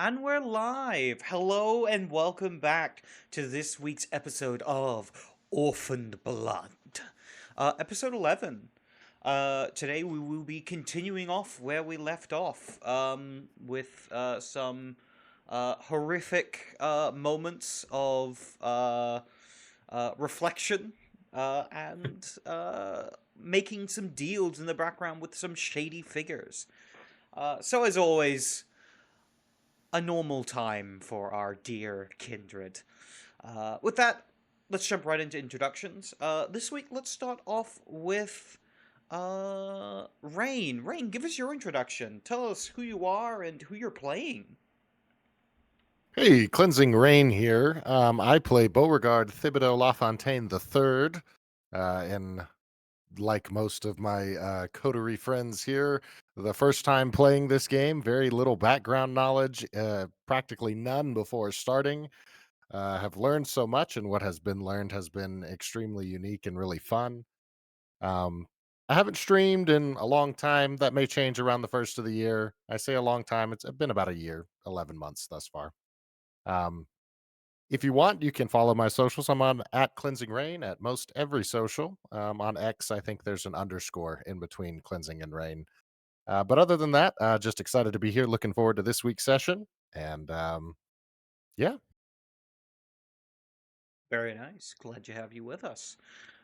And we're live. Hello and welcome back to this week's episode of Orphaned Blood. Episode 11. Today we will be continuing off where we left off with some horrific moments of reflection and making some deals in the background with some shady figures. So, as always, a normal time for our dear kindred. With that, let's jump right into introductions. This week, let's start off with Rain. Rain, give us your introduction. Tell us who you are and who you're playing. Hey, Cleansing Rain here. I play Beauregard Thibodeau LaFontaine III. And like most of my coterie friends here, the first time playing this game, very little background knowledge, practically none before starting. Have learned so much, and what has been learned has been extremely unique and really fun. Um, I haven't streamed in a long time. That may change around the first of the year. I say a long time, it's been about a year, 11 months thus far. Um, if you want, you can follow my socials. I'm on at Cleansing Rain at most every social. On X, I think there's an underscore in between Cleansing and Rain. But other than that, just excited to be here. Looking forward to this week's session. And yeah, Very nice. Glad to have you with us.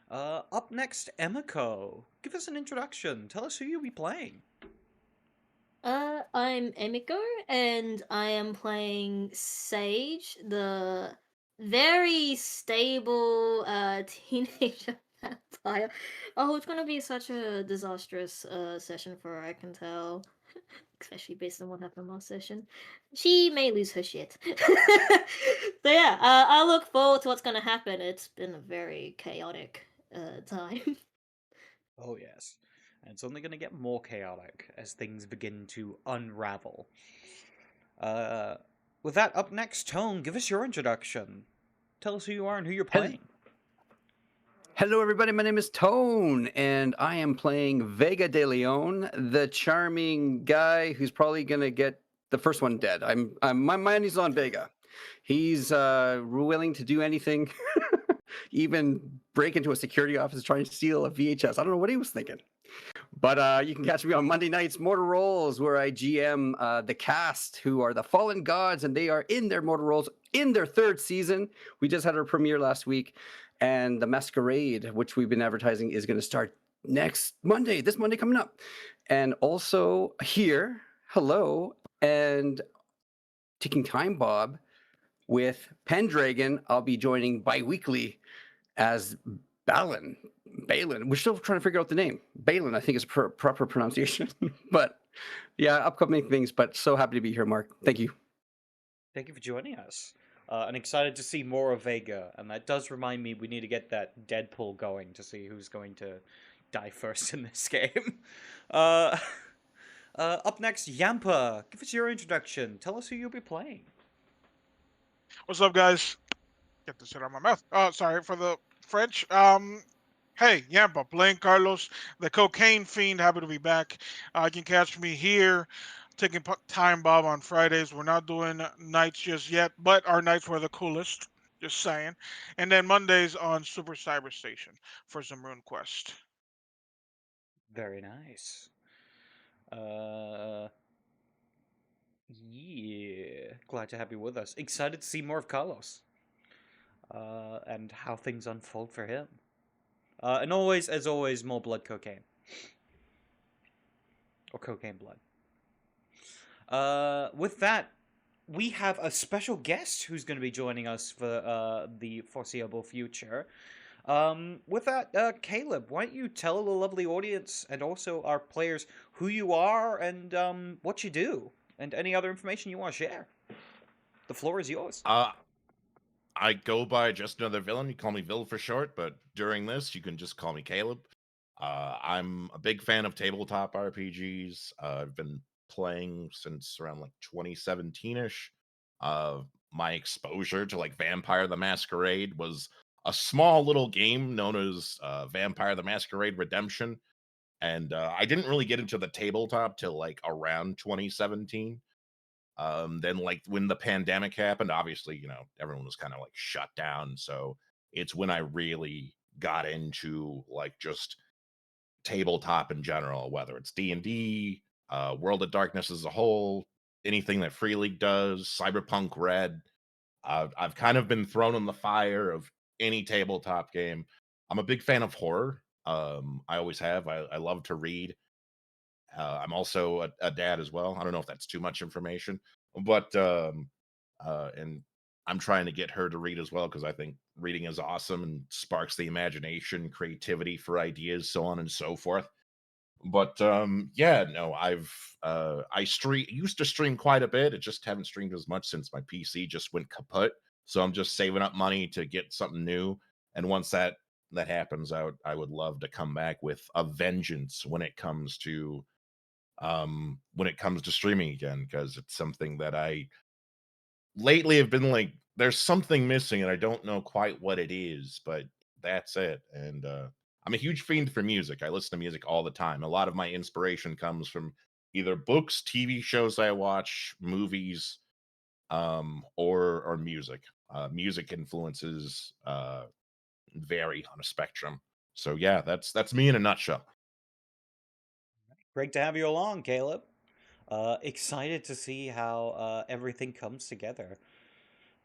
Up next, Emiko. Give us an introduction. Tell us who you'll be playing. I'm Emiko, and I am playing Sage, the very stable teenager vampire. Oh, it's gonna be such a disastrous session for her, I can tell. Especially based on what happened last session. She may lose her shit. So yeah, I look forward to what's gonna happen. It's been a very chaotic time. Oh, yes. And it's only going to get more chaotic as things begin to unravel. Uh, with that, up next, Tone, give us your introduction. Tell us who you are and who you're Hel- playing. Hello, everybody. My name is Tone, and I am playing Vega de Leon, the charming guy who's probably going to get the first one dead. My mind is on Vega. He's willing to do anything, even break into a security office trying to steal a VHS. I don't know what he was thinking. But you can catch me on Monday nights, Mortal Rolls, where I GM the cast, who are the Fallen Gods, and they are in their Mortal Rolls in their third season. We just had our premiere last week, and the Masquerade, which we've been advertising, is going to start next Monday, this Monday coming up. And also here, hello, and Ticking Time Bob with Pendragon. I'll be joining bi-weekly as Balin. Balin. We're still trying to figure out the name. Balin, I think, is proper pronunciation. But yeah, upcoming things. But so happy to be here, Mark. Thank you. Thank you for joining us. And excited to see more of Vega. And that does remind me we need to get that Deadpool going to see who's going to die first in this game. Uh, up next, Yampa. Give us your introduction. Tell us who you'll be playing. What's up, guys? Get this shit out of my mouth. Oh, sorry for the French. Hey, Yampa, playing Carlos, the cocaine fiend. Happy to be back. You can catch me here, taking time Bob on Fridays. We're not doing nights just yet, but our nights were the coolest. Just saying. And then Mondays on Super Cyber Station for some Rune Quest. Very nice. Uh, yeah. Glad to have you with us. Excited to see more of Carlos. And how things unfold for him. And always, as always, more blood cocaine. Or cocaine blood. With that, we have a special guest who's going to be joining us for the foreseeable future. With that, Caleb, why don't you tell the lovely audience and also our players who you are and what you do, and any other information you want to share. The floor is yours. I go by just another villain. You call me Vil for short, but during this, you can just call me Caleb. I'm a big fan of tabletop RPGs. I've been playing since around like 2017ish. My exposure to like Vampire the Masquerade was a small little game known as Vampire the Masquerade Redemption, and I didn't really get into the tabletop till like around 2017. Then like when the pandemic happened, obviously, everyone was kind of like shut down. So it's when I really got into like just tabletop in general, whether it's D&D, World of Darkness as a whole, anything that Free League does, Cyberpunk Red. I've kind of been thrown in the fire of any tabletop game. I'm a big fan of horror. I always have. I love to read. I'm also a dad as well. I don't know if that's too much information, but and I'm trying to get her to read as well because I think reading is awesome and sparks the imagination, creativity for ideas, so on and so forth. But yeah, no, I stream used to stream quite a bit. I just haven't streamed as much since my PC just went kaput. So I'm just saving up money to get something new. And once that happens, I would love to come back with a vengeance when it comes to streaming again, because it's something that I lately have been like, there's something missing and I don't know quite what it is, but that's it. And I'm a huge fiend for music. I listen to music all the time. A lot of my inspiration comes from either books, TV shows I watch, movies, or music. Music influences vary on a spectrum. So yeah, that's me in a nutshell. Great to have you along, Caleb. Excited to see how everything comes together.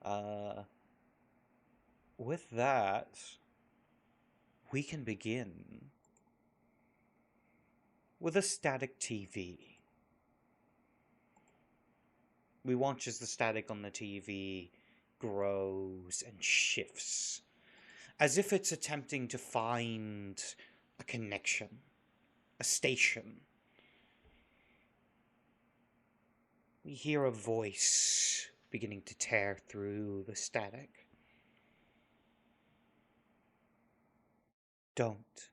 Uh, with that, we can begin with a static TV. We watch as the static on the TV grows and shifts, as if it's attempting to find a connection, a station. We hear a voice beginning to tear through the static. Don't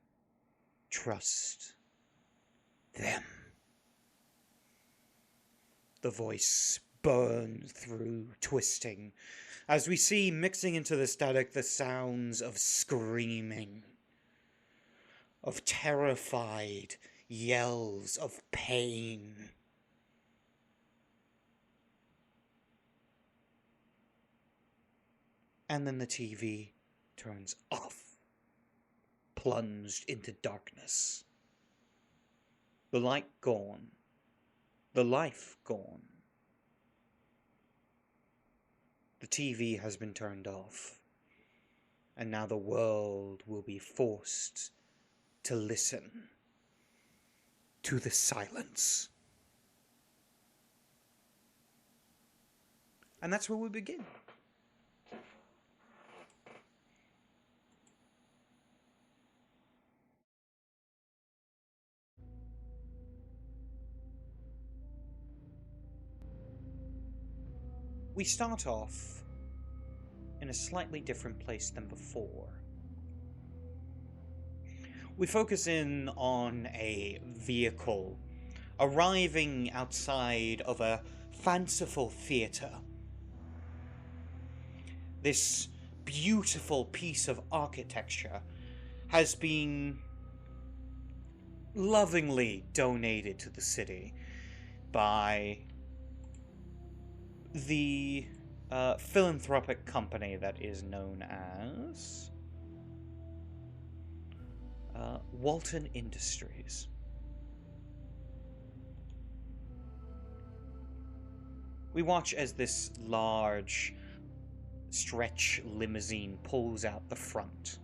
trust them. The voice burned through, twisting, as we see mixing into the static the sounds of screaming, of terrified yells of pain. And then the TV turns off, plunged into darkness. The light gone, the life gone. The TV has been turned off, and now the world will be forced to listen to the silence. And that's where we begin. We start off in a slightly different place than before. We focus in on a vehicle arriving outside of a fanciful theatre. This beautiful piece of architecture has been lovingly donated to the city by the philanthropic company that is known as Walton Industries. We watch as this large stretch limousine pulls out the front.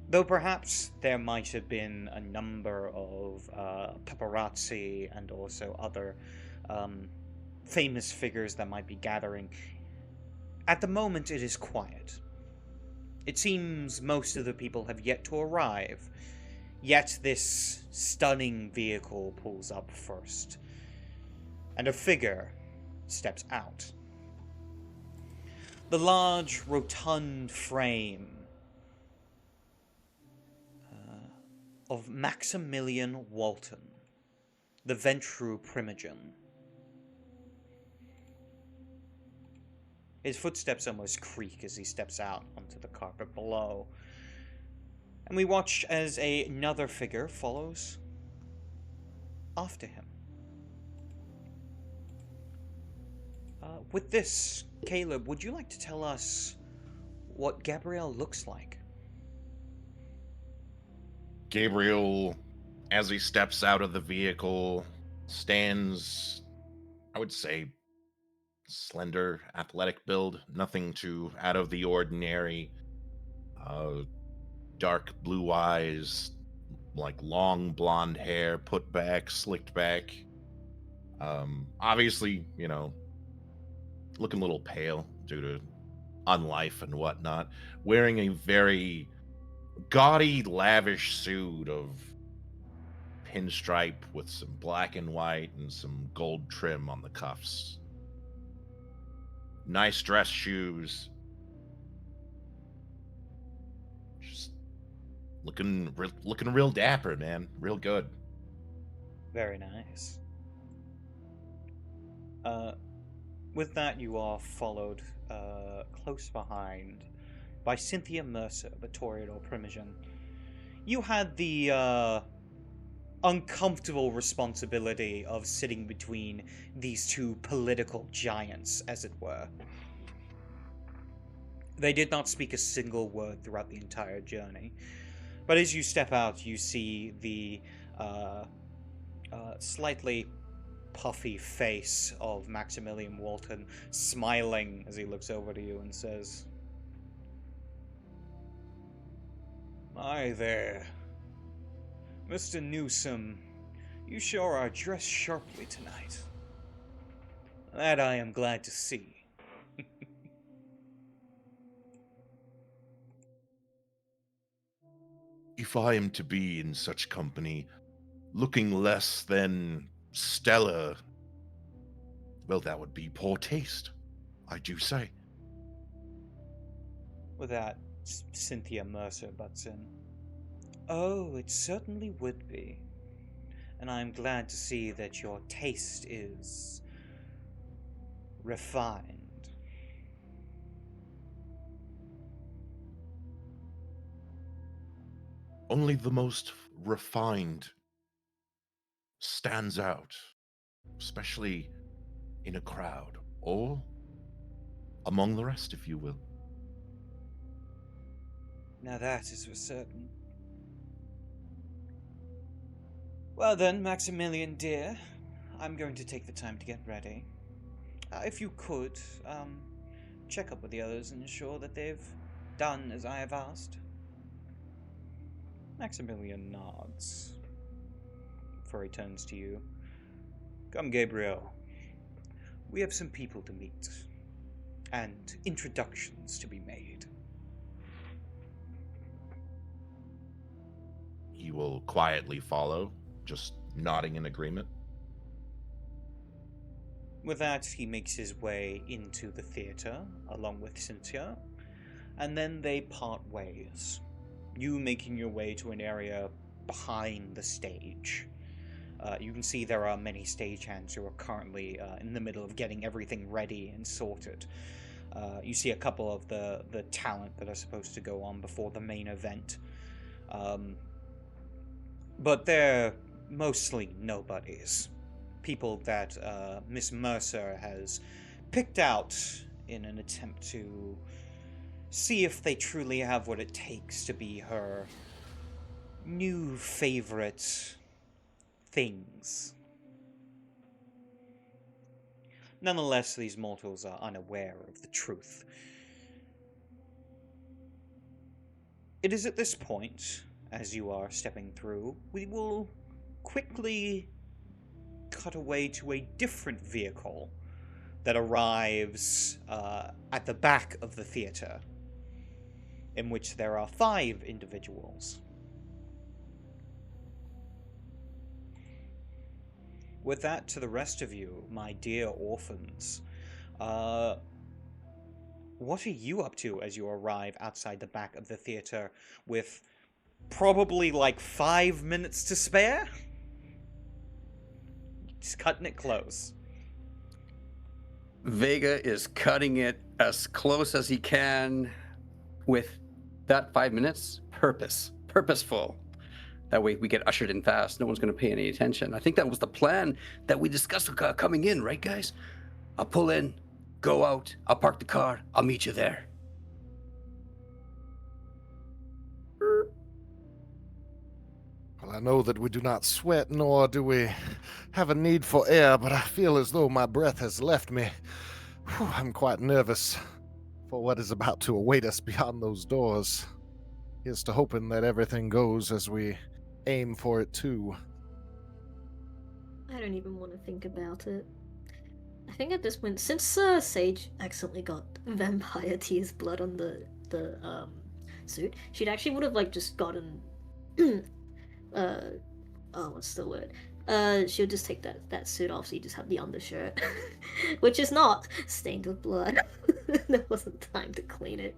Though perhaps there might have been a number of paparazzi and also other famous figures that might be gathering, at the moment it is quiet. It seems most of the people have yet to arrive, yet this stunning vehicle pulls up first, and a figure steps out. The large, rotund frame of Maximilian Walton, the Ventru Primogen. His footsteps almost creak as he steps out onto the carpet below. And we watch as another figure follows after him. With this, Caleb, would you like to tell us what Gabrielle looks like? Gabriel, as he steps out of the vehicle, stands, I would say, slender, athletic build, nothing too out of the ordinary. Uh, Dark blue eyes, like long blonde hair, put back, slicked back. Obviously, looking a little pale due to unlife and whatnot. Wearing a very gaudy, lavish suit of pinstripe with some black and white and some gold trim on the cuffs. Nice dress shoes. Just looking real dapper, man. Real good. Very nice. With that, you are followed close behind by Cynthia Mercer, the Toreador Primogen. You had the uncomfortable responsibility of sitting between these two political giants, as it were. They did not speak a single word throughout the entire journey. But as you step out, you see the slightly puffy face of Maximilian Walton smiling as he looks over to you and says, "My there, Mr. Newsom, you sure are dressed sharply tonight. That I am glad to see." If I am to be in such company, looking less than stellar, well, that would be poor taste, I do say. With that, Cynthia Mercer butts in. "Oh, it certainly would be. And I'm glad to see that your taste is refined." Only the most refined stands out, especially in a crowd, or among the rest, if you will. Now that is for certain. Well then, Maximilian dear, I'm going to take the time to get ready. If you could, check up with the others and ensure that they've done as I have asked. Maximilian nods before he turns to you. "Come, Gabriel. We have some people to meet, and introductions to be made." He will quietly follow, just nodding in agreement. With that, he makes his way into the theatre, along with Cynthia, and then they part ways. You making your way to an area behind the stage. You can see there are many stagehands who are currently in the middle of getting everything ready and sorted. You see a couple of the talent that are supposed to go on before the main event. But they're mostly nobodies. People that Miss Mercer has picked out in an attempt to see if they truly have what it takes to be her new favorite things. Nonetheless, these mortals are unaware of the truth. It is at this point, as you are stepping through, we will quickly cut away to a different vehicle that arrives at the back of the theater, in which there are 5 individuals. With that, to the rest of you, my dear orphans, what are you up to as you arrive outside the back of the theater with probably like 5 minutes to spare? Just cutting it close. Vega is cutting it as close as he can with that 5 minutes. Purposeful. That way we get ushered in fast. No one's going to pay any attention. I think that was the plan that we discussed coming in, right, guys? I'll pull in, Go out. I'll park the car. I'll meet you there. Well, I know that we do not sweat, nor do we have a need for air, but I feel as though my breath has left me. Whew, I'm quite nervous for what is about to await us beyond those doors. Here's to hoping that everything goes as we aim for it to. I don't even want to think about it. I think at this point, since Sage accidentally got vampire tears blood on the suit, she'd actually would have like just gotten what's the word? She'll just take that suit off, so you just have the undershirt, which is not stained with blood. There wasn't time to clean it.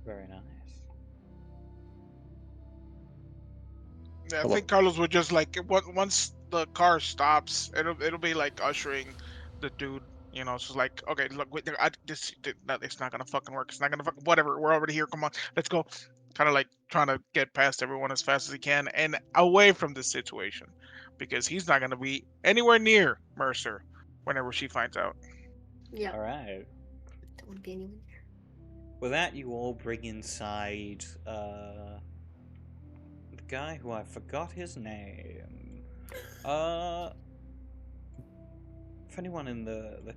Very nice. Yeah, I Hello. think Carlos would just like once the car stops, it'll be like ushering the dude. You know, so like, okay, look, wait, it's not gonna fucking work. It's not gonna fucking whatever. We're already here. Come on, let's go. Kind of like trying to get past everyone as fast as he can and away from this situation, because he's not gonna be anywhere near Mercer whenever she finds out. Yeah, All right. don't want to be anyone. With that, you all bring inside the guy who I forgot his name. If anyone in the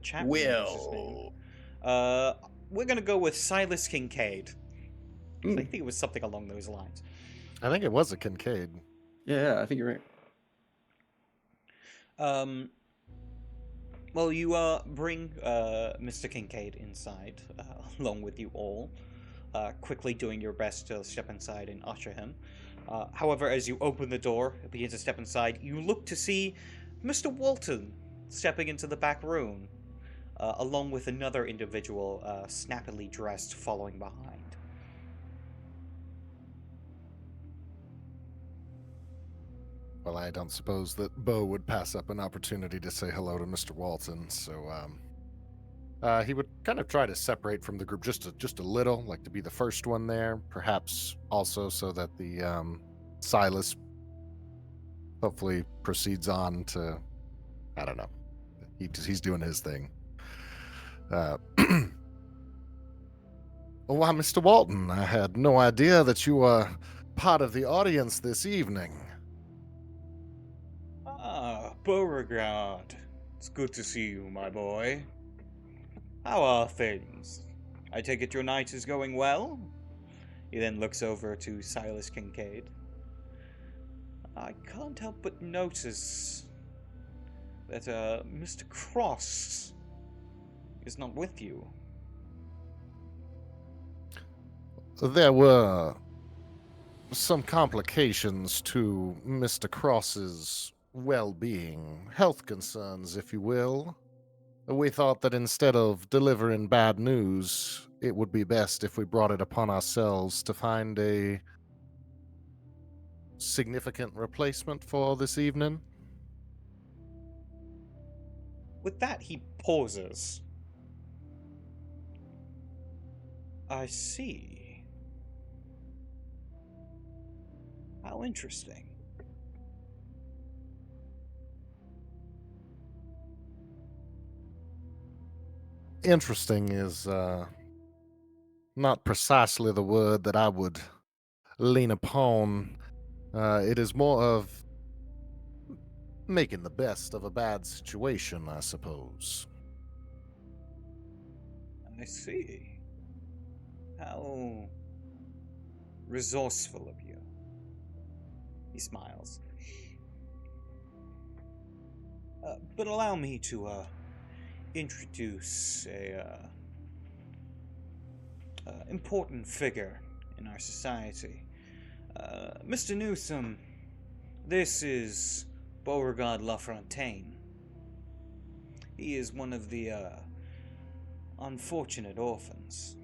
chat room knows his name, we're gonna go with Silas Kincaid. I think it was something along those lines. I think it was a Kincaid. Yeah, I think you're right. Well, you bring Mr. Kincaid inside along with you all, quickly doing your best to step inside and usher him. However, as you open the door, begin to step inside, you look to see Mr. Walton stepping into the back room, along with another individual snappily dressed following behind. Well, I don't suppose that Bo would pass up an opportunity to say hello to Mr. Walton, so he would kind of try to separate from the group just a little, like to be the first one there, perhaps also so that the Silas hopefully proceeds on to, I don't know, he's doing his thing. Oh, why, Mr. Walton, I had no idea that you were part of the audience this evening. Ah, Beauregard. It's good to see you, my boy. How are things? I take it your night is going well? He then looks over to Silas Kincaid. I can't help but notice that Mr. Cross is not with you. There were some complications to Mr. Cross's well-being, health concerns, if you will. We thought that instead of delivering bad news, it would be best if we brought it upon ourselves to find a significant replacement for this evening. With that, he pauses. I see. How interesting. Interesting is not precisely the word that I would lean upon. It is more of making the best of a bad situation, I suppose. I see. How resourceful of you. He smiles. But allow me to introduce a important figure in our society. Mr. Newsom, this is Beauregard LaFontaine. He is one of the unfortunate orphans.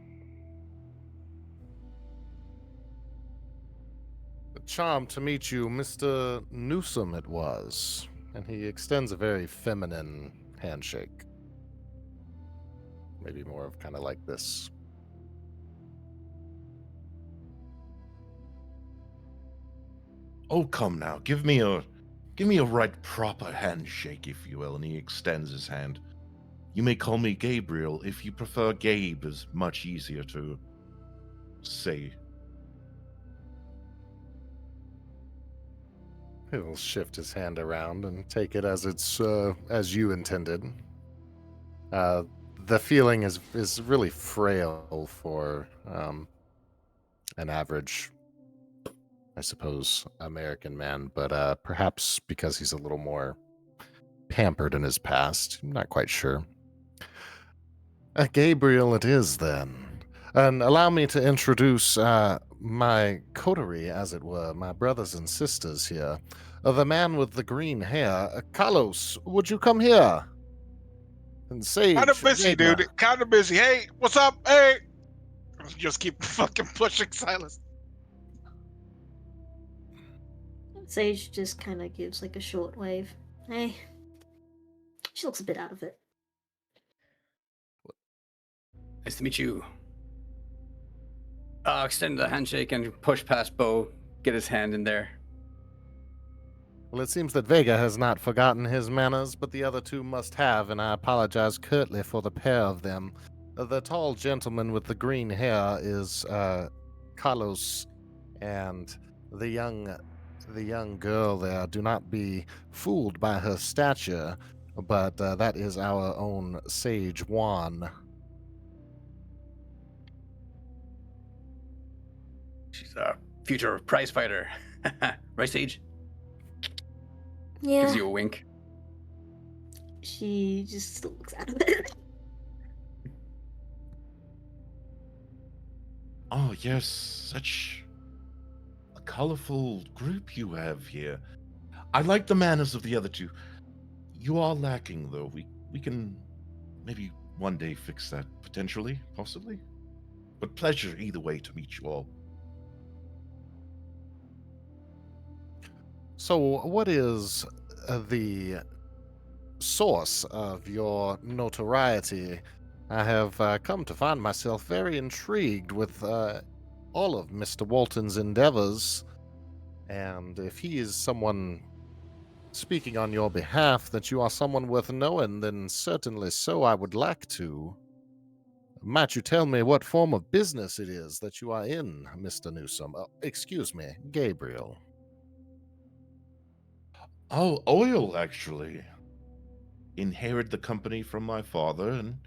A charm to meet you, Mr. Newsom it was. And he extends a very feminine handshake. Maybe more of kind of like this. Oh, come now. Give me a Give me a right proper handshake, if you will, and he extends his hand. You may call me Gabriel. If you prefer, Gabe is much easier to say. He'll shift his hand around and take it as you intended. The feeling is really frail for an average, I suppose, American man, but perhaps because he's a little more pampered in his past. I'm not quite sure. Gabriel it is, then. And allow me to introduce my coterie, as it were, my brothers and sisters here. The man with the green hair, Carlos, would you come here? And Kind of Sage, busy, Vega. dude. Kind of busy. Hey, what's up? Hey. Just keep fucking pushing Silas. Sage just kind of gives like a short wave. Hey. She looks a bit out of it. Nice to meet you. Extend the handshake and push past Bo, get his hand in there. Well, it seems that Vega has not forgotten his manners, but the other two must have, and I apologize curtly for the pair of them. The tall gentleman with the green hair is Carlos, and the young girl there. Do not be fooled by her stature, but that is our own Sage Juan. She's a future prize fighter. Right, Sage? Yeah. Gives you a wink. She just still looks out of it. Oh, yes, such a colorful group you have here. I like the manners of the other two. You are lacking, though. We can maybe one day fix that, potentially, possibly. But pleasure either way to meet you all. So, what is the source of your notoriety? I have come to find myself very intrigued with all of Mr. Walton's endeavors, and if he is someone speaking on your behalf that you are someone worth knowing, then certainly so I would like to. Might you tell me what form of business it is that you are in, Mr. Newsom? Excuse me, Gabriel. Oh, oil, actually. Inherited the company from my father, and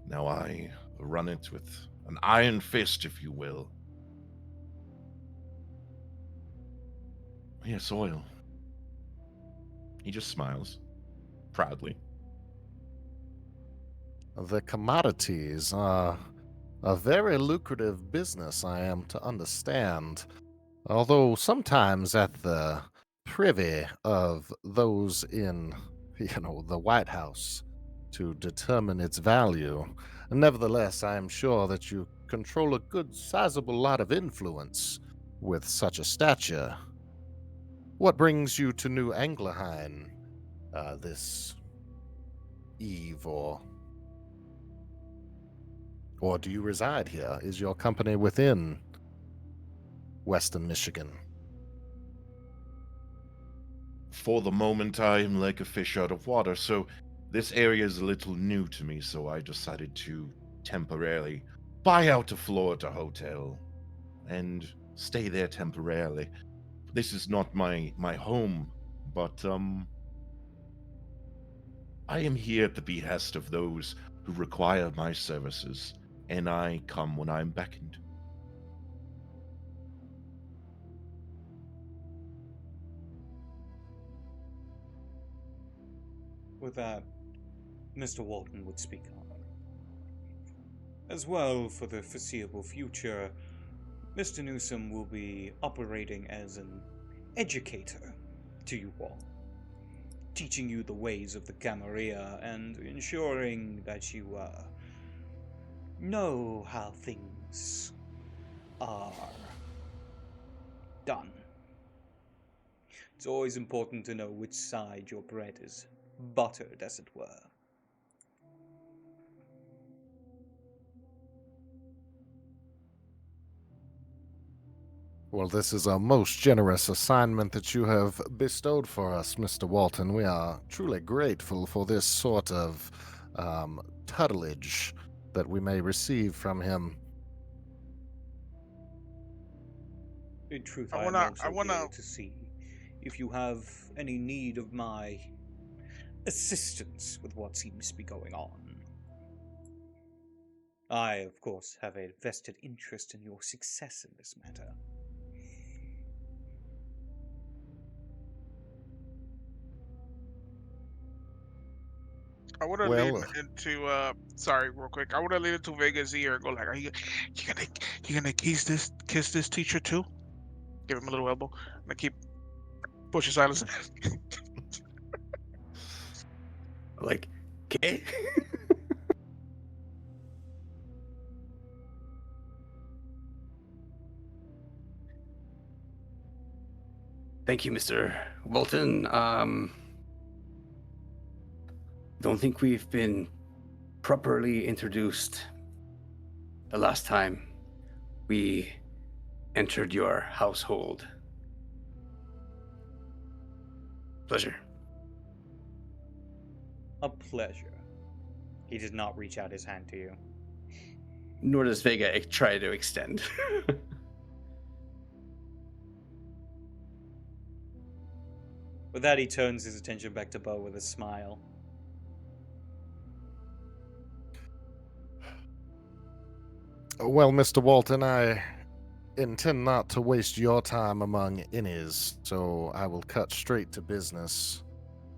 now I run it with an iron fist, if you will. Yes, oil. He just smiles, proudly. The commodities are a very lucrative business, I am to understand, although sometimes at the privy of those in, the White House to determine its value. Nevertheless, I am sure that you control a good sizable lot of influence with such a stature. What brings you to New Anglerheim this eve, or do you reside here? Is your company within Western Michigan? For the moment, I am like a fish out of water, so this area is a little new to me, so I decided to temporarily buy out a Florida hotel and stay there temporarily. This is not my home, but I am here at the behest of those who require my services, and I come when I'm beckoned. With that, Mr. Walton would speak on. As well, for the foreseeable future, Mr. Newsom will be operating as an educator to you all, teaching you the ways of the Camarilla and ensuring that you know how things are done. It's always important to know which side your bread is buttered, as it were. Well, this is a most generous assignment that you have bestowed for us, Mr. Walton. We are truly grateful for this sort of tutelage that we may receive from him. In truth, I I am wanna, I also wanna. here to see if you have any need of my assistance with what seems to be going on. I, of course, have a vested interest in your success in this matter. I want to lean Well, into sorry, real quick. I want to lean into Vega's ear and go like, you gonna kiss this teacher too? Give him a little elbow. And I keep pushing silence. Like, okay. Thank you, Mr. Walton. Don't think we've been properly introduced. The last time we entered your household. Pleasure. A pleasure. He did not reach out his hand to you. Nor does Vega try to extend. With that, he turns his attention back to Bo with a smile. well, Mr. Walton, I intend not to waste your time among innies, so I will cut straight to business.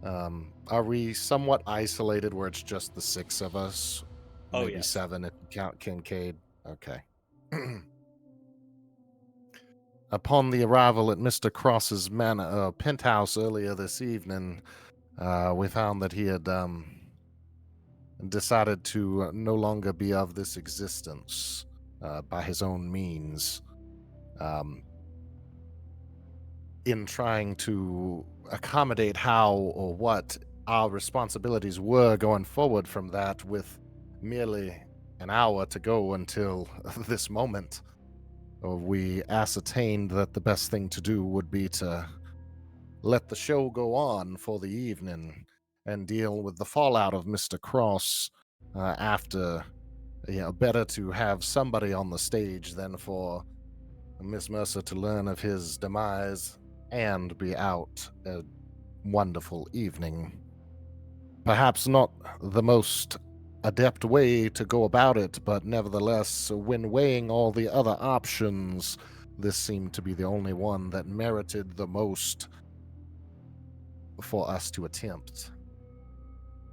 Are we somewhat isolated where it's just the six of us? Oh, Maybe yes. 7 if you count Kincaid. Okay. Upon the arrival at Mr. Cross's penthouse earlier this evening, we found that he had decided to no longer be of this existence by his own means. In trying to accommodate how or what our responsibilities were going forward from that, with merely an hour to go until this moment, we ascertained that the best thing to do would be to let the show go on for the evening and deal with the fallout of Mr. Cross after. Better to have somebody on the stage than for Miss Mercer to learn of his demise and be out a wonderful evening. Perhaps not the most adept way to go about it, but nevertheless, when weighing all the other options, this seemed to be the only one that merited the most for us to attempt.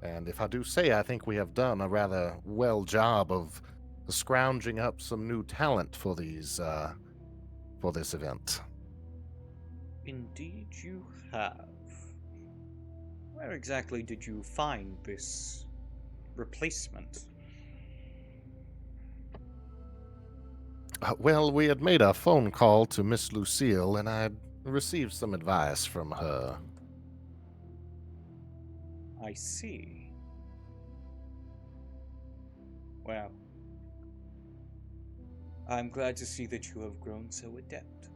And if I do say, I think we have done a rather well job of scrounging up some new talent for these for this event. Indeed, you have. Where exactly did you find this replacement? Well, we had made a phone call to Miss Lucille, and I had received some advice from her. I see. Well, I'm glad to see that you have grown so adept.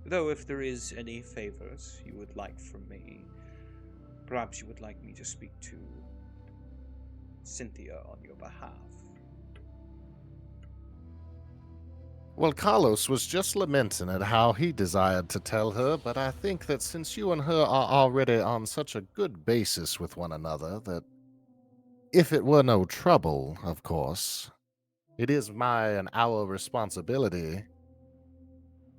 Though if there is any favors you would like from me, perhaps you would like me to speak to Cynthia on your behalf. Well, Carlos was just lamenting at how he desired to tell her, but I think that since you and her are already on such a good basis with one another, that if it were no trouble, of course, it is my and our responsibility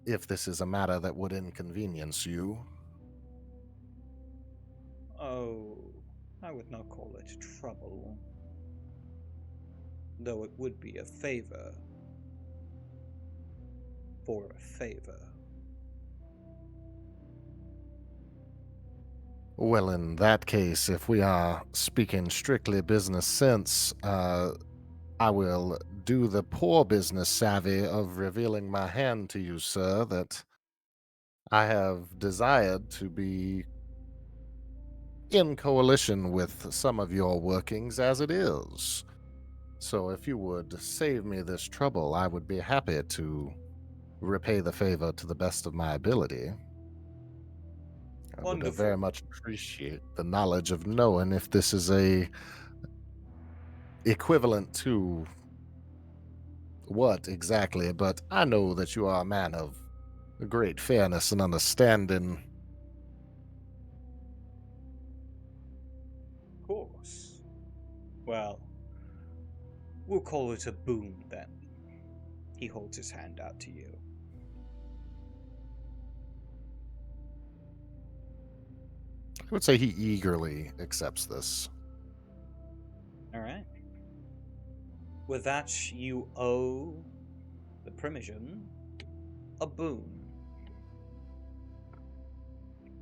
if this is a matter that would inconvenience you. Oh, I would not call it trouble. Though it would be a favor for a favor. Well, in that case, if we are speaking strictly business sense, I will do the poor business savvy of revealing my hand to you, sir, that I have desired to be in coalition with some of your workings as it is. So if you would save me this trouble, I would be happy to repay the favor to the best of my ability. I would very Wonderful. much appreciate the knowledge of knowing if this is a equivalent to what exactly, but I know that you are a man of great fairness and understanding. Of course. Well, we'll call it a boon then. He holds his hand out to you. I would say he eagerly accepts this. All right. With that, you owe the Primogen a boon.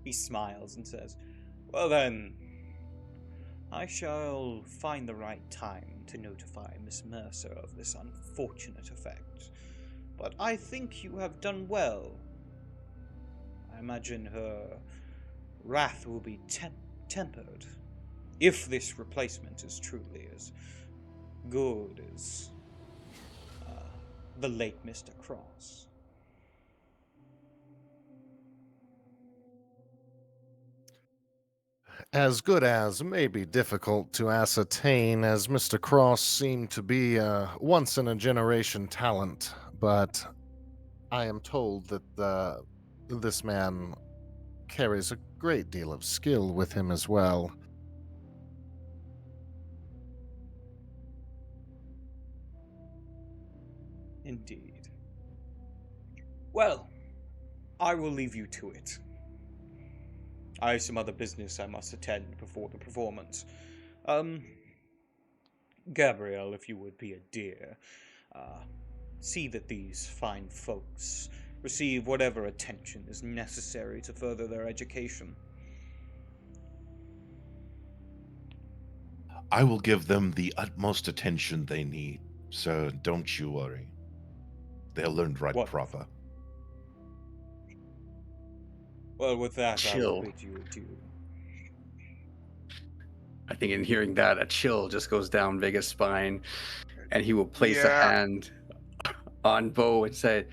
He smiles and says, "Well then, I shall find the right time to notify Miss Mercer of this unfortunate effect. But I think you have done well. I imagine her wrath will be tempered, if this replacement is truly as good as the late Mr. Cross." As good as may be difficult to ascertain, as Mr. Cross seemed to be a once in a generation talent, but I am told that this man carries a great deal of skill with him as well. Indeed. Well, I will leave you to it. I have some other business I must attend before the performance. Gabrielle, if you would be a dear, see that these fine folks receive whatever attention is necessary to further their education. I will give them the utmost attention they need, so don't you worry. They'll learn right Wonderful. proper. Well, with that, I will Chill. bid you adieu. I think in hearing that, a chill just goes down Vega's spine, and he will place a Yeah. hand on Bo and say,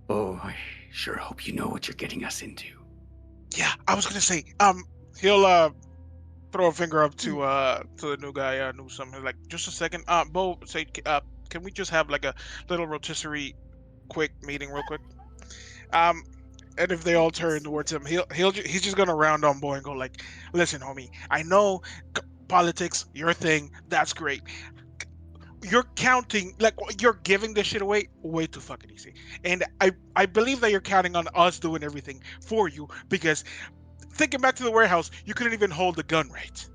"Oh, I sure hope you know what you're getting us into." Yeah, I was gonna say, he'll throw a finger up to the new guy, Newsome. He's like, just a second, Bo, say, can we just have like a little rotisserie, quick meeting, real quick? And if they all turn towards him, he's just gonna round on Bo and go like, listen, homie, I know politics, your thing, that's great. You're counting, like, you're giving this shit away way too fucking easy, and I believe that you're counting on us doing everything for you, because thinking back to the warehouse, you couldn't even hold the gun right.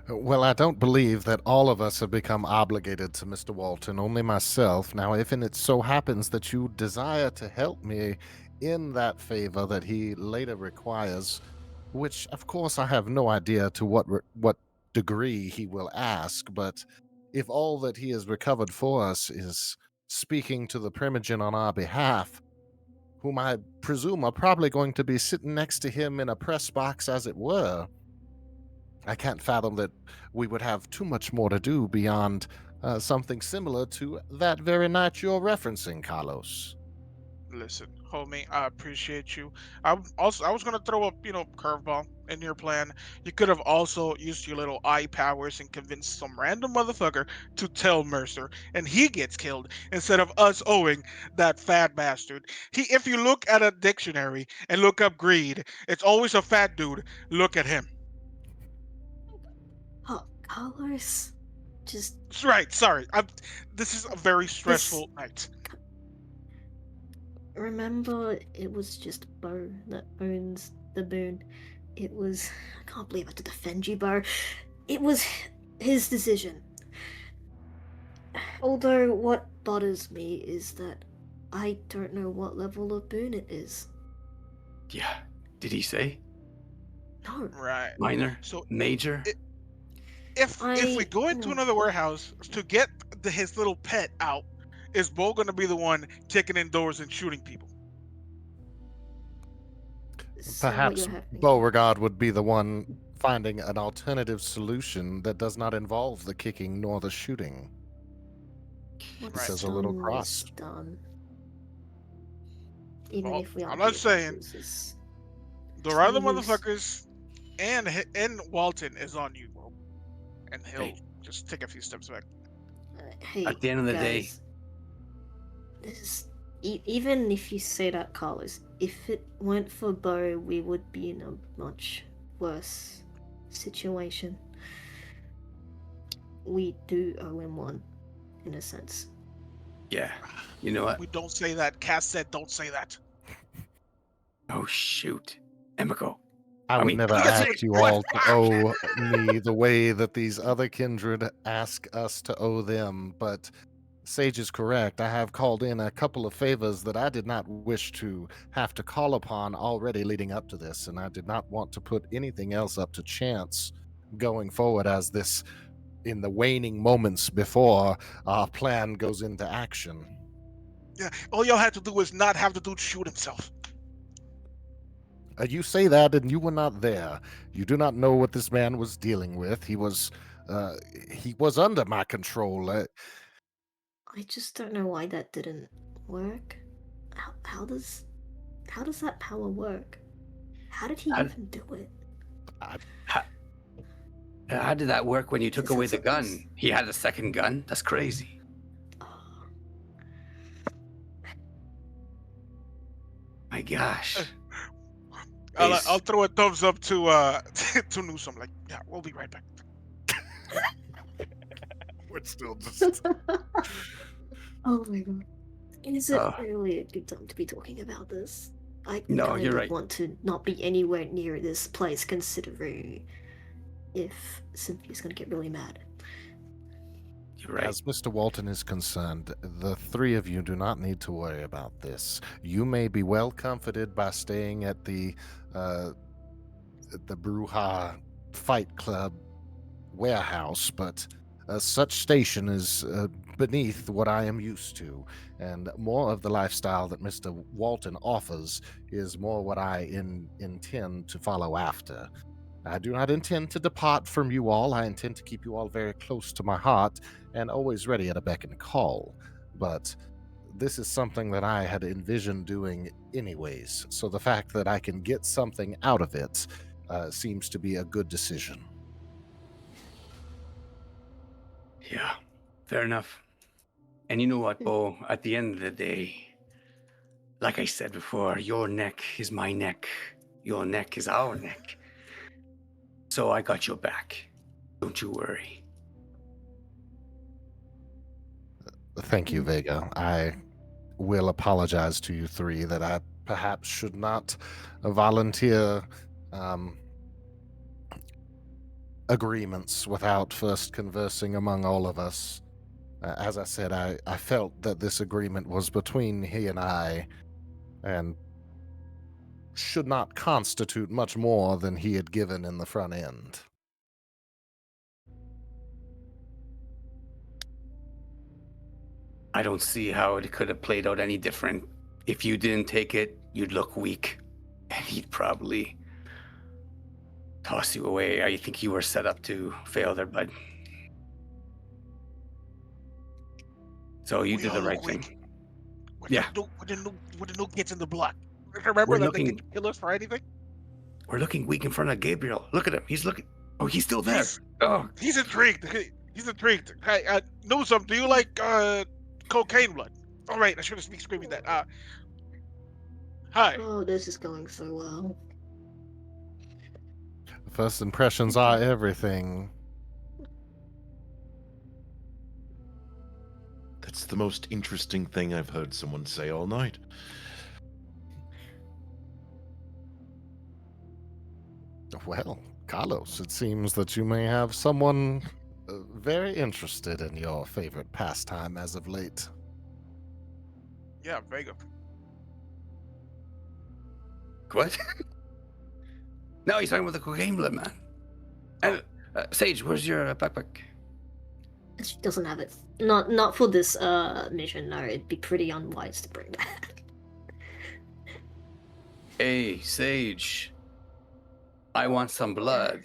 Well, I don't believe that all of us have become obligated to Mr. Walton, only myself. Now, if and it so happens that you desire to help me in that favor that he later requires, which of course I have no idea to what degree he will ask, but if all that he has recovered for us is speaking to the Primogen on our behalf, whom I presume are probably going to be sitting next to him in a press box, as it were, I can't fathom that we would have too much more to do beyond something similar to that very night you're referencing, Carlos. Listen, homie, I appreciate you. I was gonna throw a curveball in your plan. You could have also used your little eye powers and convinced some random motherfucker to tell Mercer, and he gets killed instead of us owing that fat bastard. If you look at a dictionary and look up greed, it's always a fat dude. Look at him. Oh, Carlos, just That's right. Sorry, this is a very stressful night. remember, it was just Bo that owns the boon. It was. I can't believe I had to defend you, Bo. It was his decision. Although, what bothers me is that I don't know what level of boon it is. Yeah. Did he say No. Right. minor, So major? if we I- go into another warehouse to get his little pet out, is Bo gonna be the one kicking in doors and shooting people? So what Perhaps you're having. Beauregard would be the one finding an alternative solution that does not involve the kicking nor the shooting. What's says a done little is crossed. done. Even Well, if we are I'm not the saying losers. the other We lose. motherfuckers and Walton is on you, bro. And he'll Hey. just take a few steps back. Hey, At the end of the day, guys, this is, even if you say that, Carlos, if it weren't for Bo, we would be in a much worse situation. We do owe him one, in a sense. yeah. You know what? We don't say that. Cass said don't say that. Oh shoot, Emiko. I would mean, never he gets ask even you what? all to owe me the way that these other kindred ask us to owe them, but Sage is correct. I have called in a couple of favors that I did not wish to have to call upon already leading up to this, and I did not want to put anything else up to chance going forward as this, in the waning moments before our plan goes into action. Yeah, all y'all had to do was not have the dude shoot himself. You say that, and you were not there. You do not know what this man was dealing with. He was under my control. I just don't know why that didn't work. How does that power work? How did he How- even do it? How did that work when you took Is away that the gun? something- He had a second gun? That's crazy. Oh, My gosh. I'll throw a thumbs up to to Newsom. Like, yeah, we'll be right back. We're still just. oh my god. Is it Oh. really a good time to be talking about this? I No, kind you're of right. want to not be anywhere near this place, considering if Cynthia's gonna get really mad. You're right. As Mr. Walton is concerned, the three of you do not need to worry about this. You may be well comforted by staying at the Bruja Fight Club warehouse, but such station is beneath what I am used to, and more of the lifestyle that Mr. Walton offers is more what I intend to follow after. I do not intend to depart from you all. I intend to keep you all very close to my heart and always ready at a beck and call. But this is something that I had envisioned doing anyways, so the fact that I can get something out of it seems to be a good decision. Yeah, fair enough. And you know what, Bo? At the end of the day, like I said before, your neck is my neck. Your neck is our neck. So I got your back. Don't you worry. Thank you, Vega. I will apologize to you three that I perhaps should not volunteer agreements without first conversing among all of us. As I said, I felt that this agreement was between he and I, and should not constitute much more than he had given in the front end. I don't see how it could have played out any different. If you didn't take it, you'd look weak. And he'd probably toss you away. I think you were set up to fail there, bud. So you We did the all right look weak. thing. With Yeah. the new kids in the block. Remember We're that looking- they can kill us for anything? We're looking weak in front of Gabriel. Look at him. He's looking. Oh, he's still there. He's- Oh, He's intrigued. He's intrigued. Hey, Newsom, do you like cocaine blood? All right, I should have been screaming that. Hi. Oh, this is going so well. First impressions are everything. That's the most interesting thing I've heard someone say all night. Well, Carlos, it seems that you may have someone very interested in your favorite pastime as of late. Yeah, Vega. what? No, he's talking about the cocaine blood, man. And Sage, where's your backpack? She doesn't have it. Not for this mission. No, it'd be pretty unwise to bring that. Hey, Sage. I want some blood.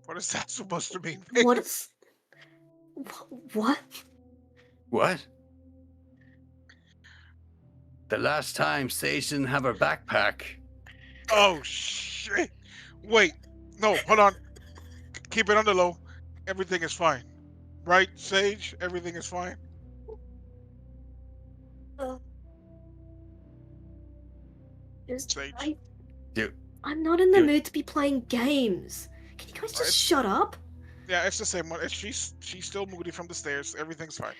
What is that supposed to mean? What is What? What? The last time Sage didn't have her backpack. Oh shit! Wait, no, hold on. Keep it on the low. Everything is fine, right, Sage? Everything is fine. Uh, just Sage. Dude, I'm not in the Dude. mood to be playing games. Can you guys just shut up? Yeah, it's the same one. She's still moody from the stairs. Everything's fine.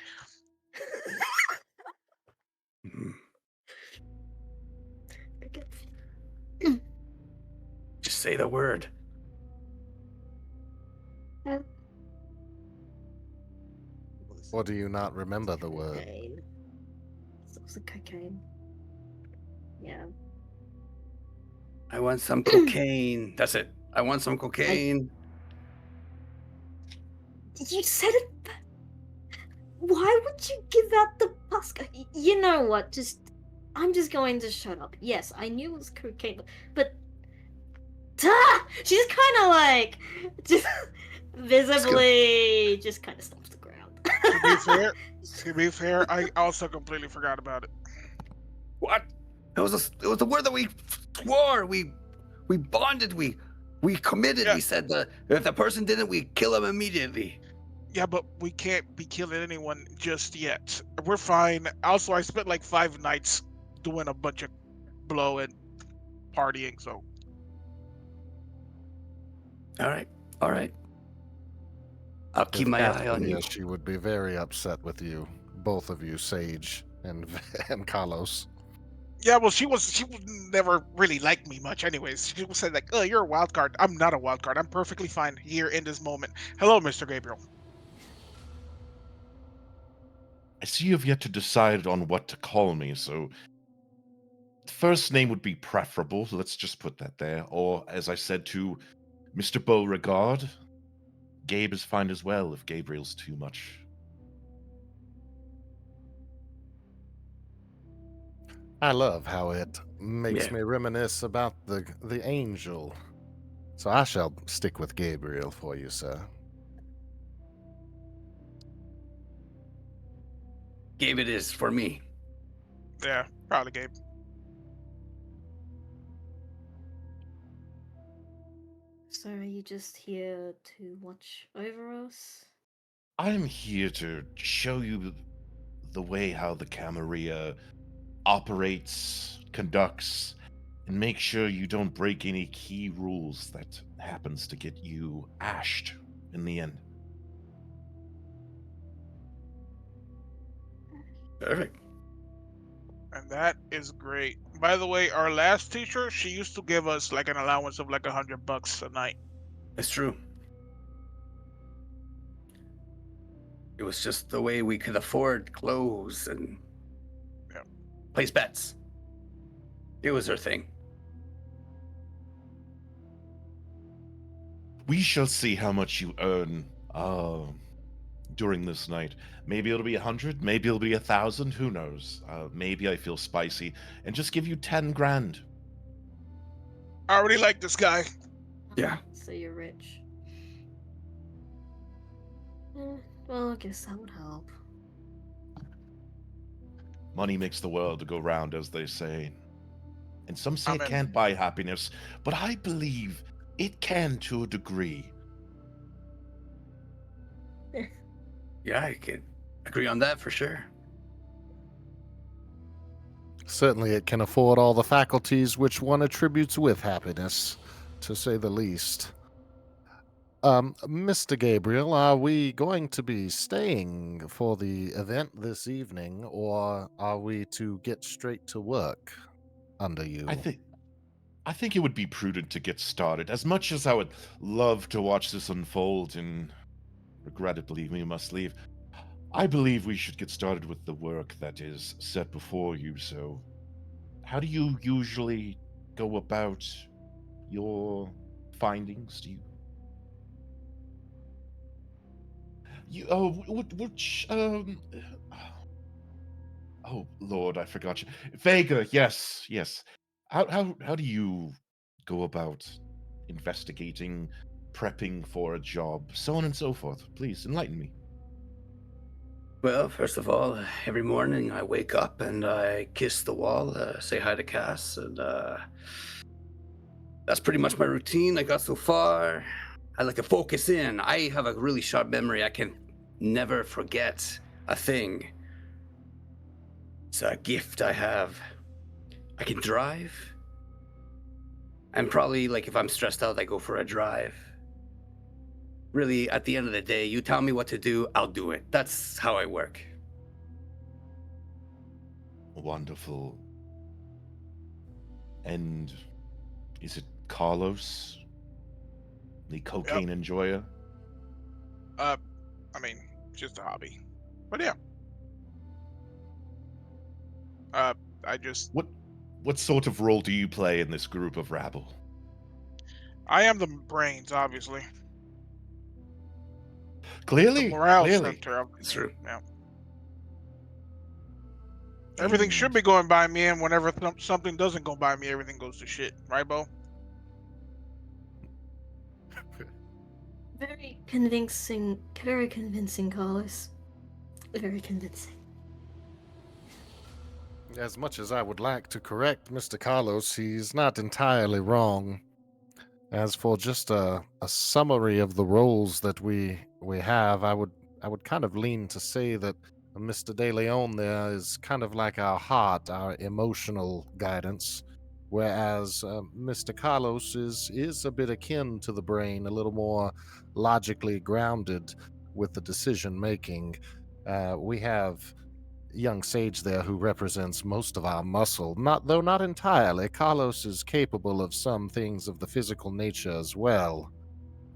Mhm. Okay. Just say the word. Or do you not remember the word? Cocaine. It was the cocaine. Yeah. I want some cocaine. That's it. I want some cocaine. You said it. Why would you give out the Pasca? You know what? I'm just going to shut up. Yes, I knew it was cocaine, but she's kind of like just visibly just kind of stomps the ground. To be fair, I also completely forgot about it. What? It was the word that we swore. We bonded. We committed. Yeah. We said that if the person didn't, we kill him immediately. Yeah, but we can't be killing anyone just yet. We're fine. Also, I spent like 5 nights doing a bunch of blow and partying, so All right. All right. I'll keep If my Kat eye were on you. here, she would be very upset with you, both of you, Sage and and Carlos. yeah. Well, she was never really liked me much, anyways. She said like, "Oh, you're a wild card." I'm not a wild card. I'm perfectly fine here in this moment. Hello, Mr. Gabriel. I see you've yet to decide on what to call me, so the first name would be preferable. Let's just put that there. Or, as I said to Mr. Beauregard, Gabe is fine as well if Gabriel's too much. I love how it makes Yeah. me reminisce about the angel. So I shall stick with Gabriel for you, sir. Gabe it is for me. Yeah, probably Gabe. So are you just here to watch over us? I'm here to show you the way how the Camarilla operates, conducts, and make sure you don't break any key rules that happens to get you ashed in the end. Perfect. And that is great. By the way, our last teacher, she used to give us like an allowance of like $100 a night. It's true. It was just the way we could afford clothes and Yeah. place bets. It was her thing. We shall see how much you earn during this night. Maybe it'll be 100, maybe it'll be 1,000, who knows? Maybe I feel spicy and just give you 10 grand. I already like this guy. Yeah. So you're rich. Well, I guess that would help. Money makes the world go round, as they say. And some say it Amen. can't buy happiness, but I believe it can to a degree. Yeah, I can agree on that for sure. Certainly, it can afford all the faculties which one attributes with happiness, to say the least. Mr. Gabriel, are we going to be staying for the event this evening, or are we to get straight to work under you? I think it would be prudent to get started. As much as I would love to watch this unfold and regrettably we must leave, I believe we should get started with the work that is set before you. So, how do you usually go about your findings? Do you oh which oh Lord, I forgot you. Vega, yes, yes. How do you go about investigating, prepping for a job, so on and so forth? Please enlighten me. Well, first of all, every morning I wake up and I kiss the wall, say hi to Cass, and that's pretty much my routine I got so far. I like to focus in. I have a really sharp memory. I can never forget a thing. It's a gift I have. I can drive. And probably, like, if I'm stressed out, I go for a drive. Really, at the end of the day, you tell me what to do, I'll do it. That's how I work. Wonderful. And is it Carlos, the cocaine enjoyer? I mean, just a hobby. But yeah. I just What sort of role do you play in this group of rabble? I am the brains, obviously. The Clearly, morale clearly. center of the That's team. true. Yeah. Everything should And be going by me, and whenever something doesn't go by me, everything goes to shit. Right, Bo? Very convincing, Carlos. Very convincing. As much as I would like to correct Mr. Carlos, he's not entirely wrong. As for just a summary of the roles that we have, I would kind of lean to say that Mr. De Leon there is kind of like our heart, our emotional guidance, whereas Mr. Carlos is a bit akin to the brain, a little more logically grounded with the decision making. We have young Sage there who represents most of our muscle, not entirely. Carlos is capable of some things of the physical nature as well,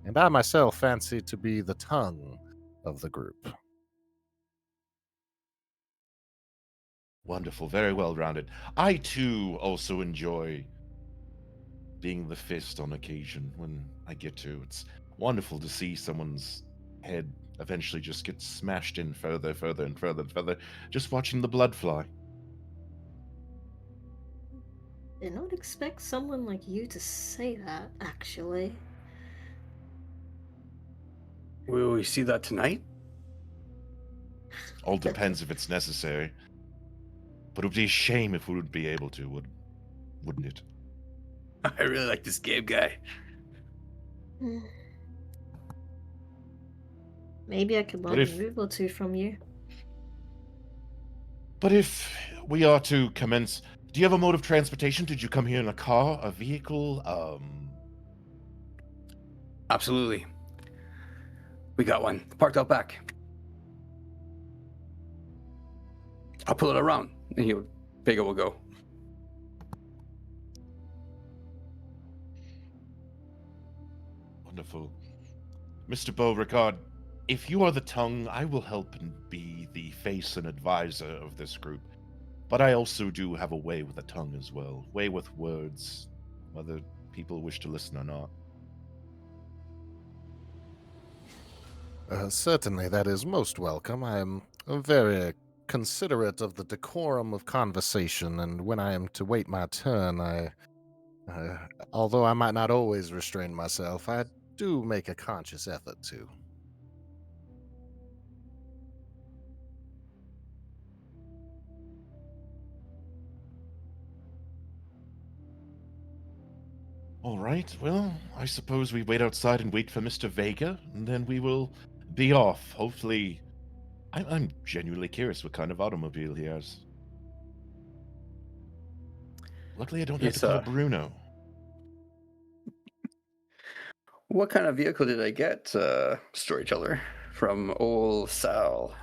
and I myself fancy to be the tongue of the group. wonderful, very well rounded. I too also enjoy being the fist on occasion when I get to. It's wonderful to see someone's head eventually just get smashed in further, and further, just watching the blood fly. Did not expect someone like you to say that, actually. Will we see that tonight? All depends if it's necessary. But it would be a shame if we would be able to, wouldn't it? I really like this game guy. Hmm. Maybe I could But learn a if- move or two from you. But if we are to commence, do you have a mode of transportation? Did you come here in a car, a vehicle? Absolutely. We got one parked out back. I'll pull it around, and Vega will go. Wonderful. Mr. Beauregard, if you are the tongue, I will help and be the face and advisor of this group. But I also do have a way with a tongue as well. Way with words, whether people wish to listen or not. Certainly, that is most welcome. I am very considerate of the decorum of conversation, and when I am to wait my turn, although I might not always restrain myself, I do make a conscious effort to. All right, well, I suppose we wait outside and wait for Mr. Vega, and then we will be off. Hopefully, I'm genuinely curious what kind of automobile he has. Luckily, I don't have to It's call Bruno. What kind of vehicle did I get, storyteller, from old Sal?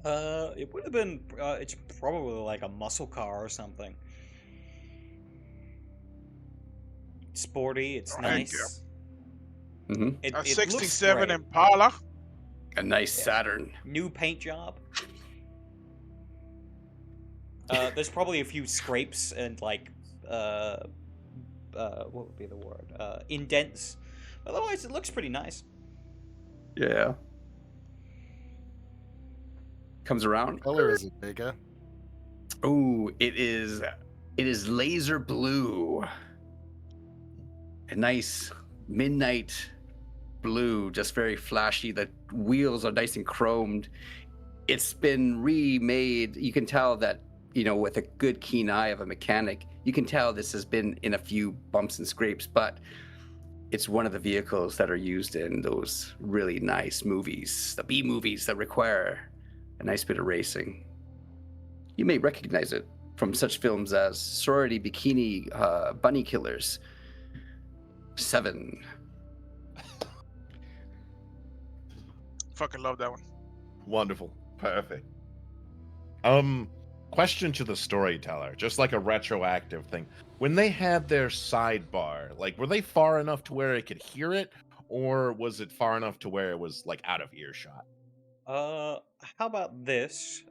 It would have been. It's probably like a muscle car or something. Sporty. It's Oh, heck nice. Mm-hmm. It A looks 67 great. Impala. A nice Yeah. Saturn. New paint job. There's probably a few scrapes and like what would be the word? Indents. Otherwise, it looks pretty nice. Yeah. Comes around. What color is it, Vega? Oh, it is laser blue. A nice midnight blue, just very flashy. The wheels are nice and chromed. it's been remade. You can tell that, with a good keen eye of a mechanic, you can tell this has been in a few bumps and scrapes, but it's one of the vehicles that are used in those really nice movies, the B movies that require a nice bit of racing. You may recognize it from such films as Sorority Bikini Bunny Killers 7. Fucking love that one. Wonderful. Perfect. Question to the storyteller, just like a retroactive thing. When they had their sidebar, like, were they far enough to where it could hear it, or was it far enough to where it was like out of earshot? How about this?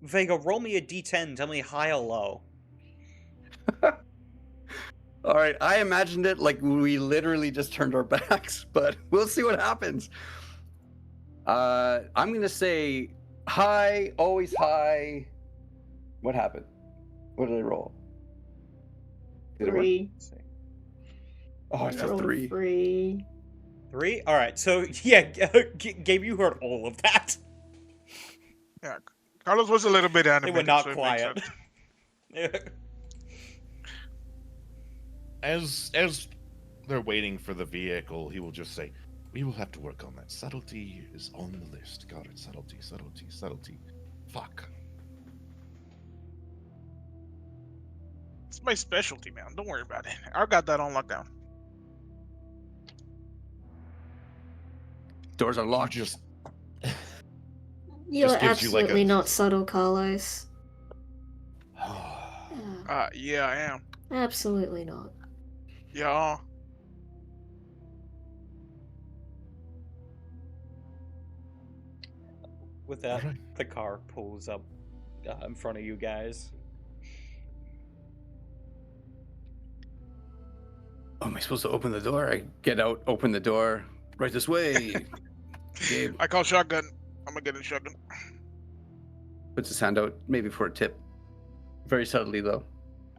Vega, roll me a d10. Tell me high or low. All right, I imagined it like we literally just turned our backs, but we'll see what happens. I'm gonna say high, always high. What happened? What did I roll? Did it work? 3. Oh, it's I a rolled a 3. 3. 3? Alright, so, yeah, Gabe, you heard all of that. Yeah, Carlos was a little bit They animated. were not so it makes quiet. sense. As they're waiting for the vehicle, he will just say, "We will have to work on that. Subtlety is on the list. Got it. Subtlety, subtlety, subtlety. Fuck." It's my specialty, man. Don't worry about it. I got that on lockdown. Doors are You locked. just You're gives you, like, absolutely a- not subtle, Carlos. Yeah, I am. Absolutely not. Yeah. With that, Alright. the car pulls up in front of you guys. Oh, am I supposed to open the door? I get out, open the door. Right this way. Gabe I call shotgun. I'm gonna get a shotgun. puts his hand out, maybe for a tip. Very subtly, though.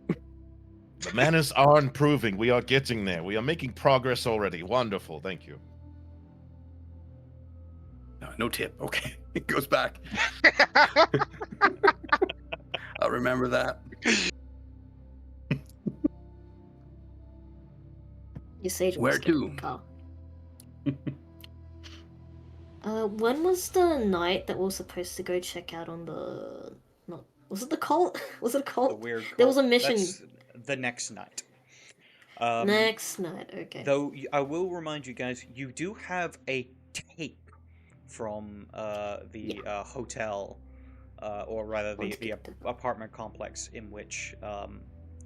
The manners are improving. We are getting there. We are making progress already. Wonderful. Thank you. No tip. Okay. It goes back. I'll remember that. Your sage Where wants to get in to? the car. When was the night that we were supposed to go check out on the... Not... Was it the cult? Was it a The cult? weird There was a cult. mission. That's the next night. Next night, okay. Though I will remind you guys, you do have a tape from the hotel, or rather Let's the get the- apartment complex in which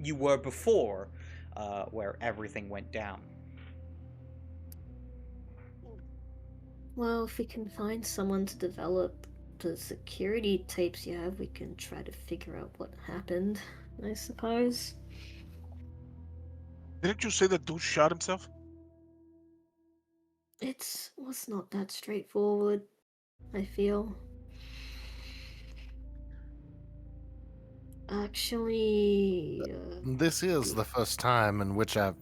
you were before, where everything went down. Well, if we can find someone to develop the security tapes you have, we can try to figure out what happened, I suppose. Didn't you say the dude shot himself? It was not that straightforward, I feel. Actually, This is the first time in which I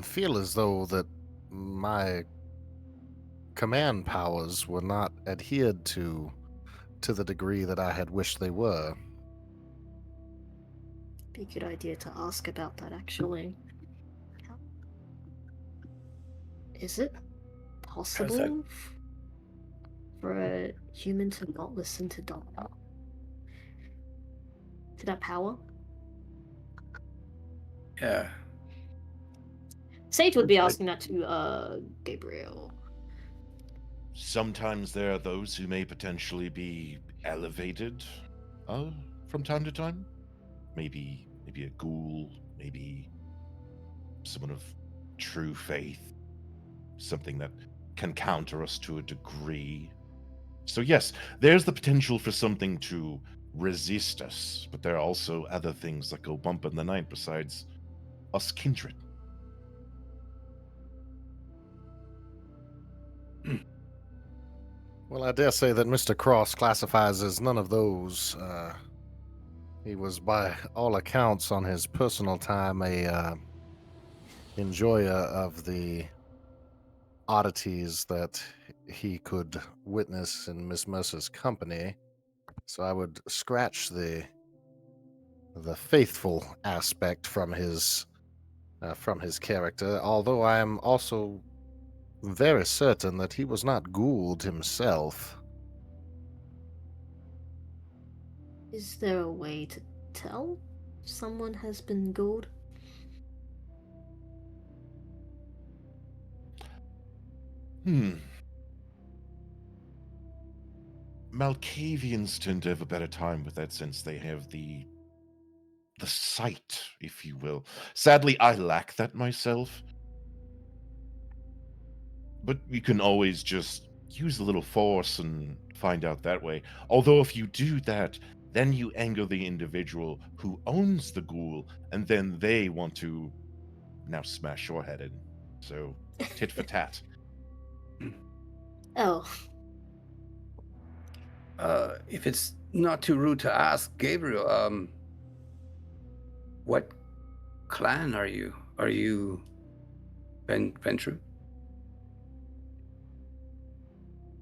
feel as though that my command powers were not adhered to the degree that I had wished they were. be a good idea to ask about that, actually. Is it possible for a human to not listen to Doctor? To that power? Yeah. Sage would be asking that to Gabriel. Sometimes there are those who may potentially be elevated from time to time. Maybe a ghoul, maybe someone of true faith, something that can counter us to a degree. So yes, there's the potential for something to resist us, but there are also other things that go bump in the night besides us kindred. Well, I dare say that Mr. Cross classifies as none of those. He was, by all accounts, on his personal time, a enjoyer of the oddities that he could witness in Miss Mercer's company. So I would scratch the faithful aspect from his character, although I am also very certain that he was not Gould himself. Is there a way to tell if someone has been Gould? Malkavians tend to have a better time with that since they have the sight, if you will. Sadly, I lack that myself. But you can always just use a little force and find out that way. Although if you do that, then you anger the individual who owns the ghoul, and then they want to now smash your head in. So, tit for tat. Oh, If it's not too rude to ask, Gabriel, what clan are you? Are you Ventru?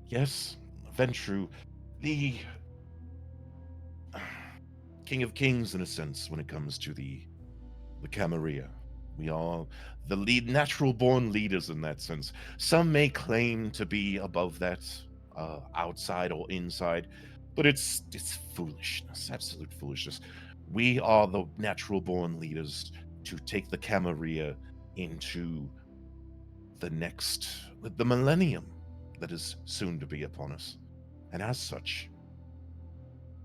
Yes, Ventru, the King of Kings, in a sense, when it comes to the Camarilla. We are the natural-born leaders in that sense. Some may claim to be above that, outside or inside, but it's foolishness, absolute foolishness. We are the natural-born leaders to take the Camarilla into the millennium that is soon to be upon us. And as such,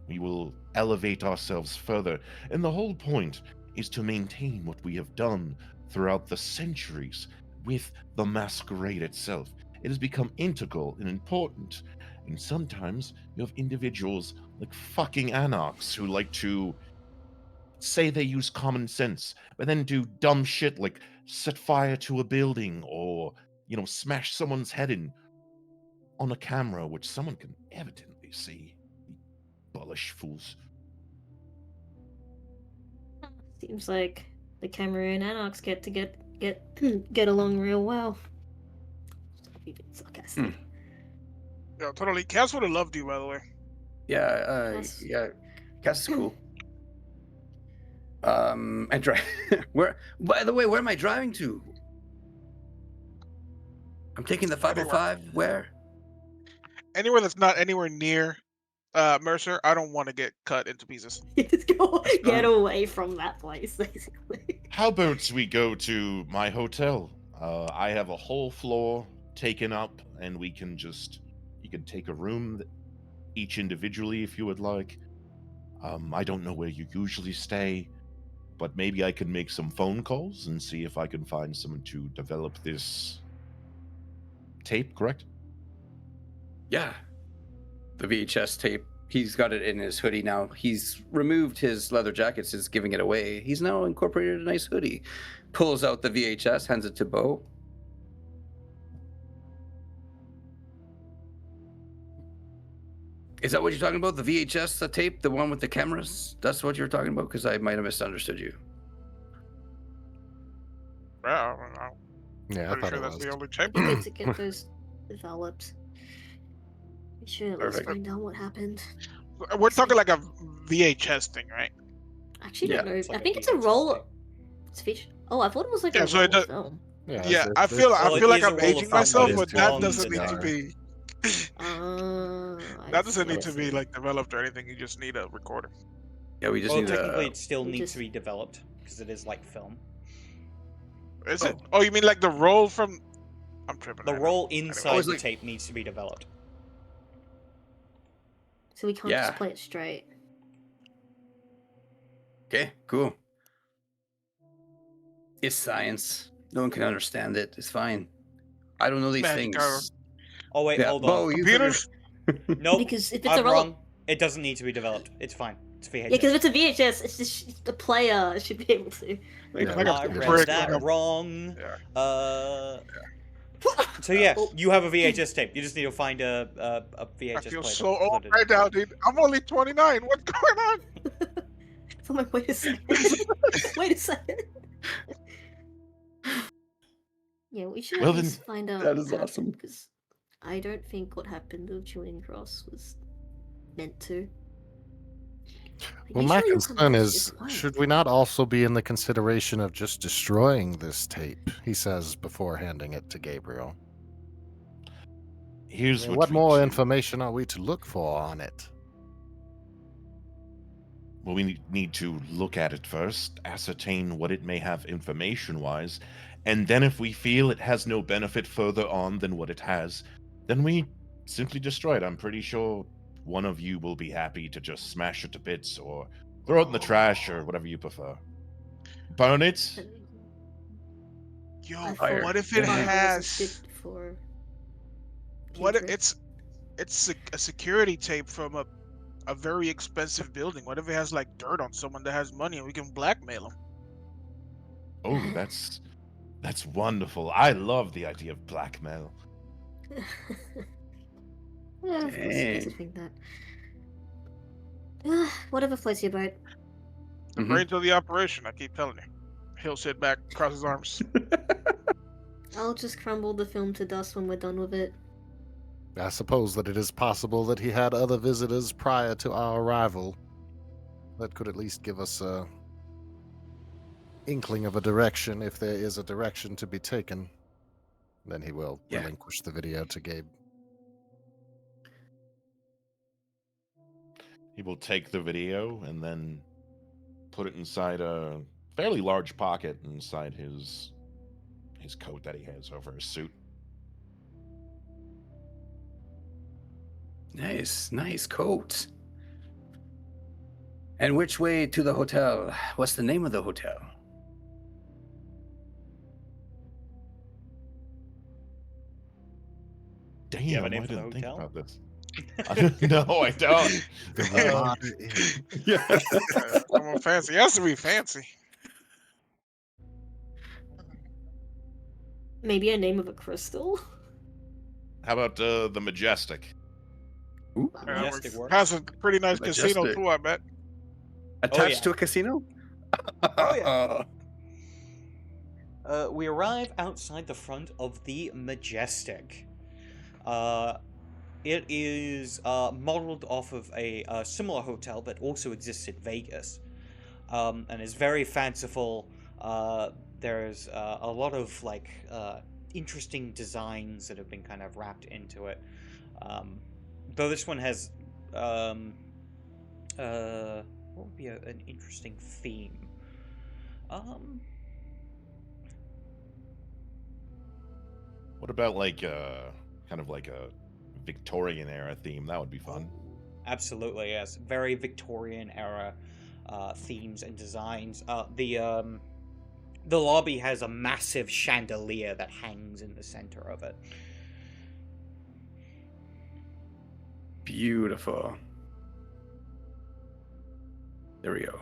we will elevate ourselves further. And the whole point is to maintain what we have done throughout the centuries with the Masquerade itself. It has become integral and important. And sometimes you have individuals like fucking anarchs who like to say they use common sense, but then do dumb shit like set fire to a building or, smash someone's head in on a camera, which someone can evidently see. Bullish fools. seems like the Cameroon Anarchs get along real well. Be a bit sarcastic. Yeah, totally. Cass would have loved you, by the way. Yeah, Yes. yeah. Cass is cool. And where? By the way, where am I driving to? I'm taking the 505. Where? Anywhere that's not anywhere near Mercer, I don't want to get cut into pieces. Just get fine. away from that place, basically. How about we go to my hotel? I have a whole floor taken up, and you can take a room each individually if you would like. I don't know where you usually stay, but maybe I can make some phone calls and see if I can find someone to develop this tape, correct? Yeah. The VHS tape. He's got it in his hoodie now. He's removed his leather jackets, is giving it away. He's now incorporated a nice hoodie. Pulls out the VHS, hands it to Bo. Is that what you're talking about? The VHS, the tape, the one with the cameras? That's what you're talking about? Because I might have misunderstood you. Yeah, Yeah, I I'm pretty thought sure it that's was. the only tape. It'd be good to get those developed. We should at least Perfect. find out what happened. We're talking like a VHS thing, right? I actually don't know. It's I like a think it's a VHS roll. thing. It's feature. Oh, I thought it was like Yeah, a so roll it does- film. Yeah, Yeah, it's- I feel Well, it like is a I'm roll of aging film, myself, but but it's that blonde doesn't need to cigar. be. I That doesn't see, need I to be see. like developed or anything. You just need a recorder. Yeah, we just Well, need technically, a... it still we needs just- to be developed because it is like film. Is it? Oh, you mean like the roll from? I'm tripping. The right roll now. inside Always the like- tape needs to be developed. So we can't Yeah. just play it straight. Okay, cool. It's science. No one can understand it. It's fine. I don't know these Magic things. Oh wait, Yeah, hold Bo, on. you figure- Computers. Nope, Because if it's I'm a roll, wrong. It doesn't need to be developed. It's fine. It's VHS. yeah, because if it's a VHS, it's just the player should be able to. Yeah, Like a I brick read that of- wrong. Yeah. So yeah, Oh. you have a VHS tape. You just need to find a VHS I feel player to so put old it in. right now, dude. I'm only 29. What's going on? So I'm like, wait a second. Wait a second. Yeah, we should Well at then, least find out. that is how- awesome. Because I don't think what happened with Julian Cross was meant to. Well, my Usually you'll come concern back to is, this quiet. should we not also be in the consideration of just destroying this tape? He says before handing it to Gabriel. Here's What we more do. information are we to look for on it? Well, we need to look at it first, ascertain what it may have information-wise, and then if we feel it has no benefit further on than what it has, then we simply destroy it. I'm pretty sure one of you will be happy to just smash it to bits or throw it in the trash or whatever you prefer. Burn it? Yo, I Fire. thought what if it fire wasn't fit has? for What if Kindred. it's a security tape from a very expensive building? What if it has like dirt on someone that has money and we can blackmail them? Oh, that's wonderful. I love the idea of blackmail. Yeah, of course you guys would Dang. think that. Whatever floats your boat. The Mhm. brains of the operation. I keep telling you. He'll sit back, cross his arms. I'll just crumble the film to dust when we're done with it. I suppose that it is possible that he had other visitors prior to our arrival. That could at least give us a inkling of a direction, if there is a direction to be taken. Then he will Yeah. relinquish the video to Gabe. He will take the video and then put it inside a fairly large pocket inside his coat that he has over his suit. Nice coat. And which way to the hotel? What's the name of the hotel? Damn, you have a name I for the didn't think hotel? about this. No, I don't. The Um, Ramada Inn. Yeah. Come on, fancy. It has to be fancy. Maybe a name of a crystal? How about the Majestic? Ooh, Yeah, Majestic works. has a pretty nice casino Majestic. too, I bet. attached yeah. to a casino? Oh, yeah. We arrive outside the front of the Majestic. It is modeled off of a similar hotel that also exists in Vegas, and is very fanciful. There's a lot of interesting designs that have been kind of wrapped into it. Though this one has what would be an interesting theme? What about kind of like a Victorian era theme? That would be fun. Absolutely, yes. Very Victorian era themes and designs. The lobby has a massive chandelier that hangs in the center of it. Beautiful. There we go.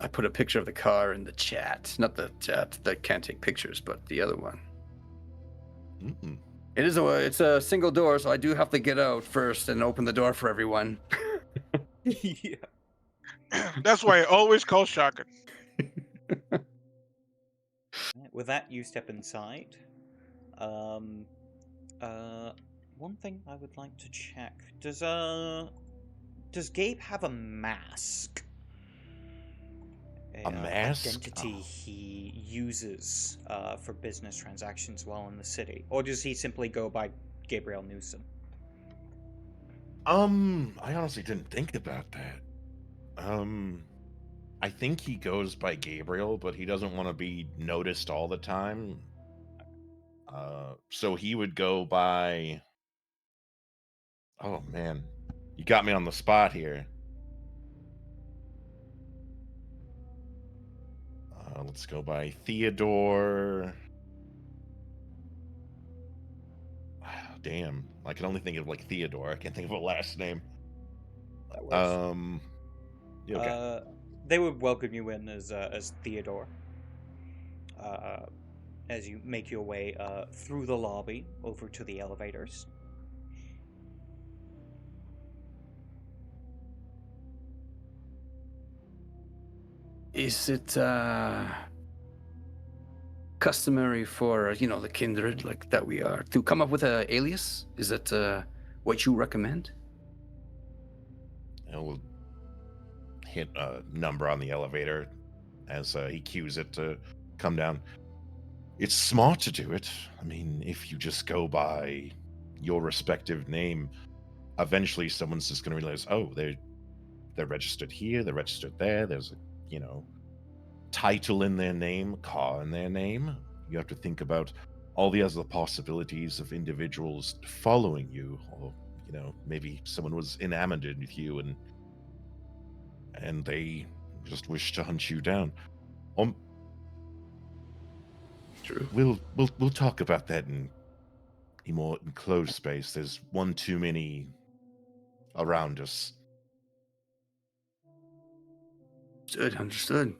I put a picture of the car in the chat. Not the chat that can't take pictures, but the other one. Mm-mm. It's a single door, so I do have to get out first and open the door for everyone. Yeah. That's why I always call shotgun. With that, you step inside. Um, one thing I would like to check: does Gabe have a mask? A mask? Identity Oh. he uses for business transactions while in the city, or does he simply go by Gabriel Newsom? I honestly didn't think about that. I think he goes by Gabriel, but he doesn't want to be noticed all the time. So he would go by. Oh man, you got me on the spot here. Let's go by Theodore. Damn, I can only think of like Theodore. I can't think of a last name. That works. Yeah, okay. They would welcome you in as Theodore. As you make your way through the lobby over to the elevators. Is it customary for the kindred like that we are to come up with an alias? Is that what you recommend? And we'll hit a number on the elevator as he cues it to come down. It's smart to do it. I mean, if you just go by your respective name, eventually someone's just going to realize, oh, they're registered here, they're registered there. There's a title in their name, car in their name. You have to think about all the other possibilities of individuals following you, or maybe someone was enamored with you and they just wish to hunt you down. True. We'll talk about that in a more enclosed space. There's one too many around us. Understood.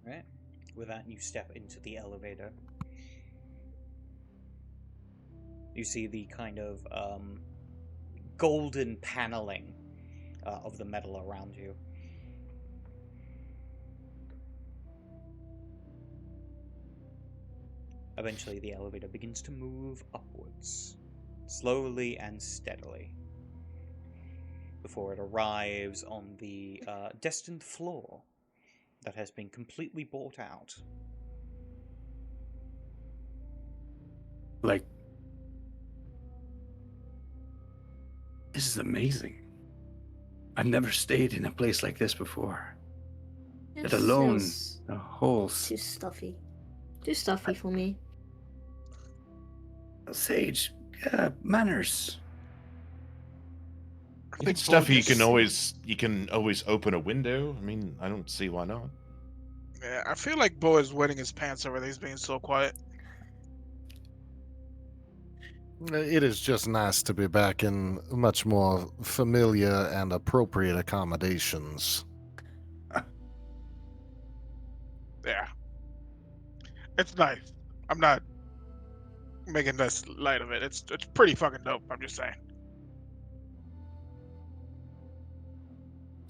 Right. With that, you step into the elevator. You see the kind of golden paneling of the metal around you. Eventually, the elevator begins to move upwards, slowly and steadily, before it arrives on the destined floor that has been completely bought out. Like, this is amazing. I've never stayed in a place like this before. Let alone the whole Too stuffy. Too stuffy for me. Sage. Manners. If it's stuff you can always open a window. I mean, I don't see why not. Yeah, I feel like Bo is wetting his pants over there. He's being so quiet. It is just nice to be back in much more familiar and appropriate accommodations. Yeah. It's nice. I'm not making this light of it. It's pretty fucking dope. I'm just saying.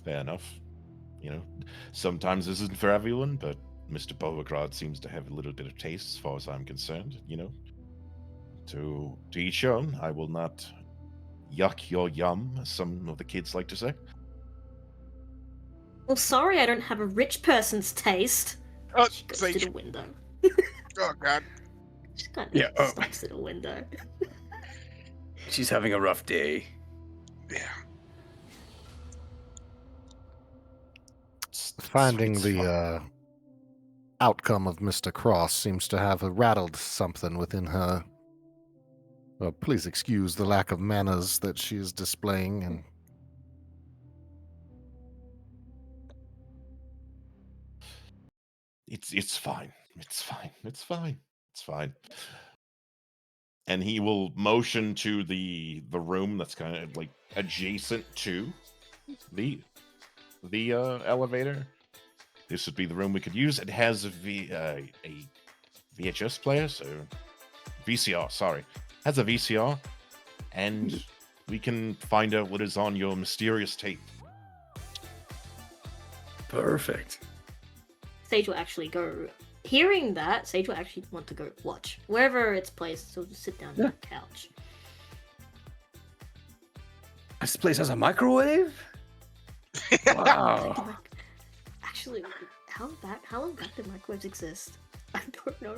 Fair enough. Sometimes this isn't for everyone, but Mr. Beauregard seems to have a little bit of taste as far as I'm concerned, To each your own. I will not yuck your yum, as some of the kids like to say. Well, sorry, I don't have a rich person's taste. Oh, She goes Sage. to the window. Oh, God. She kind of Yeah, stops at the window. She's having a rough day. Yeah. Finding Sweet spot. the outcome of Mr. Cross seems to have rattled something within her. Well, please excuse the lack of manners that she is displaying, and It's fine. It's fine. It's fine. It's fine. And he will motion to the room that's kind of like adjacent to the elevator. This would be the room we could use. It has a VHS player, so VCR. Sorry, has a VCR, and we can find out what is on your mysterious tape. Perfect. Sage will actually go. Hearing that, Sage will actually want to go watch wherever it's placed. So just sit down on the couch. This place has a microwave? Wow. Actually, how long back did microwaves exist? I don't know.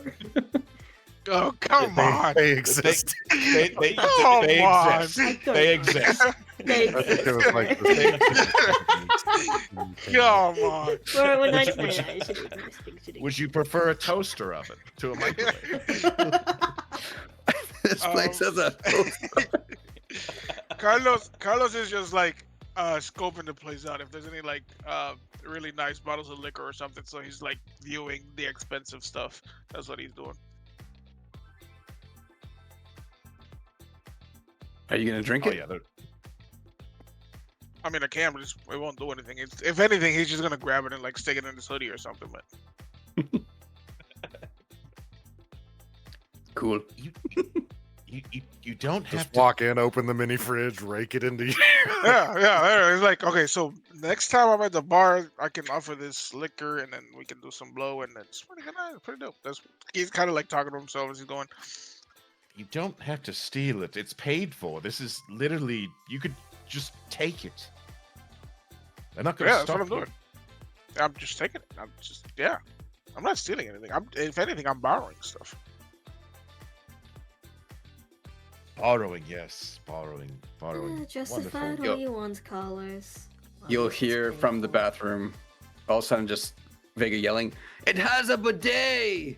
Oh, come on. they exist. They Come on. exist. They exist. They I think it was exist. like Come on. We're 1999. Would you prefer a toaster oven to a microwave? This place has a. Carlos is just like scoping the place out. If there's any like really nice bottles of liquor or something, so he's like viewing the expensive stuff. That's what he's doing. Are you gonna drink Oh it? yeah, I mean, I can, but it won't do anything. If anything, he's just gonna grab it and like stick it in his hoodie or something. But Cool. You don't have Just to. walk in, open the mini fridge, rake it into you. Yeah. It's like, okay, so next time I'm at the bar, I can offer this liquor, and then we can do some blow, and it's pretty good. Pretty dope. He's kind of like talking to himself as he's going. You don't have to steal it. It's paid for. This is literally. You could just take it. They're not going to Yeah, that's stop what I'm you. doing. I'm just taking it. I'm not stealing anything. If anything, I'm borrowing stuff. Borrowing, yes, borrowing. Justify it Wonderful. all you want, Carlos. You'll Obviously, it's hear from the painful. bathroom, all of a sudden, just Vega yelling, "It has a bidet!"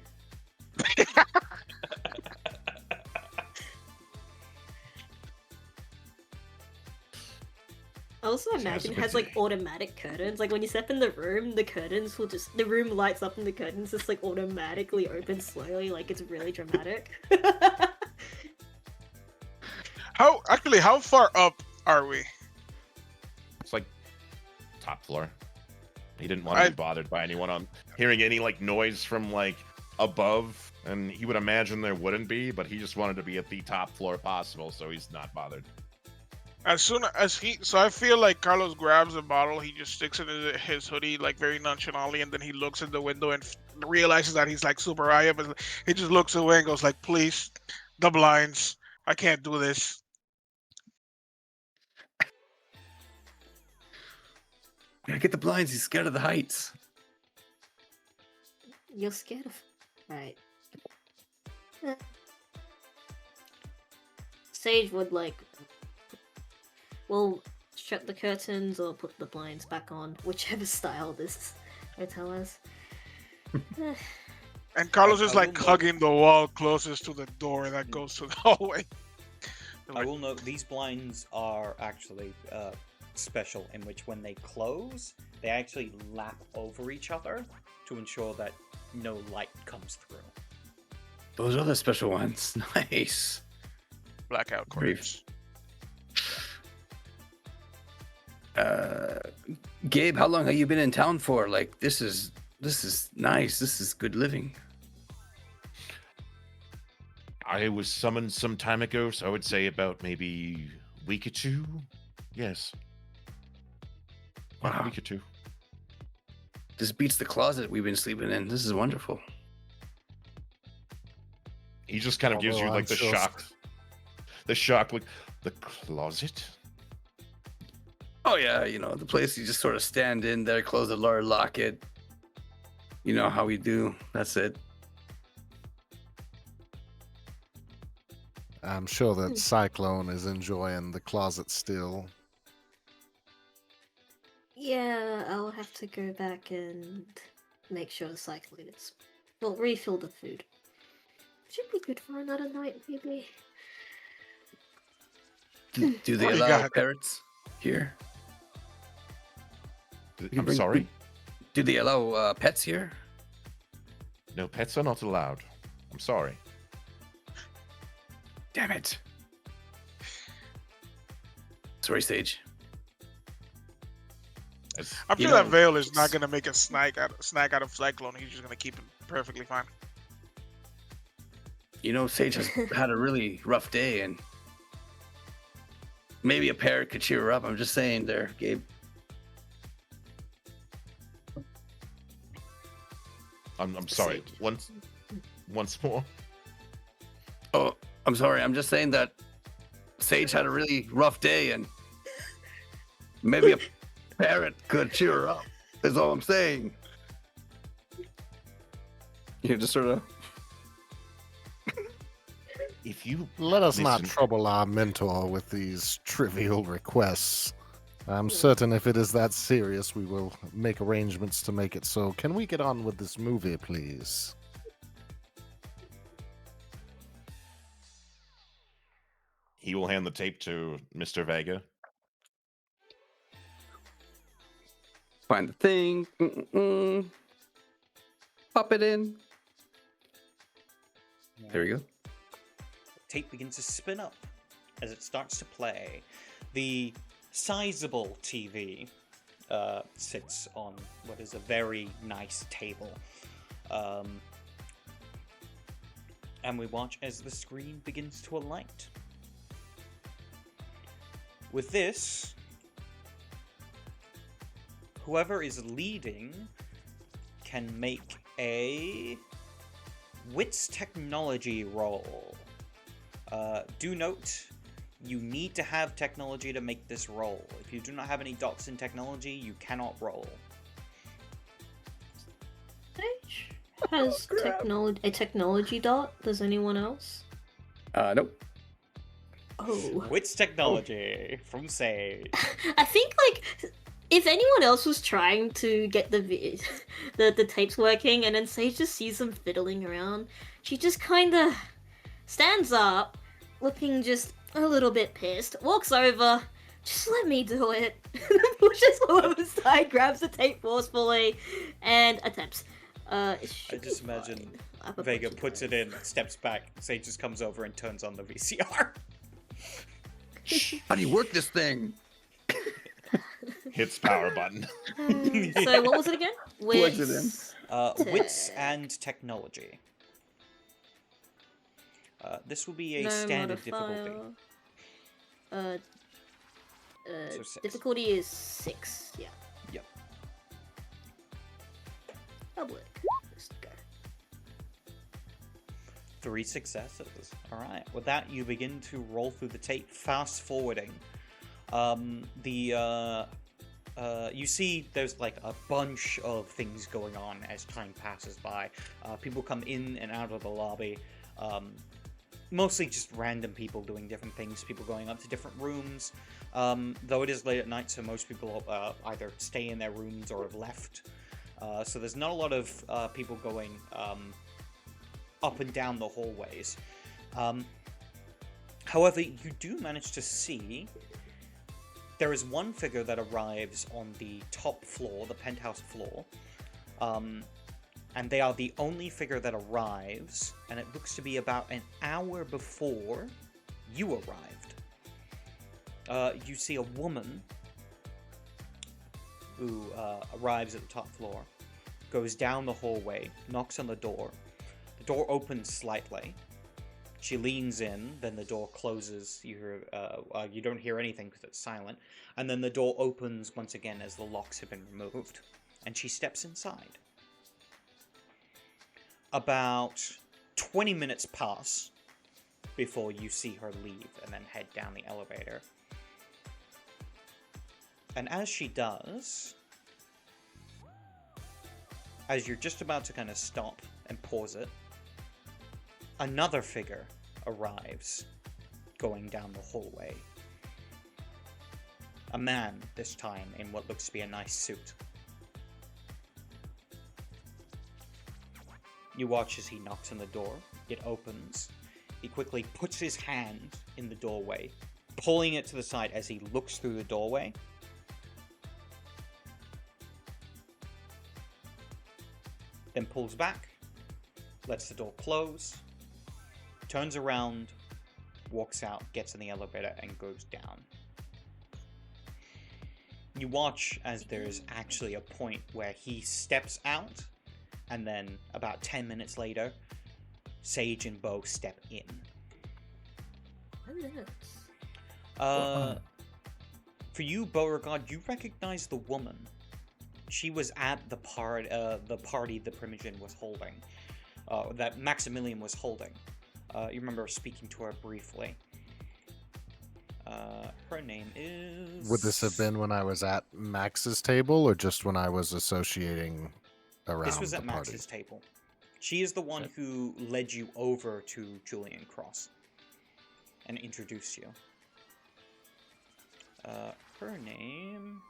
I also It has imagine a it has like bidet. automatic curtains. Like when you step in the room, the room lights up and the curtains just like automatically open slowly, like it's really dramatic. How far up are we? It's like top floor. He didn't want to I- be bothered by anyone on hearing any like noise from like above, and he would imagine there wouldn't be, but he just wanted to be at the top floor possible, so he's not bothered. As soon as so I feel like Carlos grabs a bottle, he just sticks it in his hoodie like very nonchalantly, and then he looks in the window and realizes that he's like super high up. And he just looks away and goes like, "Please, the blinds. I can't do this." Gotta get the blinds. He's scared of the heights. You're scared of. Right. Eh. Sage would like. Well, shut the curtains or put the blinds back on, whichever style this hotel is. Eh. And Carlos I is like will note- hugging the wall closest to the door that goes to the hallway. I will note these blinds are actually special, in which when they close, they actually lap over each other to ensure that no light comes through. Those are the special ones. Nice. Blackout Brief. curtains. Gabe, how long have you been in town for? Like, this is nice. This is good living. I was summoned some time ago, so I would say about maybe a week or two. Yes. Yeah, Wow. a week or two. This beats the closet we've been sleeping in. This is wonderful. He just kind of gives you Although like I'm sure- the shock, like the closet. Oh yeah, you know, the place you just sort of stand in there, close the door, lock it. You know how we do. That's it. I'm sure that Cyclone is enjoying the closet still. Yeah, I'll have to go back and make sure the cycling is. Well, refill the food. Should be good for another night, maybe. Do they What do you allow got? parrots here? I'm bring- sorry. Do they allow pets here? No, pets are not allowed. I'm sorry. Damn it. Sorry, Sage. As, I'm You sure that know, Vale is not gonna make a snack out of Cyclone. He's just gonna keep him perfectly fine. You know, Sage has had a really rough day, and maybe a parrot could cheer her up. I'm just saying there, Gabe. I'm sorry. Sage. Once more. Oh, I'm sorry. I'm just saying that Sage had a really rough day, and maybe a parrot could cheer her up. Is all I'm saying. You just sort of. If you Let us not Listen. trouble our mentor with these trivial requests. I'm certain if it is that serious, we will make arrangements to make it so. Can we get on with this movie, please? he will hand the tape to Mr. Vega. Find the thing. Pop it in. There you go. Tape begins to spin up as it starts to play. The sizable TV sits on what is a very nice table. And we watch as the screen begins to alight. With this, whoever is leading can make a Wits Technology roll. Do note, you need to have technology to make this roll. If you do not have any dots in technology, you cannot roll. Sage has a technology dot. Does anyone else? Nope. Oh. Wits Technology from Sage. I think like if anyone else was trying to get the tapes working, and then Sage just sees them fiddling around, she just kind of stands up, looking just a little bit pissed, walks over, just let me do it, pushes whoever aside, grabs the tape forcefully, and attempts. I just imagine Vega puts it in, steps back, Sage just comes over and turns on the VCR. How do you work this thing? Hits power button. So what was it again? Plugs it in. Wits and Technology. This will be a standard difficulty. So 6. Difficulty is 6. Yeah. Yep. Public. Let's go. 3 successes. Alright. With that, you begin to roll through the tape, fast forwarding. You see there's like a bunch of things going on as time passes by. People come in and out of the lobby. Mostly just random people doing different things, people going up to different rooms. Though it is late at night, so most people either stay in their rooms or have left. So there's not a lot of people going up and down the hallways. However, you do manage to see there is one figure that arrives on the top floor, the penthouse floor. And they are the only figure that arrives, and it looks to be about an hour before you arrived. You see a woman who arrives at the top floor, goes down the hallway, knocks on the door. The door opens slightly. She leans in, then the door closes. You hear, you don't hear anything because it's silent. And then the door opens once again as the locks have been removed, and she steps inside. About 20 minutes pass before you see her leave and then head down the elevator. And as she does, as you're just about to kind of stop and pause it, another figure arrives going down the hallway. A man, this time, in what looks to be a nice suit. You watch as he knocks on the door. It opens. He quickly puts his hand in the doorway, pulling it to the side as he looks through the doorway. Then pulls back, lets the door close, turns around, walks out, gets in the elevator, and goes down. You watch as there's actually a point where he steps out, and then about 10 minutes later, Sage and Bo step in. 10 minutes. For you, Beauregard, you recognize the woman. She was at the party the Primogen was holding, that Maximilian was holding. You remember speaking to her briefly. Her name is... Would this have been when I was at Max's table, or just when I was associating around This was at the party? Max's table. She is the one who led you over to Julian Cross and introduced you. Her name...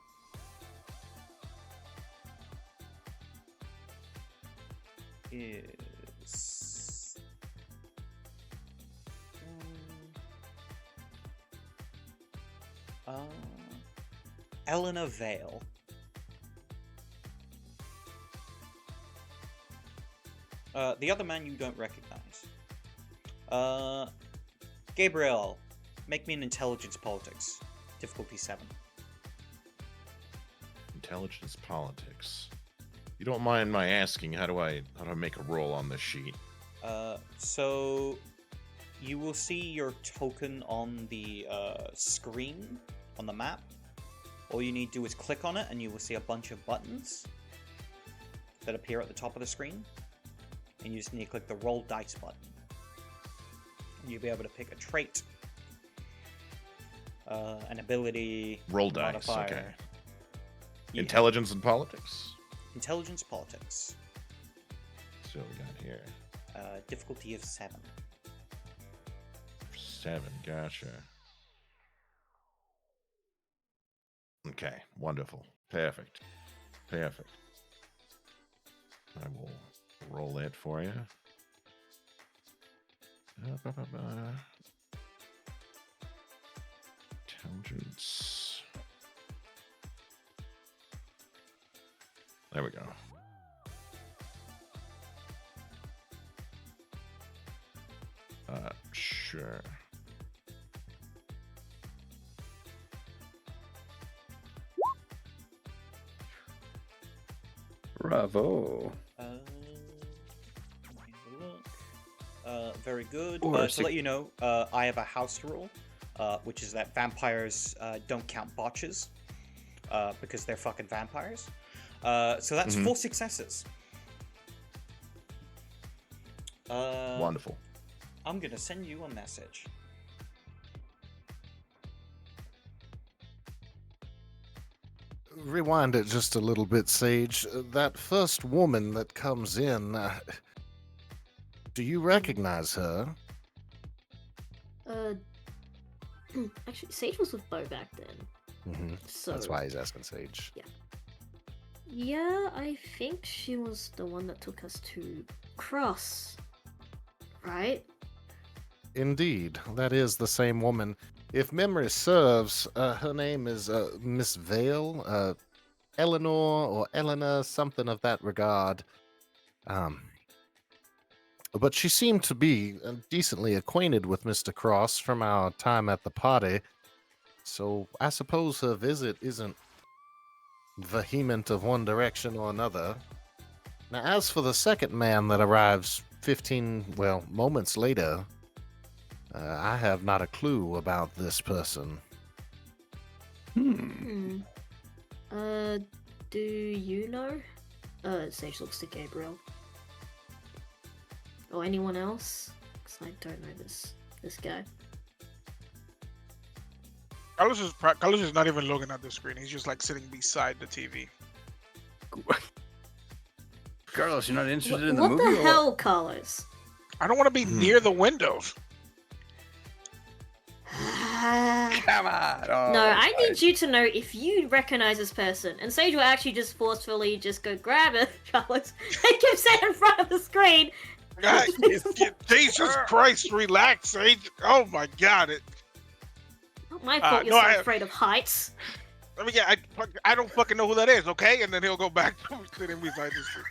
is... Elena Vale. The other man you don't recognize. Gabriel, make me an intelligence politics. Difficulty 7. Intelligence politics. You don't mind my asking, how do I make a roll on this sheet? So you will see your token on the screen on the map. All you need to do is click on it, and you will see a bunch of buttons that appear at the top of the screen. And you just need to click the roll dice button. And you'll be able to pick a trait, an ability, Roll dice. modifier. Okay. Yeah. Intelligence and politics. Intelligence, politics. So we got here Difficulty of 7. 7. Gotcha. Okay. Wonderful. Perfect. Perfect. I will roll that for you. Intelligence. There we go. Sure. Bravo. Very good. Or To let you know, I have a house rule, which is that vampires don't count botches, because they're fucking vampires. So that's 4 successes. Wonderful. I'm gonna send you a message. Rewind it just a little bit, Sage. That first woman that comes in, do you recognize her? Actually, Sage was with Bo back then. So That's why he's asking Sage. yeah, I think she was the one that took us to Cross, right? Indeed, that is the same woman. If memory serves, her name is Miss Vale, Eleanor or Eleanor, something of that regard. But she seemed to be decently acquainted with Mr. Cross from our time at the party, so I suppose her visit isn't vehement of one direction or another. Now, as for the second man that arrives 15, moments later, I have not a clue about this person. Do you know? Sage looks to Gabriel. Or anyone else? Because I don't know this guy. Carlos is not even looking at the screen. He's just like sitting beside the TV. Carlos, you're not interested in the What movie? the or what? hell, Carlos? I don't want to be near the windows. Come on. Oh, No, I fine. need you to know if you recognize this person. And Sage will actually just forcefully just go grab it, Carlos, and keep it in front of the screen. God, Jesus Christ, relax, Sage. Oh my God. Not my fault you're so afraid of heights. I mean, yeah, I don't fucking know who that is, okay? And then he'll go back to sitting beside the screen.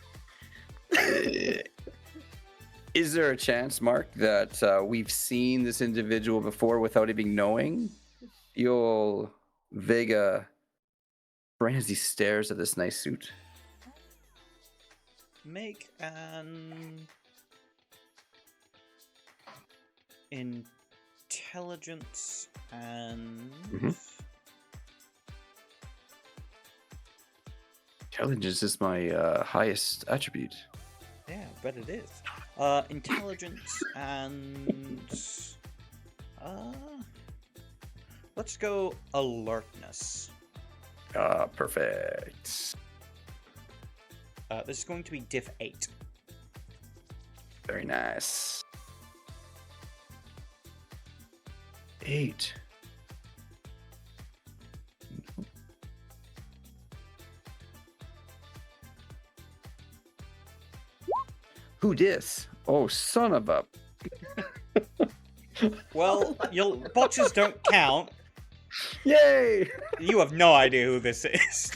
Is there a chance, Mark, that we've seen this individual before without even knowing? You'll Vega brain as he stares at this nice suit. Make an intelligence and Intelligence is my highest attribute. yeah, bet it is. Intelligence and let's go alertness. Perfect. This is going to be diff 8. Very nice. 8. Who dis? Oh, son of a... Well, your botches don't count. Yay! You have no idea who this is.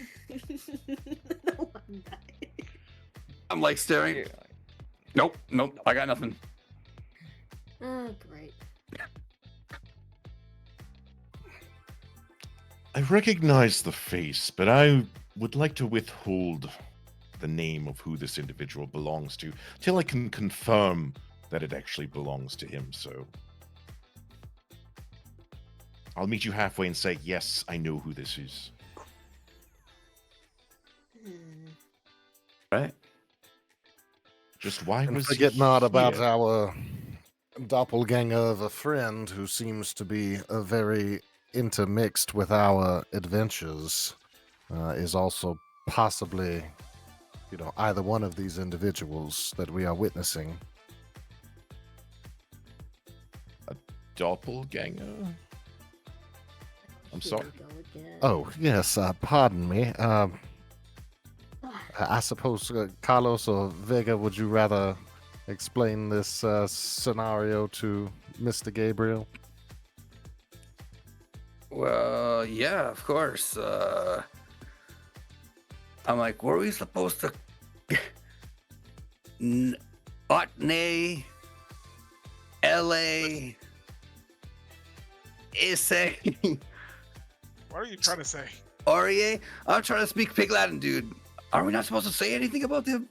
I'm like staring. Nope, I got nothing. Oh, great. I recognize the face, but I would like to withhold the name of who this individual belongs to till I can confirm that it actually belongs to him, so I'll meet you halfway and say, yes, I know who this is. Hmm. Right? Just why And was forget he not about here? our doppelganger of a friend who seems to be very intermixed with our adventures. Is also possibly, either one of these individuals that we are witnessing. Doppelganger? I'm Here sorry. we go again. Oh, yes, pardon me. Ah, I suppose Carlos or Vega, would you rather explain this scenario to Mr. Gabriel? Well, yeah, of course. I'm like, were we supposed to Otney, LA, Issei, What are you trying to say? Aurier? I'm trying to speak Pig Latin, dude. Are we not supposed to say anything about them?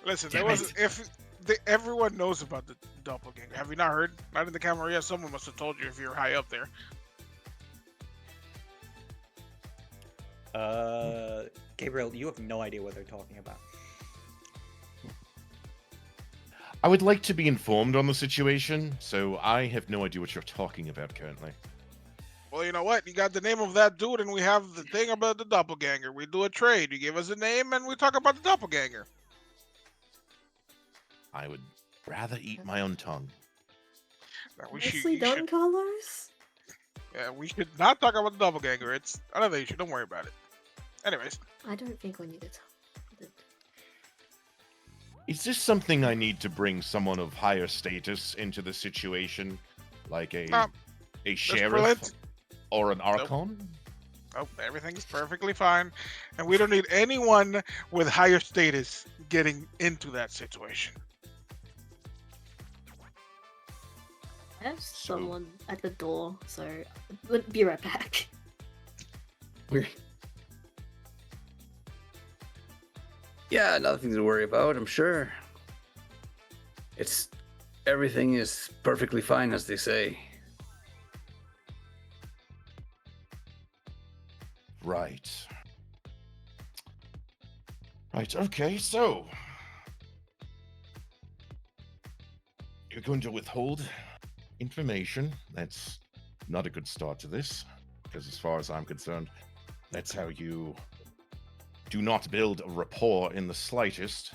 Listen, Damn there was it. everyone knows about the doppelganger. Have you not heard? Not in the camera yet. Someone must have told you if you're high up there. Gabriel, you have no idea what they're talking about. I would like to be informed on the situation, so I have no idea what you're talking about currently. Well, you know what? You got the name of that dude, and we have the thing about the doppelganger. We do a trade. You give us a name, and we talk about the doppelganger. I would rather eat my own tongue. Now, nicely done, Carlos. we should not talk about the doppelganger. It's another issue. Don't worry about it. Anyways, I don't think we need to talk. Is this something I need to bring someone of higher status into the situation? Like a sheriff plenty- or an archon? oh, everything's perfectly fine, and we don't need anyone with higher status getting into that situation. I have someone at the door, so I'll be right back. Yeah, nothing to worry about, I'm sure. Everything is perfectly fine, as they say. Right. Right, okay, so you're going to withhold information. That's not a good start to this, because as far as I'm concerned, that's how you do not build a rapport in the slightest.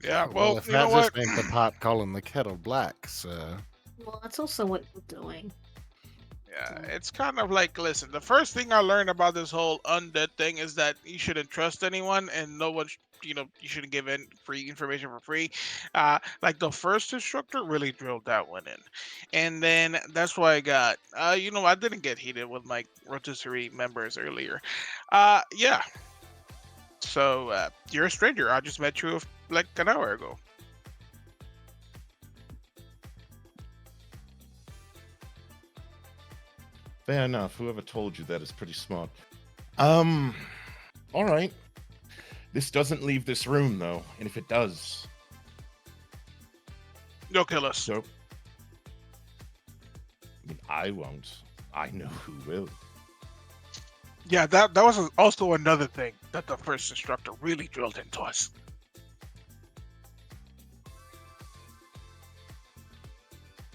Yeah, Well, well, if you know that what? just ain't the pot calling the kettle black, sir. Well, that's also what we're doing. Yeah, it's kind of like, listen, the first thing I learned about this whole undead thing is that you shouldn't trust anyone and no one, you shouldn't give in free information for free. Like the first instructor really drilled that one in. And then that's why I got, I didn't get heated with my rotisserie members earlier. Yeah. So, you're a stranger. I just met you like an hour ago. Fair enough. Whoever told you that is pretty smart. All right. This doesn't leave this room, though. And if it does... You'll kill us. So... I won't. I know who will. Yeah, that was also another thing that the first instructor really drilled into us.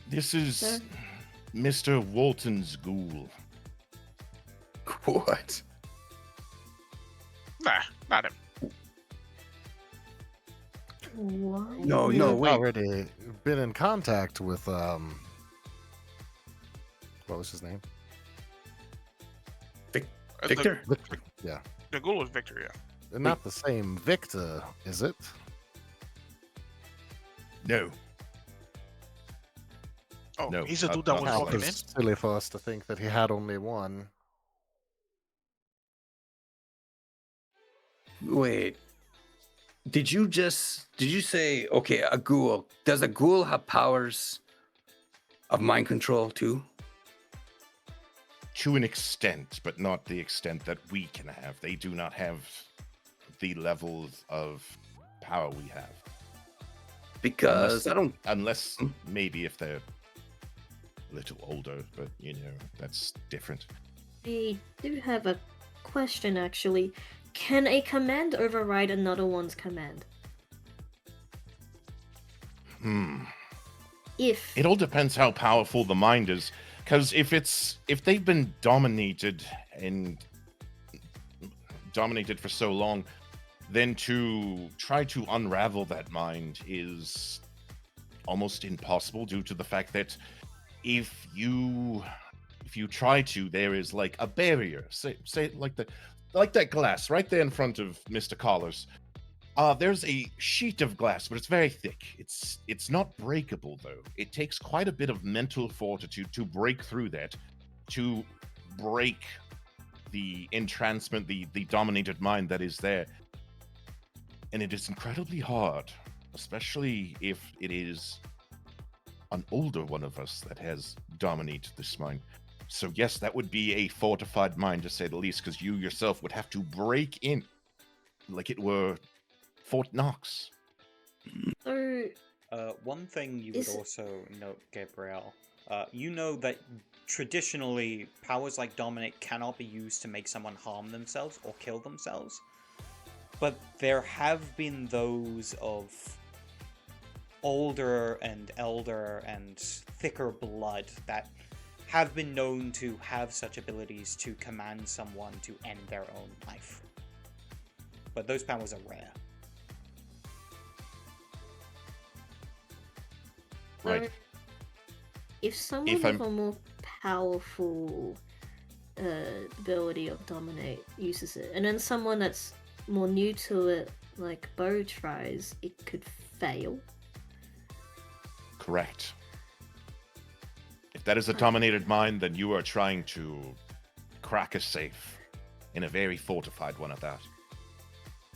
This is Sir? Mr. Walton's ghoul. What? Nah, not him. What? No, We've wait. already been in contact with what was his name? Victor? Victor. Yeah. The ghoul was Victor, yeah. Not the same Victor, is it? No. Oh, No, he's the not- dude that not was that How walking one. in. silly for us to think that he had only one. Wait. Did you say, okay, a ghoul? Does a ghoul have powers of mind control too? To an extent, but not the extent that we can have. They do not have the levels of power we have. Because I don't. Unless maybe if they're a little older, but that's different. I do have a question, actually. Can a command override another one's command? If It all depends how powerful the mind is, because if they've been dominated for so long, then to try to unravel that mind is almost impossible due to the fact that if you try to, there is like a barrier. Say like that glass right there in front of Mr. Collars. There's a sheet of glass, but it's very thick. It's not breakable though. It takes quite a bit of mental fortitude to break through that, to break the entrancement, the dominated mind that is there. And it is incredibly hard, especially if it is an older one of us that has dominated this mind. So yes, that would be a fortified mind, to say the least, because you yourself would have to break in like it were Fort Knox. so One thing you Is- would also note, Gabriel, you know that traditionally powers like Dominate cannot be used to make someone harm themselves or kill themselves. But there have been those of older and elder and thicker blood that have been known to have such abilities to command someone to end their own life. But those powers are rare. Right. If someone If with I'm- a more powerful ability of dominate uses it, and then someone that's more new to it, like Bo tries, it could fail. Correct. If that is a dominated mind, then you are trying to crack a safe, in a very fortified one at that.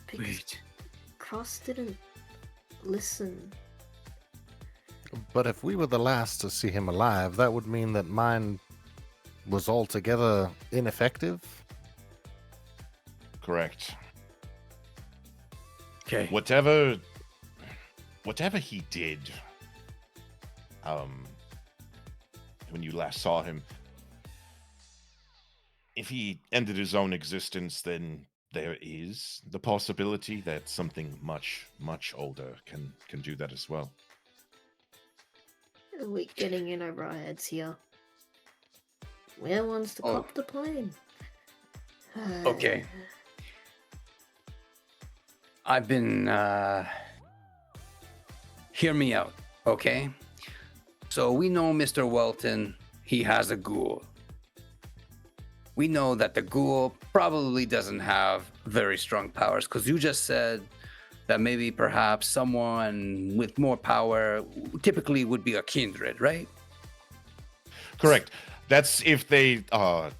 Because Cross didn't listen. But if we were the last to see him alive, that would mean that mine was altogether ineffective? Correct. Okay. Whatever he did, when you last saw him, if he ended his own existence, then there is the possibility that something much, much older can do that as well. We're getting in over our heads here. Where wants to Oh. cop the plane? Okay. I've been hear me out, okay? So we know Mr. Welton, he has a ghoul. We know that the ghoul probably doesn't have very strong powers, because you just said that maybe perhaps someone with more power typically would be a kindred, right? Correct. That's if they are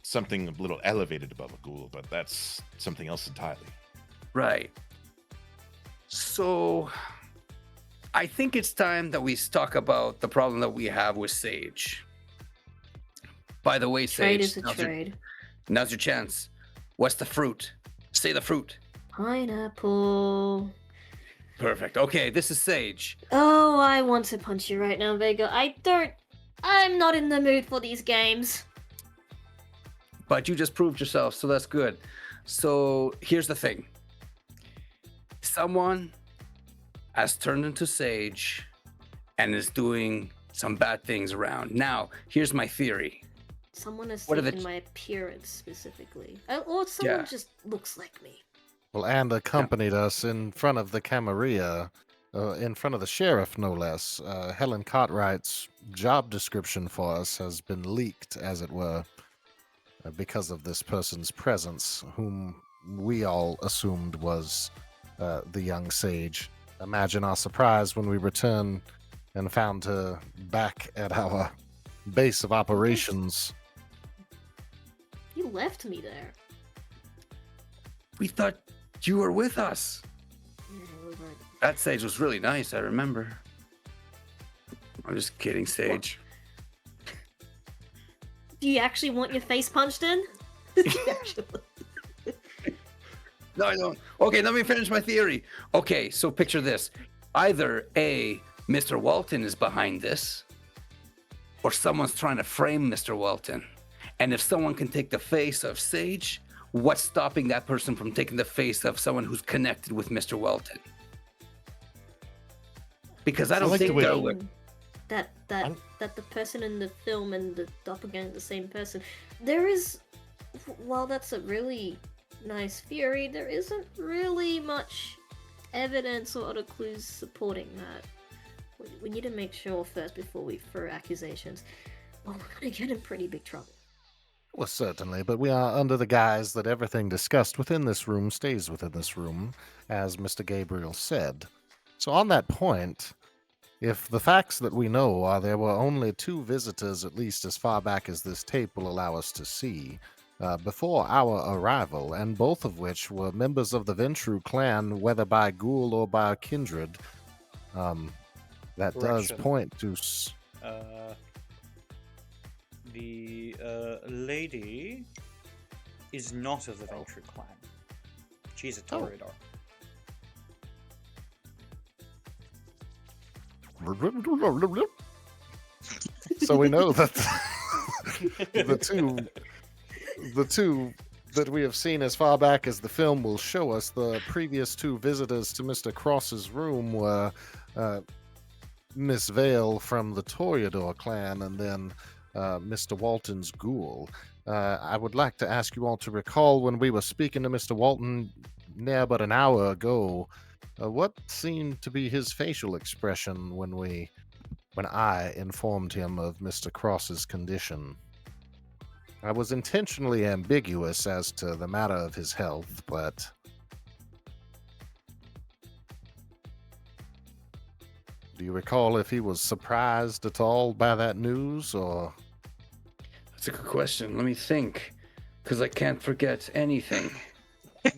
something a little elevated above a ghoul, but that's something else entirely. Right. So I think it's time that we talk about the problem that we have with Sage. By the way, Trade Sage, is a trade. now's your chance. What's the fruit? Say the fruit. Pineapple. Perfect. Okay, this is Sage. Oh, I want to punch you right now, Vega. I'm not in the mood for these games. But you just proved yourself, so that's good. So here's the thing. Someone has turned into Sage and is doing some bad things around. Now, here's my theory. Someone has What are taken the- my appearance specifically. Or someone Yeah. just looks like me. Well, and accompanied us in front of the Camarilla, in front of the sheriff, no less. Helen Cartwright's job description for us has been leaked, as it were, because of this person's presence, whom we all assumed was the young sage. Imagine our surprise when we returned and found her back at our base of operations. You left me there. We thought you were with us. Yeah, we were- That Sage was really nice, I remember. I'm just kidding, Sage. Do you actually want your face punched in? Do you actually- No, I don't. Okay, let me finish my theory. Okay, so picture this. Either A, Mr. Walton is behind this, or someone's trying to frame Mr. Walton. And if someone can take the face of Sage, what's stopping that person from taking the face of someone who's connected with Mr. Walton? Because I don't like the think way- they're Saying that I'm- that the person in the film and the doppelganger are the same person. There is, while that's a really nice theory, there isn't really much evidence or other clues supporting that. We need to make sure first before we throw accusations. Well, we're gonna get in pretty big trouble. Well, certainly, but we are under the guise that everything discussed within this room stays within this room, as Mr. Gabriel said. So, on that point, if the facts that we know are there were only 2 visitors, at least as far back as this tape will allow us to see, before our arrival, and both of which were members of the Ventru clan, whether by ghoul or by kindred, that does Correction. point to. The lady is not of the Ventru clan. She's a Toreador. So we know that the two that we have seen as far back as the film will show us, the previous 2 visitors to Mr. Cross's room were Miss Vale from the Toreador clan and then Mr. Walton's ghoul. I would like to ask you all to recall when we were speaking to Mr. Walton near but an hour ago, what seemed to be his facial expression when I informed him of Mr. Cross's condition. I was intentionally ambiguous as to the matter of his health, but do you recall if he was surprised at all by that news, or? That's a good question. Let me think, because I can't forget anything.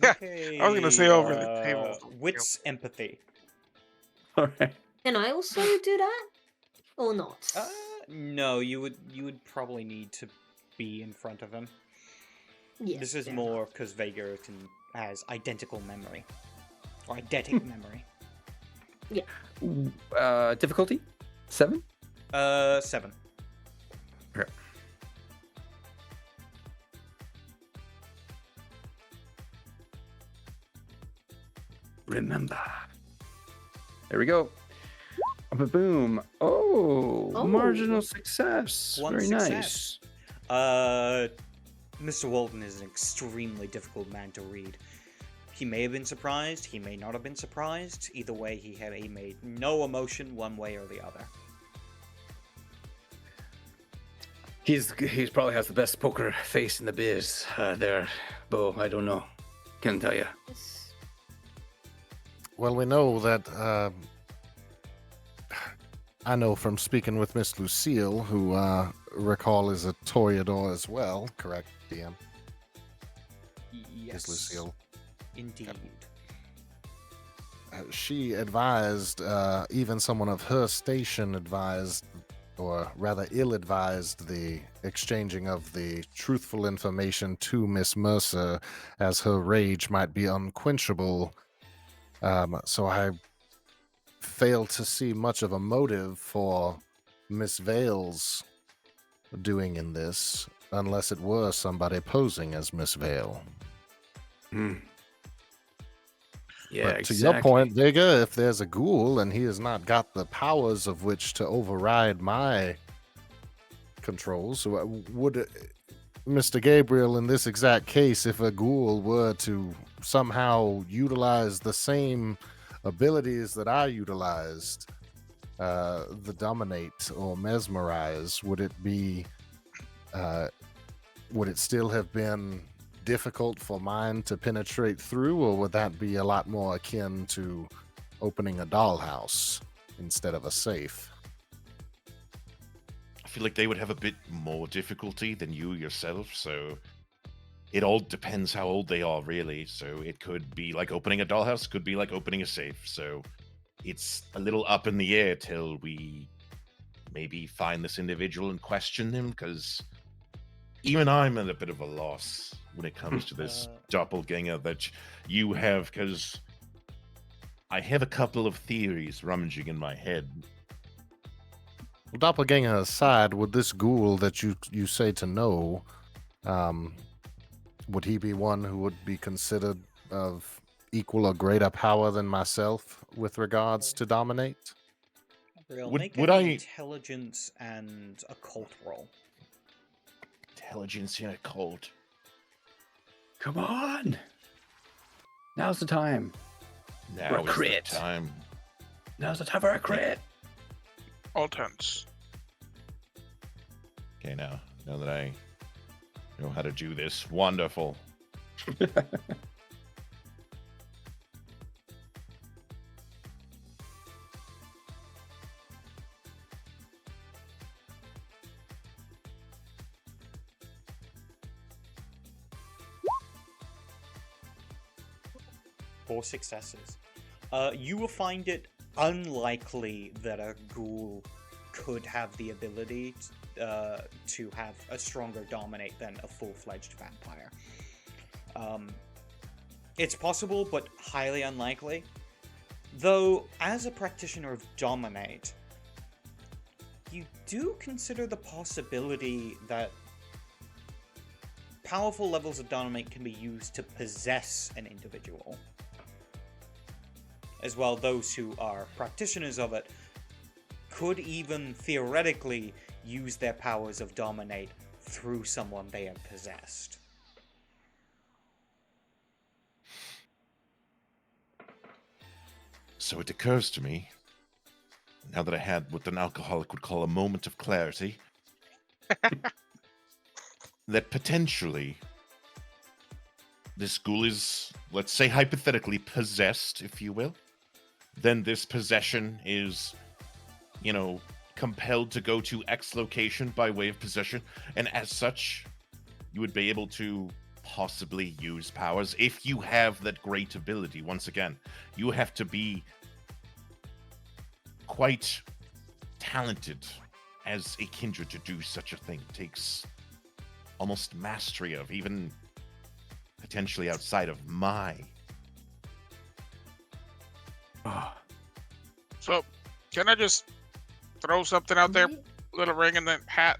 Okay, I was gonna say over the table. Wits empathy. All right. Can I also do that? Or not? No, you would probably need to be in front of him. Yeah, This is fair more because Vega has identical memory. Or eidetic memory. Difficulty? 7? 7. Okay. Remember. There we go. Boom. Oh, marginal success. One Very success. nice. Mr. Walton is an extremely difficult man to read. He may have been surprised, he may not have been surprised. Either way, he made no emotion one way or the other. He's probably has the best poker face in the biz. There, Bo. I don't know. Can't tell you. Yes. Well, we know that. I know from speaking with Miss Lucille, who recall is a Toreador as well, correct, DM? Yes. Is Lucille. Indeed. She advised, even someone of her station advised, or rather ill-advised, the exchanging of the truthful information to Miss Mercer, as her rage might be unquenchable. So I fail to see much of a motive for Miss Vale's doing in this, unless it were somebody posing as Miss Vale. Yeah, But to your point, Vega, if there's a ghoul and he has not got the powers of which to override my controls, would Mr. Gabriel, in this exact case, if a ghoul were to somehow utilize the same abilities that I utilized, the dominate or mesmerize, would it still have been difficult for mine to penetrate through, or would that be a lot more akin to opening a dollhouse instead of a safe? I feel like they would have a bit more difficulty than you yourself, so it all depends how old they are, really. So it could be like opening a dollhouse, could be like opening a safe. So it's a little up in the air till we maybe find this individual and question him, because even I'm at a bit of a loss. when it comes to this Uh, doppelganger that you have? Because I have a couple of theories rummaging in my head. Doppelganger aside, would this ghoul that you say to know, would he be one who would be considered of equal or greater power than myself with regards to dominate? Real, Would- make would an I- intelligence and occult roll. Intelligence in a cult. Come on. Now's the time. Now is the crit. time. Now's the time for a crit. All tens. Okay, now that I know how to do this, wonderful. Four successes. You will find it unlikely that a ghoul could have the ability to have a stronger dominate than a full-fledged vampire. It's possible, but highly unlikely. Though, as a practitioner of dominate, you do consider the possibility that powerful levels of dominate can be used to possess an individual. As well, those who are practitioners of it could even theoretically use their powers of dominate through someone they have possessed. So it occurs to me, now that I had what an alcoholic would call a moment of clarity, that potentially this ghoul is, let's say hypothetically, possessed, if you will. Then this possession is, compelled to go to X location by way of possession, and as such, you would be able to possibly use powers if you have that great ability. Once again, you have to be quite talented as a kindred to do such a thing. It takes almost mastery of, even potentially outside of my. So, can I just throw something out there? Little ring in the hat.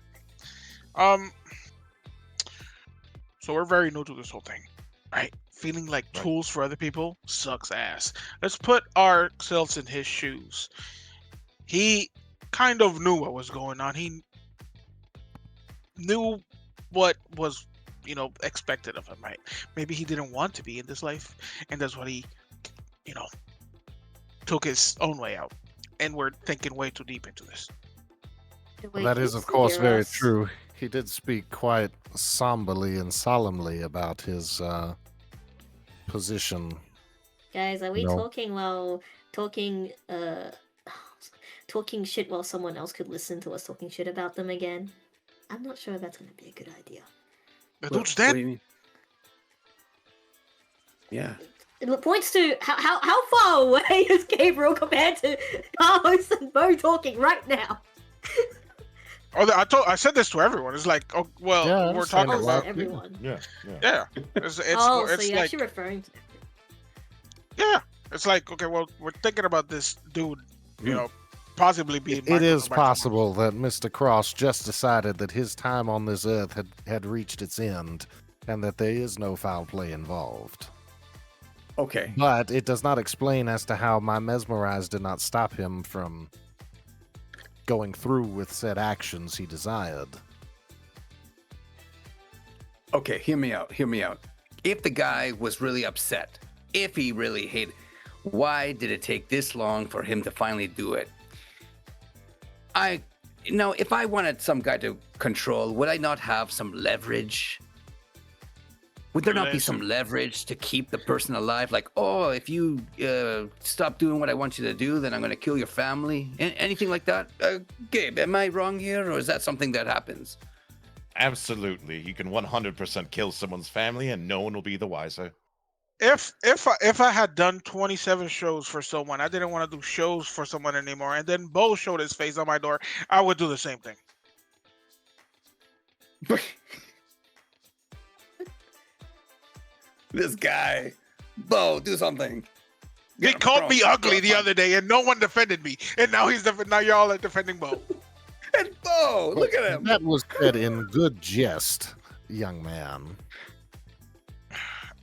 So we're very new to this whole thing, right? Feeling like Right. tools for other people sucks ass. Let's put ourselves in his shoes. He kind of knew what was going on. He knew what was, expected of him, right? Maybe he didn't want to be in this life, and that's what he, took his own way out. And we're thinking way too deep into this. Well, that is, of course, very true. He did speak quite somberly and solemnly about his position. Guys, are we No. talking shit while someone else could listen to us talking shit about them again? I'm not sure that's gonna be a good idea. The What dude's do dead. you mean? Yeah. It points to how far away is Gabriel compared to Carlos and Bo talking right now. I said this to everyone. It's like, oh well, Yeah, we're I'm saying talking it about loud. everyone. Yeah. yeah. It's Oh, so it's you're like actually referring to yeah. It's like okay, well, we're thinking about this dude, possibly being. It is microdosed by possible that Mr. Cross just decided that his time on this earth had reached its end, and that there is no foul play involved. Okay. But it does not explain as to how my mesmerize did not stop him from going through with said actions he desired. Okay, hear me out. If the guy was really upset, if he really hated, why did it take this long for him to finally do it? If I wanted some guy to control, would I not have some leverage? Would there not be some leverage to keep the person alive? Like, oh, if you stop doing what I want you to do, then I'm going to kill your family? Anything like that? Gabe, am I wrong here, or is that something that happens? Absolutely. You can 100% kill someone's family and no one will be the wiser. If I had done 27 shows for someone, I didn't want to do shows for someone anymore, and then Bo showed his face on my door, I would do the same thing. This guy. Bo, do something. He Get him called me drunk. ugly the other day, and no one defended me. And now now y'all are defending Bo. And Bo, look at him. That was said in good jest, young man.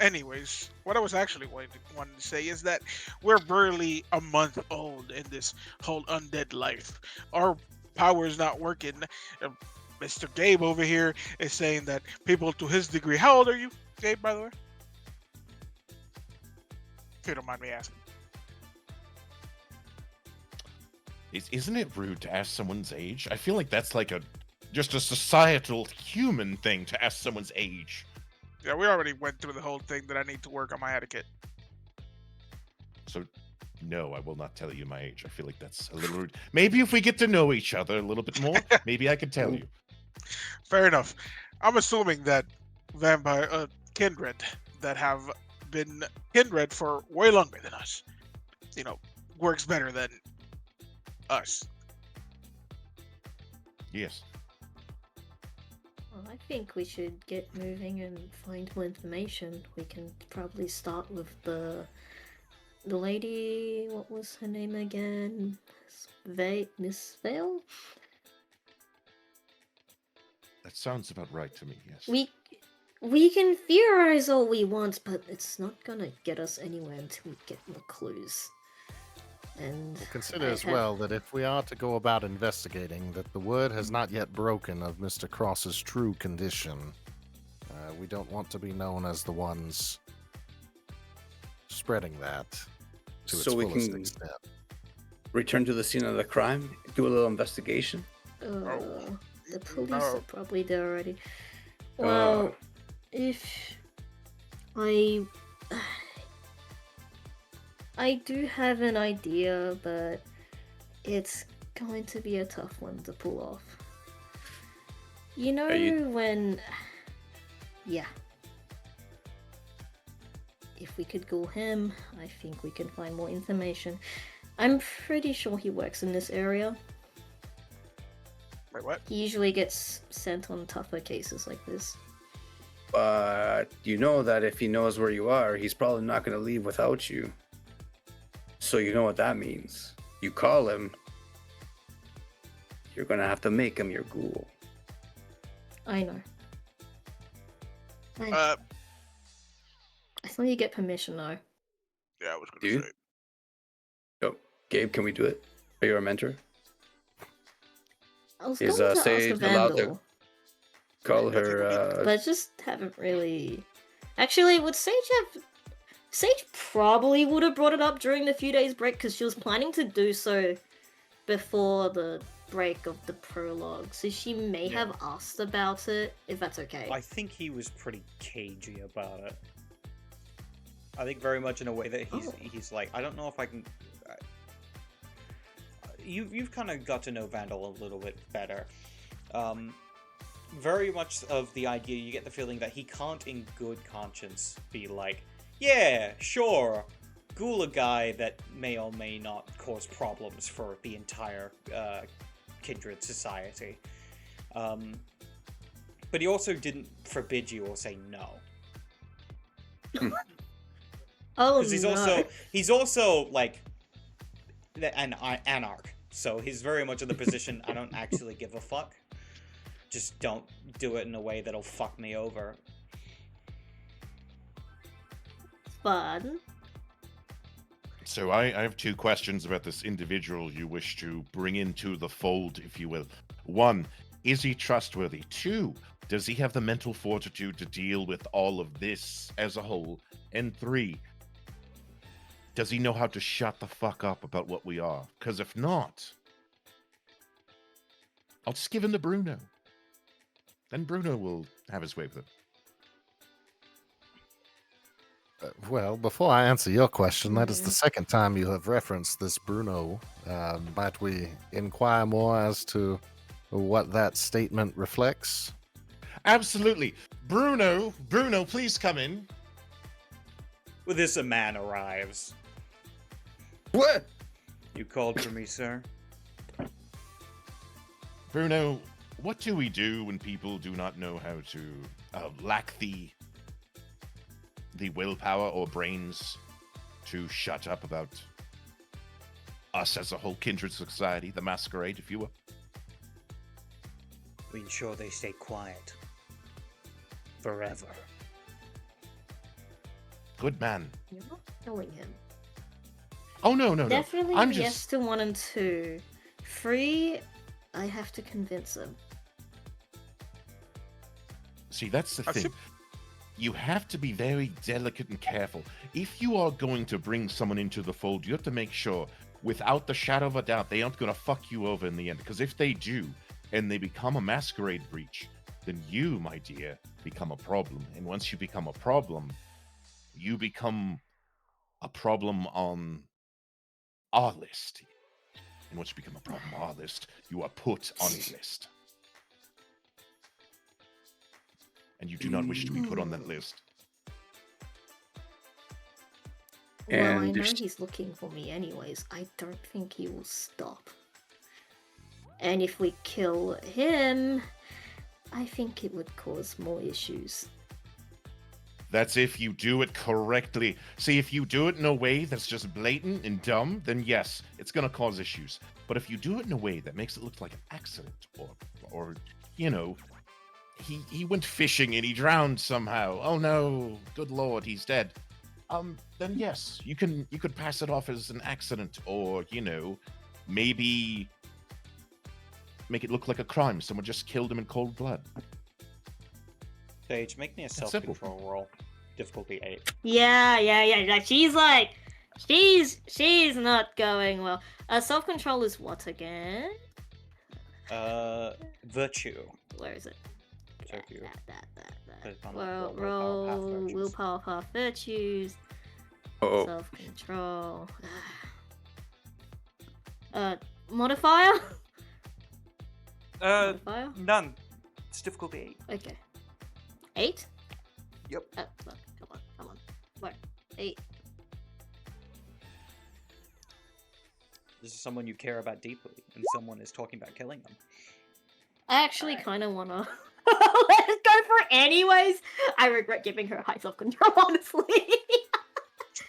Anyways, what I was actually wanting to say is that we're barely a month old in this whole undead life. Our power is not working. Mr. Gabe over here is saying that people to his degree. How old are you, Gabe, by the way? If you don't mind me asking. Isn't it rude to ask someone's age? I feel like that's like just a societal human thing to ask someone's age. Yeah, we already went through the whole thing that I need to work on my etiquette. So, no, I will not tell you my age. I feel like that's a little rude. Maybe if we get to know each other a little bit more, maybe I could tell you. Fair enough. I'm assuming that vampire kindred that have been kindred for way longer than us, works better than us. Yes. Well, I think we should get moving and find more information. We can probably start with the lady. What was her name again? Miss Vale. That sounds about right to me, yes. We can theorize all we want, but it's not gonna get us anywhere until we get more clues. And Consider I as have- well that if we are to go about investigating, that the word has not yet broken of Mr. Cross's true condition. We don't want to be known as the ones spreading that to its So we fullest can- extent. Return to the scene of the crime. Do a little investigation. The police No. are probably there already. Well, if I do have an idea, but it's going to be a tough one to pull off. You know when... Yeah. If we could call him, I think we can find more information. I'm pretty sure he works in this area. Wait, what? He usually gets sent on tougher cases like this. But you know that if he knows where you are, he's probably not going to leave without you. So you know what that means. You call him, you're going to have to make him your ghoul. I know. Uh, I thought you get permission though. yeah, I was gonna Dude? say. Yo, Gabe, can we do it? Are you our mentor? I was Is, going to Sage ask a allowed to- Vandal, Call Yeah, I think her, but I just haven't really... Actually, would Sage have... Sage probably would have brought it up during the few days break because she was planning to do so before the break of the prologue. So she may Yeah. have asked about it, if that's okay. I think he was pretty cagey about it. I think very much in a way that he's like, I don't know if I can. You've kind of got to know Vandal a little bit better. Very much of the idea, you get the feeling that he can't, in good conscience, be like, yeah, sure, ghoul a guy that may or may not cause problems for the entire kindred society. But he also didn't forbid you or say no. Oh Because no. he's also like an anarch, so he's very much in the position I don't actually give a fuck. Just don't do it in a way that'll fuck me over. Fun. So I have two questions about this individual you wish to bring into the fold, if you will. One, is he trustworthy? Two, does he have the mental fortitude to deal with all of this as a whole? And three, does he know how to shut the fuck up about what we are? Because if not, I'll just give him to Bruno. Then Bruno will have his way with it. Well, before I answer your question, that is the Mhm. second time you have referenced this Bruno. Might we inquire more as to what that statement reflects? Absolutely. Bruno, please come in. With this, a man arrives. What? You called for me, sir? Bruno, what do we do when people do not know how to lack the the willpower or brains to shut up about us as a whole kindred society, the Masquerade, if you will. We ensure they stay quiet. Forever. Good man. You're not killing him. Oh, no. Definitely I'm yes just... to 1 and 2. 3, I have to convince him. See, that's the I thing. see- You have to be very delicate and careful. If you are going to bring someone into the fold, you have to make sure, without the shadow of a doubt, they aren't going to fuck you over in the end. Because if they do, and they become a Masquerade breach, then you, my dear, become a problem. And once you become a problem, you become a problem on our list. And once you become a problem on our list, you are put on a list. And you do not wish to be put on that list. Well, I And know if- he's looking for me anyways. I don't think he will stop. And if we kill him, I think it would cause more issues. That's if you do it correctly. See, if you do it in a way that's just blatant and dumb, then yes, it's gonna cause issues. But if you do it in a way that makes it look like an accident, or you know, he went fishing and he drowned somehow. Oh no, good lord, he's dead. Then yes, you could pass it off as an accident, or you know, maybe make it look like a crime. Someone just killed him in cold blood. Sage, make me a simple. self-control roll. Difficulty 8. Yeah. She's not going well. Self-control is what again? Virtue. Where is it? So if you That. put it on the Well, willpower path roll virtues. willpower path virtues. Oh, Self-control. Modifier? Modifier? None. It's difficulty 8. Okay. 8? Yep. Look, come on. What? 8. This is someone you care about deeply, and someone is talking about killing them. I actually kind of wanna let it go for it anyways. I regret giving her high self-control, honestly.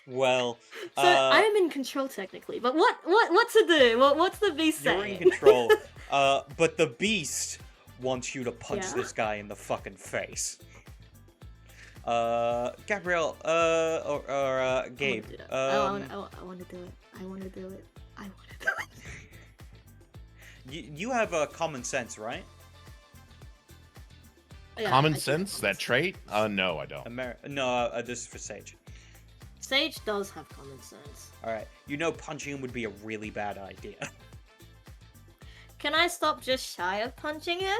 Well, So I am in control technically, but what to do? What's the beast you're saying? in control, but the beast wants you to punch Yeah? this guy in the fucking face. Gabrielle, or Gabe. I want to do it. I want to do it. You have common sense, right? Yeah, Common I do sense, have that trait? No, I don't. No, this is for Sage. Sage does have common sense. Alright, you know punching him would be a really bad idea. Can I stop just shy of punching him?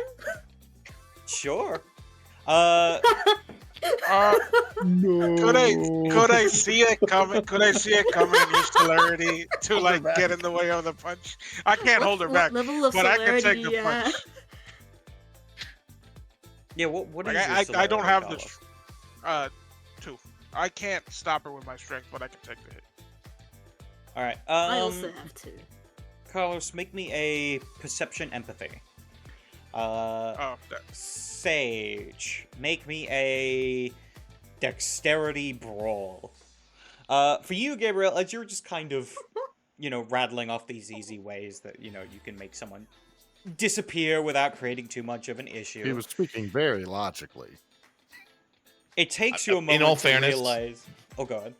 Sure. Could I see it coming? Could I see it coming and use celerity to like get in the way of the punch? I can't hold her What back, level of but I can take celerity, the punch. Yeah, what is Like, your I celerity, don't have Carlos? the 2. I can't stop her with my strength, but I can take the hit. Alright, I also have 2. Carlos, make me a perception empathy. Oh, Sage, make me a dexterity brawl. For you, Gabriel, as you're just kind of, rattling off these easy ways that, you can make someone disappear without creating too much of an issue. He was speaking very logically. It takes you a In moment all to fairness- realize... Oh, God.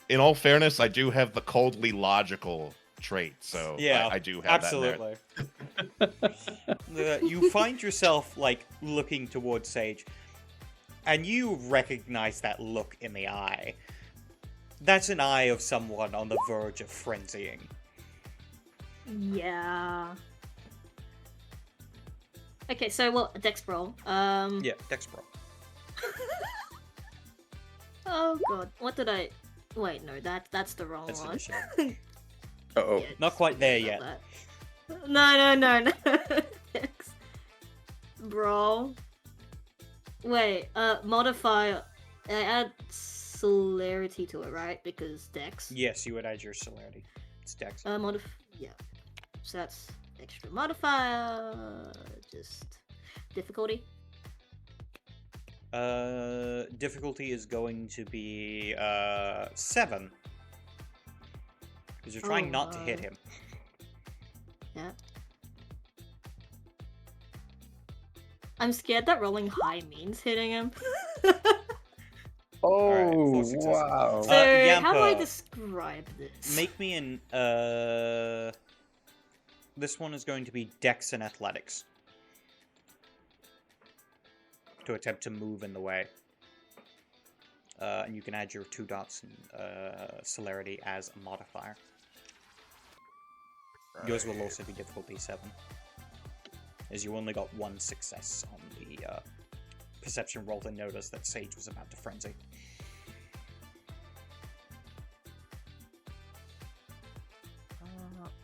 In all fairness, I do have the coldly logical trait, so Yeah, I do have absolutely. You find yourself, looking towards Sage, and you recognize that look in the eye. That's an eye of someone on the verge of frenzying. Yeah. Okay, so Dex brawl. Yeah, Dex Brawl. Oh god, what did I? Wait, no, that's the wrong That's one. initiative. oh. Yeah, Not quite there not yet. that. No. Dex brawl. Wait, modifier. I add celerity to it, right? Because Dex. Yes, you would add your celerity. It's Dex. Yeah. So that's extra modifier. Just difficulty. Difficulty is going to be 7. Because you're trying not to hit him. Yeah. I'm scared that rolling high means hitting him. Alright, 4 Oh, successes. wow. So, how do I Yampa, describe this? make me an this one is going to be Dex and Athletics. To attempt to move in the way. And you can add your 2 dots in celerity as a modifier. Yours will also be difficulty 7. As you only got 1 success on the perception roll to notice that Sage was about to frenzy.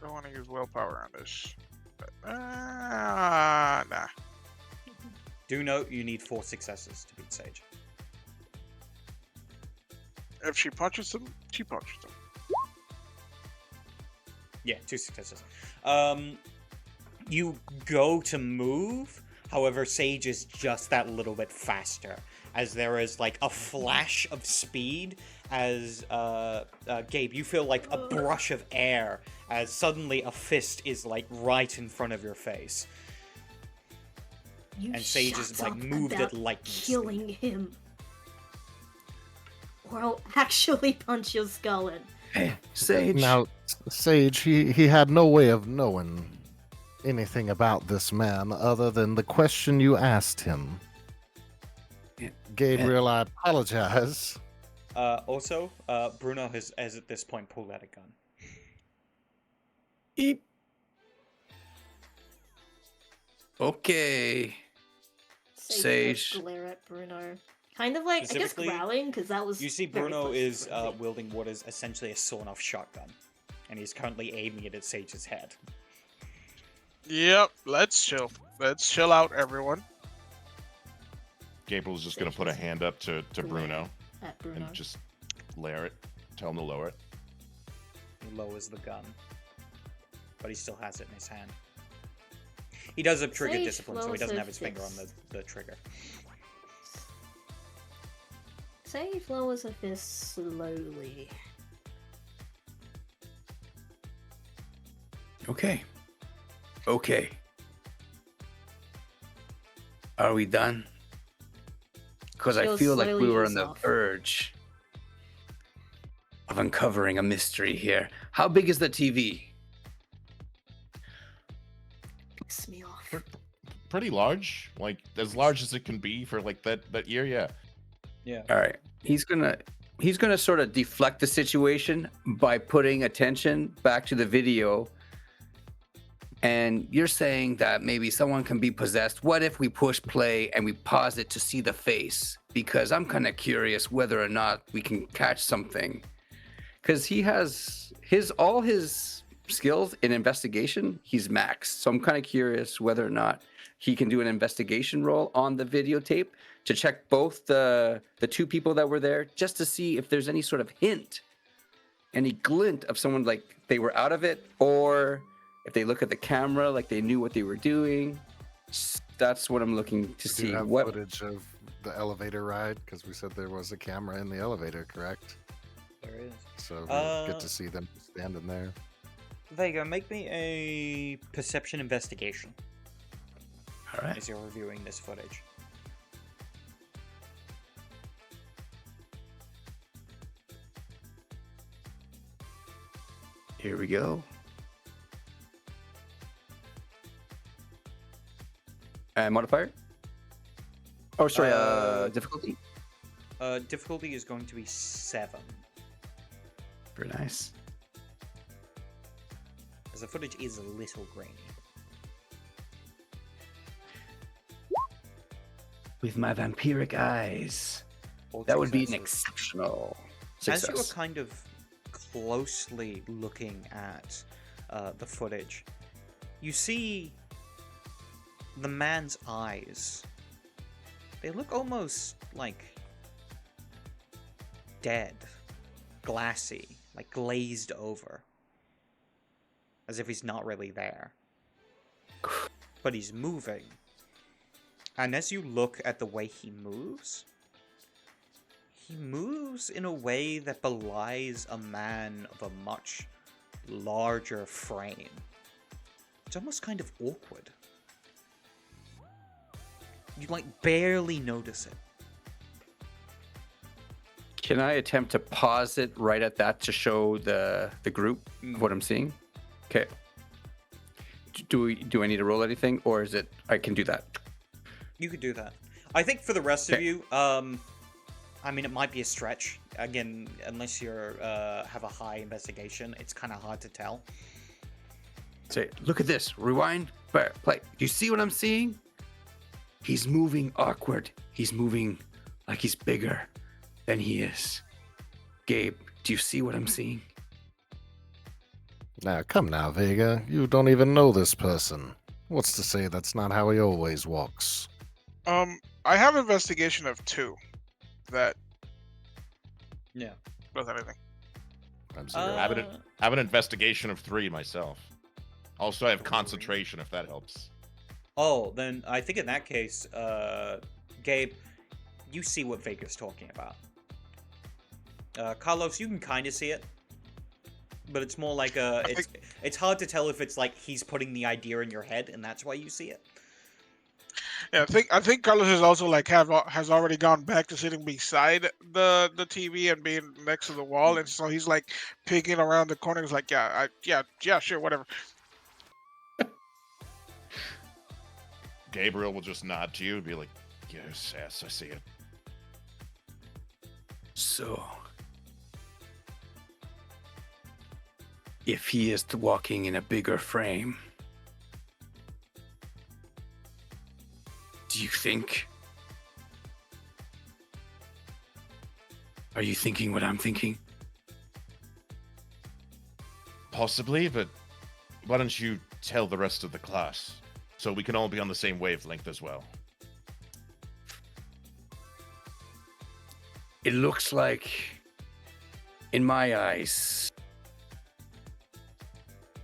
Don't want to use willpower on this. Nah. Do note you need 4 successes to beat Sage. If she punches him, she punches him. Yeah, 2 successes. You go to move, however, Sage is just that little bit faster, as there is like a flash of speed. As Gabe, you feel like a brush of air, as suddenly a fist is like right in front of your face. You And Sage is, shut like, up moved at about lightning speed. killing him. Or I'll actually punch your skull in. Hey, Sage. Now, Sage, he had no way of knowing anything about this man other than the question you asked him. Yeah. Gabriel, I apologize. Also, Bruno has at this point pulled out a gun. Eep. Okay. Sage. Does glare at Bruno. Kind of like, I guess Specifically, growling, because that was. You see very Bruno close to is frenzy. wielding what is essentially a sawn-off shotgun. And he's currently aiming it at Sage's head. Yep, let's chill. Let's chill out, everyone. Gabriel's just going to put a hand up to Bruno At Bruno. and just layer it. Tell him to lower it. He lowers the gun. But he still has it in his hand. He does have trigger Sage discipline, so he lowers doesn't her have his finger on fist. the trigger. Sage lowers her fist slowly. Okay. Okay. Are we done? Because I She'll feel like we slowly were ease on the off. verge of uncovering a mystery here. How big is the TV? Picks me off. Pretty large, like as large as it can be for like that year. Yeah. Yeah. All right. He's gonna sort of deflect the situation by putting attention back to the video. And you're saying that maybe someone can be possessed. What if we push play and we pause it to see the face? Because I'm kind of curious whether or not we can catch something. Because he has all his skills in investigation, he's maxed. So I'm kind of curious whether or not he can do an investigation roll on the videotape to check both the 2 people that were there, just to see if there's any sort of hint, any glint of someone like they were out of it, or if they look at the camera like they knew what they were doing. That's what I'm looking to Do see. you have What footage of the elevator ride? Because we said there was a camera in the elevator, correct? There is. So we get Uh, to see them standing there. There you go. Make me a perception investigation All right. as you're reviewing this footage. Here we go. And modifier? Oh, sorry. Difficulty. Difficulty is going to be 7. Very nice. As the footage is a little grainy. With my vampiric eyes, All that would be an successes. exceptional As you are success. kind of closely looking at the footage, you see the man's eyes. They look almost like dead, glassy, like glazed over, as if he's not really there. But he's moving. And as you look at the way he moves in a way that belies a man of a much larger frame. It's almost kind of awkward. You like barely notice it. Can I attempt to pause it right at that to show the group what I'm seeing? Okay. Do I need to roll anything, or is it I can do that? You could do that. I think for the rest of you, I mean, it might be a stretch. Again, unless you're have a high investigation, it's kind of hard to tell. Say, look at this. Rewind. Play. Do you see what I'm seeing? He's moving awkward. He's moving like he's bigger than he is. Gabe, do you see what I'm seeing? Now, come now, Vega. You don't even know this person. What's to say that's not how he always walks? I have investigation of 2. That Yeah. does anything. I'm zero. I have an investigation of 3 myself. Also, I have concentration, if that helps. Oh, then I think in that case, Gabe, you see what Vega's talking about. Carlos, you can kind of see it, but it's more like it's hard to tell if it's like he's putting the idea in your head and that's why you see it. Yeah, I think Carlos is also like has already gone back to sitting beside the TV and being next to the wall, and so he's like peeking around the corner. He's like, yeah, sure, whatever. Gabriel will just nod to you and be like, yes, I see it. So, if he is walking in a bigger frame, do you think? Are you thinking what I'm thinking? Possibly, but why don't you tell the rest of the class so we can all be on the same wavelength as well? It looks like, in my eyes,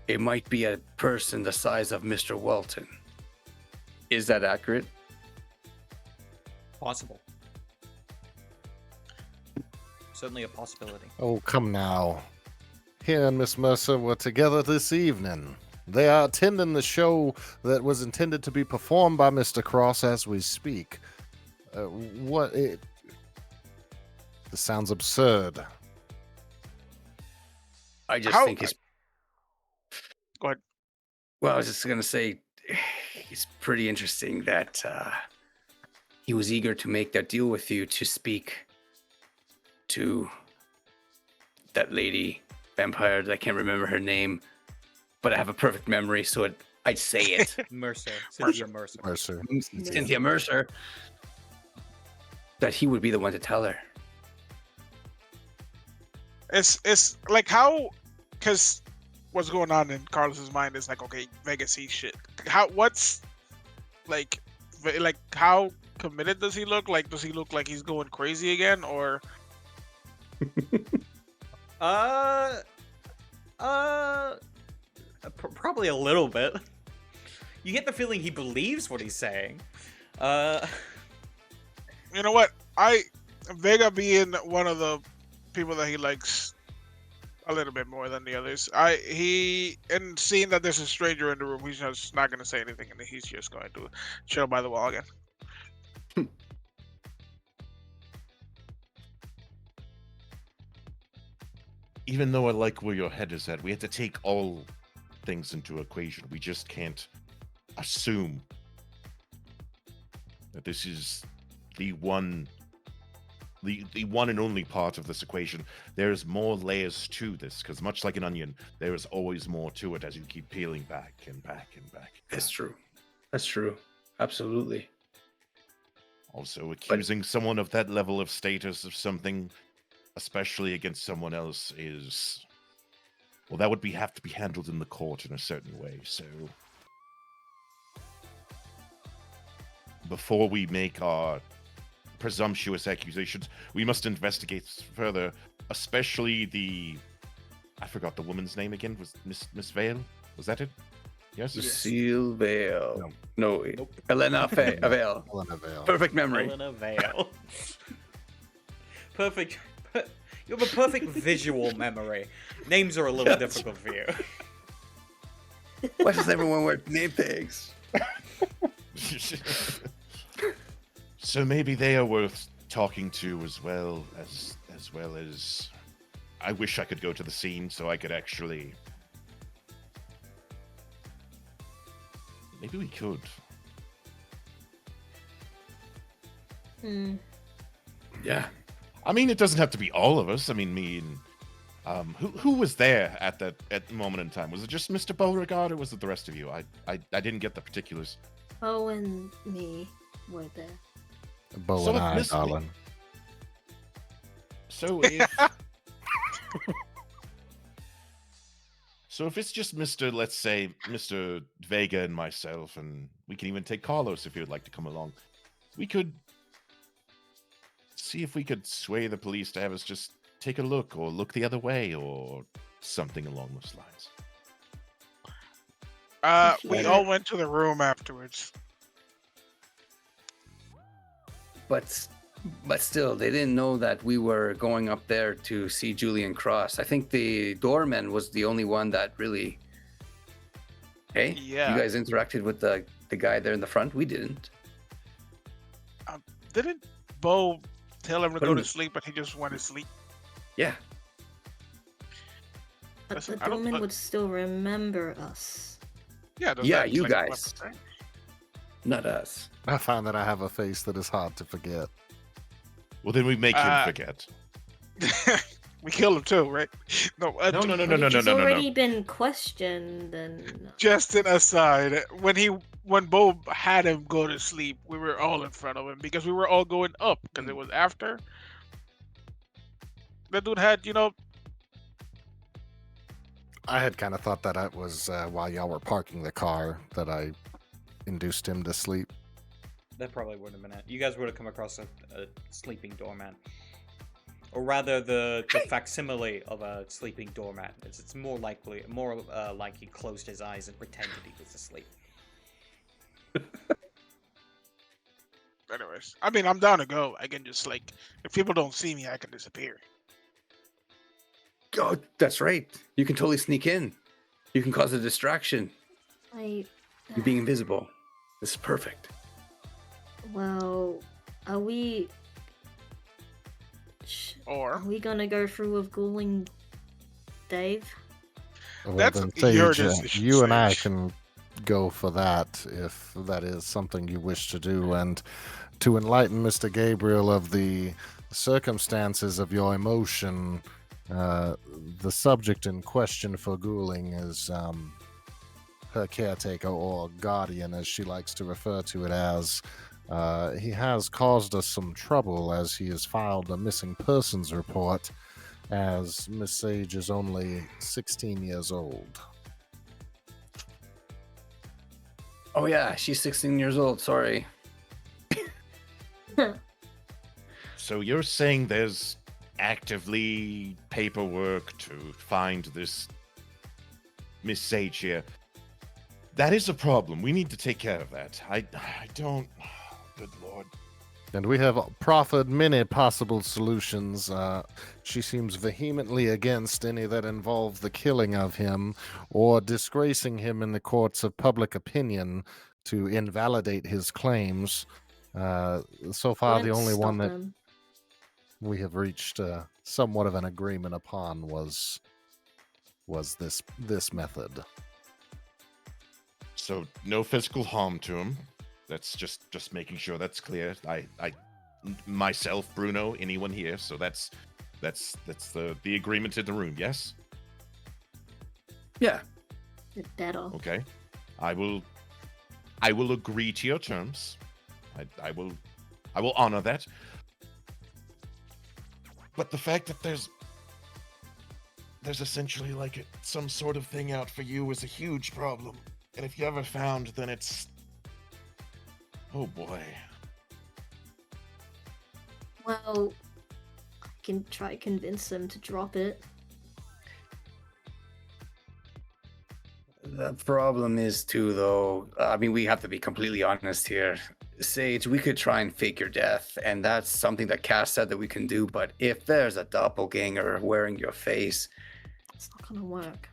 it might be a person the size of Mr. Walton. Is that accurate? Possible. Certainly a possibility. Oh, come now. He and Miss Mercer were together this evening. They are attending the show that was intended to be performed by Mr. Cross as we speak. This sounds absurd. I just think it's... Go ahead. Well, I was just going to say, it's pretty interesting that he was eager to make that deal with you to speak to that lady vampire. I can't remember her name, but I have a perfect memory, so I'd say it. Mercer. Cynthia Mercer. Mercer. Cynthia Mercer. That he would be the one to tell her. It's like how, because what's going on in Carlos's mind is like, okay, Vegas sees shit. What's like how committed does he look? Like, does he look like he's going crazy again, or? Probably a little bit. You get the feeling he believes what he's saying. You know what? Vega being one of the people that he likes a little bit more than the others. And seeing that there's a stranger in the room, he's just not going to say anything, and he's just going to chill by the wall again. Even though I like where your head is at, we have to take all things into equation. We just can't assume that this is the one and only part of this equation. There's more layers to this, because much like an onion, there is always more to it as you keep peeling back and back and back. That's true. That's true. Absolutely. Also, accusing someone of that level of status of something, especially against someone else, is... well, that would have to be handled in the court in a certain way, so... before we make our presumptuous accusations, we must investigate further, especially the... I forgot the woman's name again. Was Miss Vale? Was that it? Yes. Lucille Vale. No. No, wait. Nope. Elena Vale. Helena Vale. Perfect memory. Helena Vale. Perfect. You have a perfect visual memory. Names are a little Yes. difficult for you. Why does everyone wear name tags? So maybe they are worth talking to as well as I wish I could go to the scene so I could actually. Maybe we could. Hmm. Yeah. I mean, it doesn't have to be all of us. I mean, who was there at the moment in time? Was it just Mr. Beauregard, or was it the rest of you? I didn't get the particulars. Bo and me were there. Bo So and if I, Miss- darling. So if so if it's just let's say Mr. Vega and myself, and we can even take Carlos if he would like to come along, we could see if we could sway the police to have us just take a look or look the other way or something along those lines. We all went to the room afterwards. But still, they didn't know that we were going up there to see Julian Cross. I think the doorman was the only one that really. Hey, Yeah. you guys interacted with the guy there in the front. We didn't. Didn't Bo tell him to Put go him to to- sleep, but he just went to sleep? Yeah. But Listen, the I don't- doorman would still remember us. Yeah, does Yeah, that you explain guys. what I'm Not us. I find that I have a face that is hard to forget. Well, then we make him forget. saying? We killed him too, right? No, No. He's already been questioned, and Just an aside, when Bo had him go to sleep, we were all in front of him because we were all going up because it was after. That dude had, I had kind of thought that it was while y'all were parking the car that I induced him to sleep. That probably would have been it. You guys would have come across a sleeping doorman. Or rather, the facsimile of a sleeping doormat. It's more like he closed his eyes and pretended he was asleep. anyways. I mean, I'm down to go. I can just if people don't see me, I can disappear. Oh, that's right. You can totally sneak in. You can cause a distraction. I. You being invisible. This is perfect. Well, are we? Or Are we gonna go through with ghouling Dave? Well, That's then, your Sage, decision, you and I Sage. can go for that if that is something you wish to do, and to enlighten Mr. Gabriel of the circumstances of your emotion. The subject in question for ghouling is her caretaker, or guardian, as she likes to refer to it as. He has caused us some trouble as he has filed a missing persons report, as Miss Sage is only 16 years old. Oh yeah, she's 16 years old. Sorry. So you're saying there's actively paperwork to find this Miss Sage here? That is a problem. We need to take care of that. I don't. Good lord. And we have proffered many possible solutions. She seems vehemently against any that involve the killing of him or disgracing him in the courts of public opinion to invalidate his claims. So far, the Let's only one stop that him. we have reached somewhat of an agreement upon was this method. So no physical harm to him. That's just making sure that's clear. I myself, Bruno, anyone here. So that's the agreement in the room. Yes. Yeah. Better. Okay. I will agree to your terms. I will honor that. But the fact that there's essentially some sort of thing out for you is a huge problem. And if you ever found, then it's, oh boy. Well, I can try to convince him to drop it. The problem is too, though. I mean, we have to be completely honest here. Sage, we could try and fake your death, and that's something that Cass said that we can do. But if there's a doppelganger wearing your face, It's not gonna work.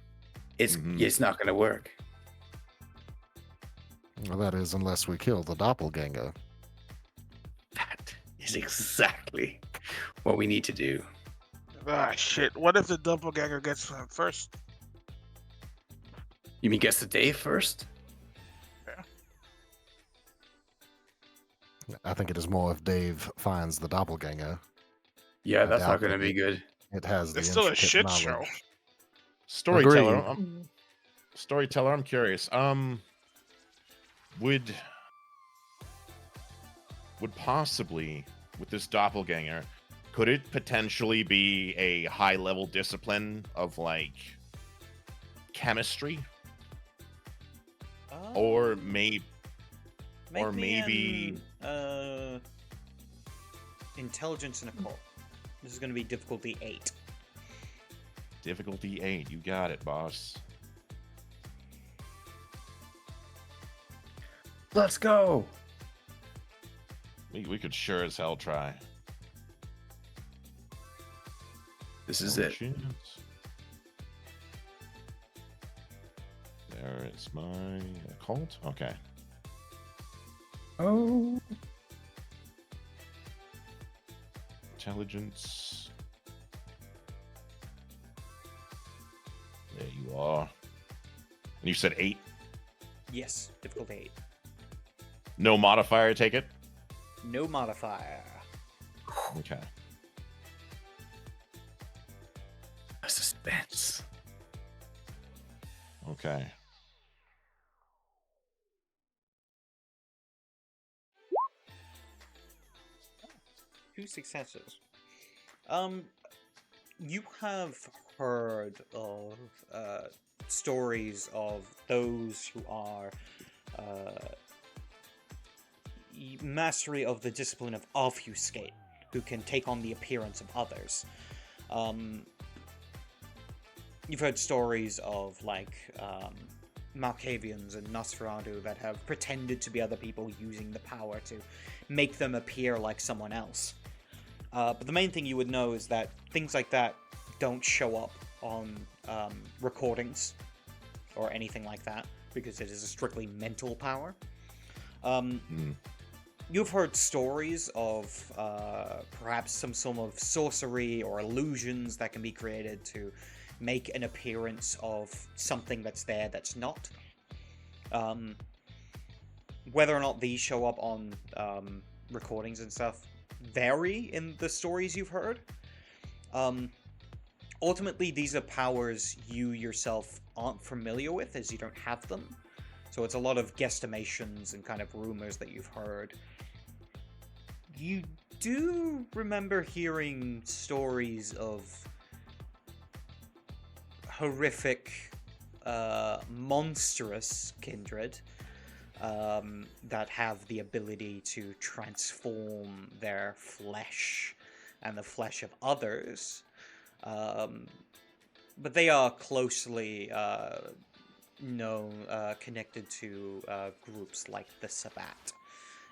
it's not going to work. Well, that is, unless we kill the doppelganger. That is exactly what we need to do. Ah, shit. What if the doppelganger gets him first? You mean guess the day first? I think it is more if Dave finds the doppelganger. Yeah, I that's doubt not going to that be good. It has the It's still a intricate shit knowledge. show. Storyteller. Agreed. Storyteller, I'm curious. Would possibly with this doppelganger, could it potentially be a high level discipline of like chemistry, or Make me maybe intelligence and occult. This is going to be difficulty 8. difficulty 8? You got it, boss. Let's go. We could sure as hell try. This is No it. chance. There is my occult. Okay. Oh. Intelligence. There you are. And you said 8? Yes, difficulty 8. No modifier, I take it? No modifier. Okay. Suspense. Okay. Two successes. You have heard of stories of those who are mastery of the discipline of obfuscate, who can take on the appearance of others. You've heard stories of like Malkavians and Nosferatu that have pretended to be other people using the power to make them appear like someone else. But the main thing you would know is that things like that don't show up on recordings or anything like that, because it is a strictly mental power. You've heard stories of perhaps some sort of sorcery or illusions that can be created to make an appearance of something that's there that's not. Whether or not these show up on recordings and stuff vary in the stories you've heard. Ultimately, these are powers you yourself aren't familiar with, as you don't have them. So it's a lot of guesstimations and kind of rumors that you've heard. You do remember hearing stories of horrific, monstrous kindred that have the ability to transform their flesh and the flesh of others. But they are closely connected to groups like the Sabbat.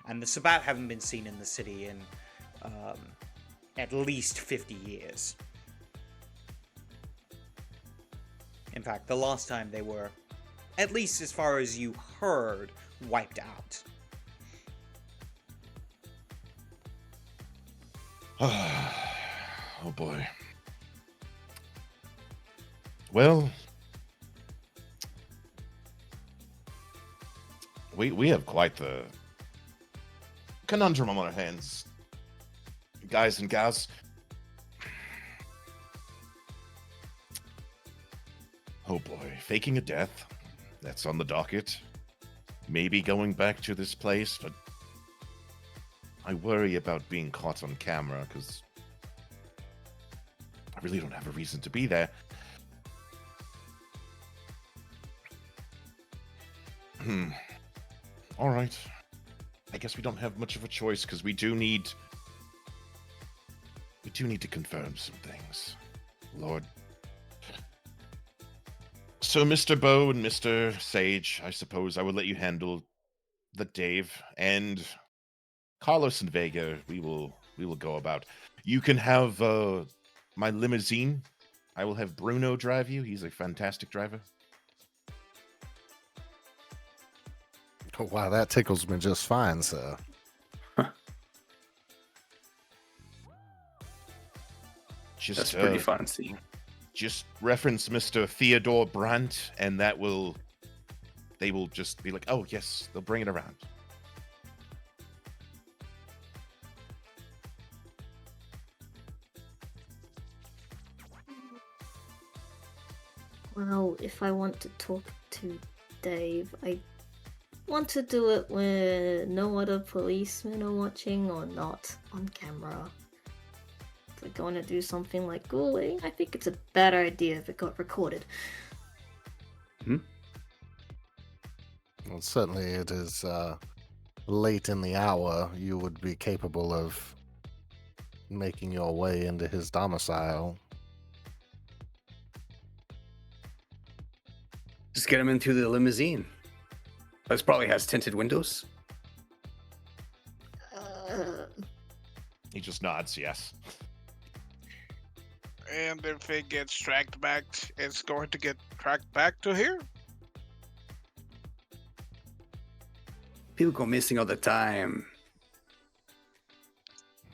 And the Sabbat haven't been seen in the city in at least 50 years. In fact, the last time they were, at least as far as you heard, wiped out. Oh boy. Well, we have quite the conundrum on our hands, guys and gals. Oh boy, faking a death, that's on the docket. Maybe going back to this place, but I worry about being caught on camera, because I really don't have a reason to be there. All right. I guess we don't have much of a choice, because we do need to confirm some things, Lord. So, Mr. Bow and Mr. Sage, I suppose I will let you handle the Dave, and Carlos and Vega. We will go about. You can have my limousine. I will have Bruno drive you. He's a fantastic driver. Oh, wow, that tickles me just fine, sir. Just That's pretty fancy. just reference Mr. Theodore Brandt, and they will just be like, oh yes, they'll bring it around. Well, if I want to talk to Dave, I want to do it when no other policemen are watching or not on camera. If we're going to do something like ghouling, I think it's a better idea if it got recorded. Well, certainly it is late in the hour. You would be capable of making your way into his domicile. Just get him into the limousine. This probably has tinted windows. He just nods yes. And if it gets tracked back, it's going to get tracked back to here. People go missing all the time.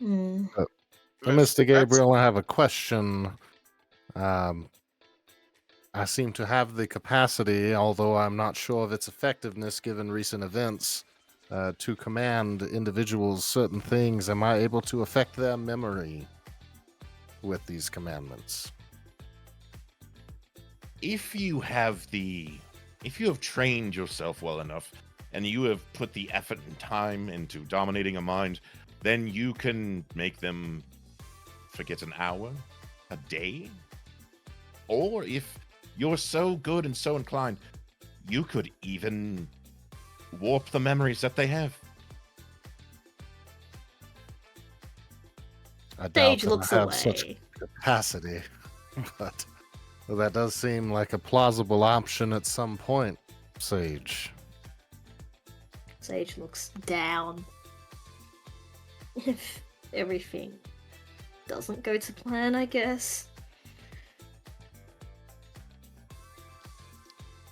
Mr. Gabriel, I have a question. I seem to have the capacity, although I'm not sure of its effectiveness given recent events, to command individuals certain things. Am I able to affect their memory with these commandments? If you have trained yourself well enough, and you have put the effort and time into dominating a mind, then you can make them forget an hour, a day, or if you're so good and so inclined, you could even warp the memories that they have. I doubt Sage that looks I have such away. capacity, but that does seem like a plausible option at some point, Sage. Sage looks down. If everything doesn't go to plan, I guess.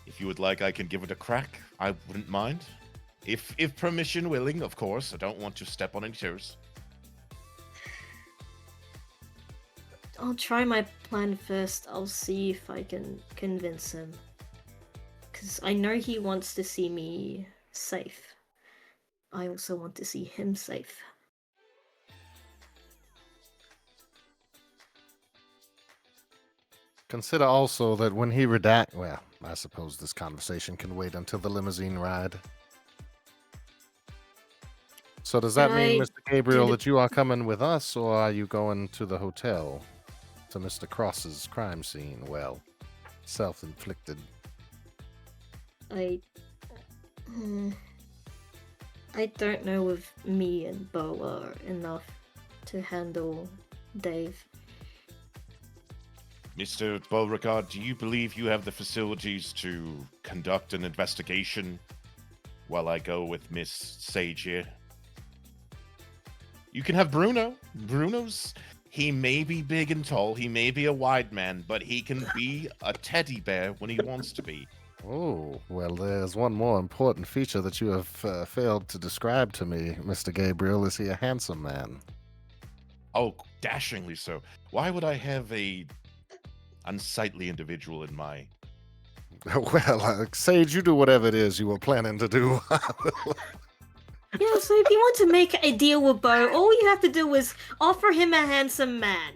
If you would like, I can give it a crack. I wouldn't mind. If permission willing, of course. I don't want to step on any toes. I'll try my plan first. I'll see if I can convince him. Because I know he wants to see me safe. I also want to see him safe. Consider also that when he well, I suppose this conversation can wait until the limousine ride. So does that mean, Mr. Gabriel, that you are coming with us, or are you going to the hotel? To Mr. Cross's crime scene? Well, self-inflicted. I don't know if me and Bo are enough to handle Dave. Mr. Beauregard, do you believe you have the facilities to conduct an investigation while I go with Miss Sage here? You can have Bruno. He may be big and tall, he may be a wide man, but he can be a teddy bear when he wants to be. Oh, well, there's one more important feature that you have failed to describe to me, Mr. Gabriel. Is he a handsome man? Oh, dashingly so. Why would I have a unsightly individual in my... Well, Sage, you do whatever it is you were planning to do. Yeah, so if you want to make a deal with Bo, all you have to do is offer him a handsome man.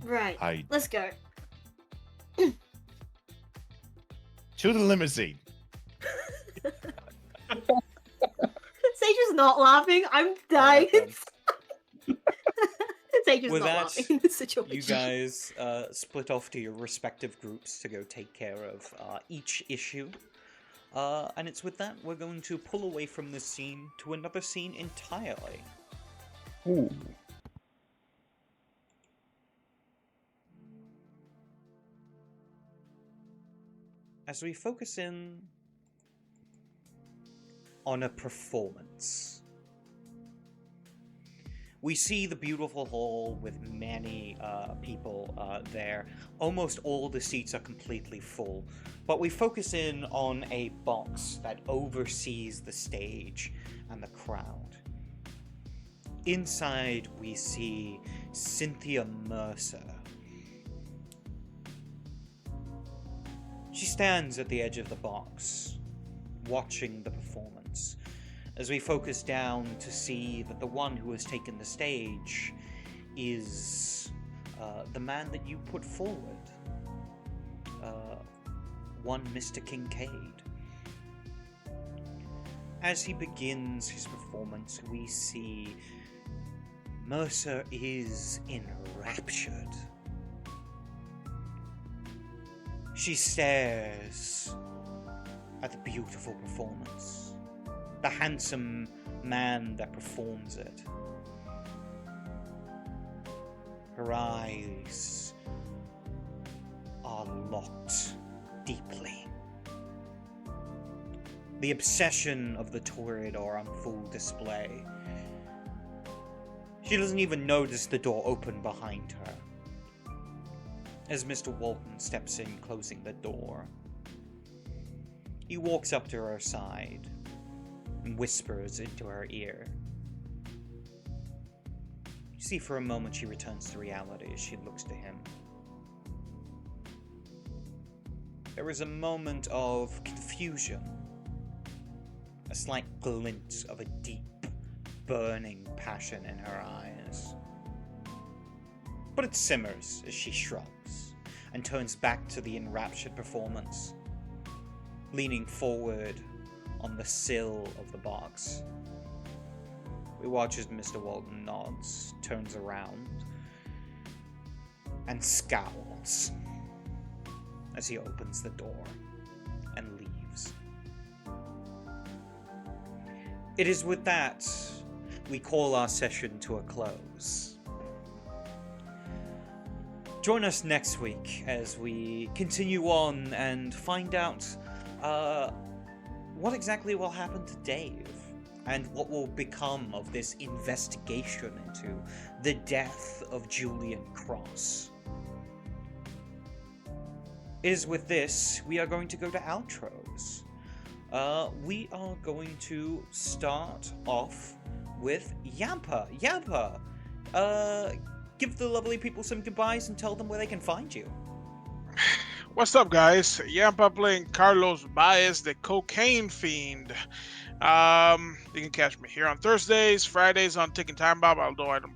Right, let's go. To the limousine. Sage is not laughing. I'm dying. Sage is With not that, laughing in this situation. You guys split off to your respective groups to go take care of each issue. And it's with that we're going to pull away from this scene to another scene entirely. Ooh. as we focus in on a performance. We see the beautiful hall with many people there. Almost all the seats are completely full, but we focus in on a box that oversees the stage and the crowd. Inside, we see Cynthia Mercer. She stands at the edge of the box, watching the performance, as we focus down to see that the one who has taken the stage is the man that you put forward, one Mr. Kincaid. As he begins his performance, we see Mercer is enraptured. She stares at the beautiful performance, the handsome man that performs it. Her eyes are locked deeply. The obsession of the Toreador on full display. She doesn't even notice the door open behind her, as Mr. Walton steps in, closing the door. He walks up to her side and whispers into her ear. You see, for a moment she returns to reality as she looks to him. There is a moment of confusion, a slight glint of a deep, burning passion in her eyes. But it simmers as she shrugs and turns back to the enraptured performance, leaning forward on the sill of the box. We watch as Mr. Walton nods, turns around, and scowls as he opens the door and leaves. It is with that we call our session to a close. Join us next week as we continue on and find out what exactly will happen to Dave and what will become of this investigation into the death of Julian Cross. It is with this we are going to go to outros. We are going to start off with Yampa. Yampa, give the lovely people some goodbyes and tell them where they can find you. What's up, guys? Yampa playing Carlos Baez, the Cocaine Fiend. You can catch me here on Thursdays, Fridays on Ticking Time Bomb, although I'm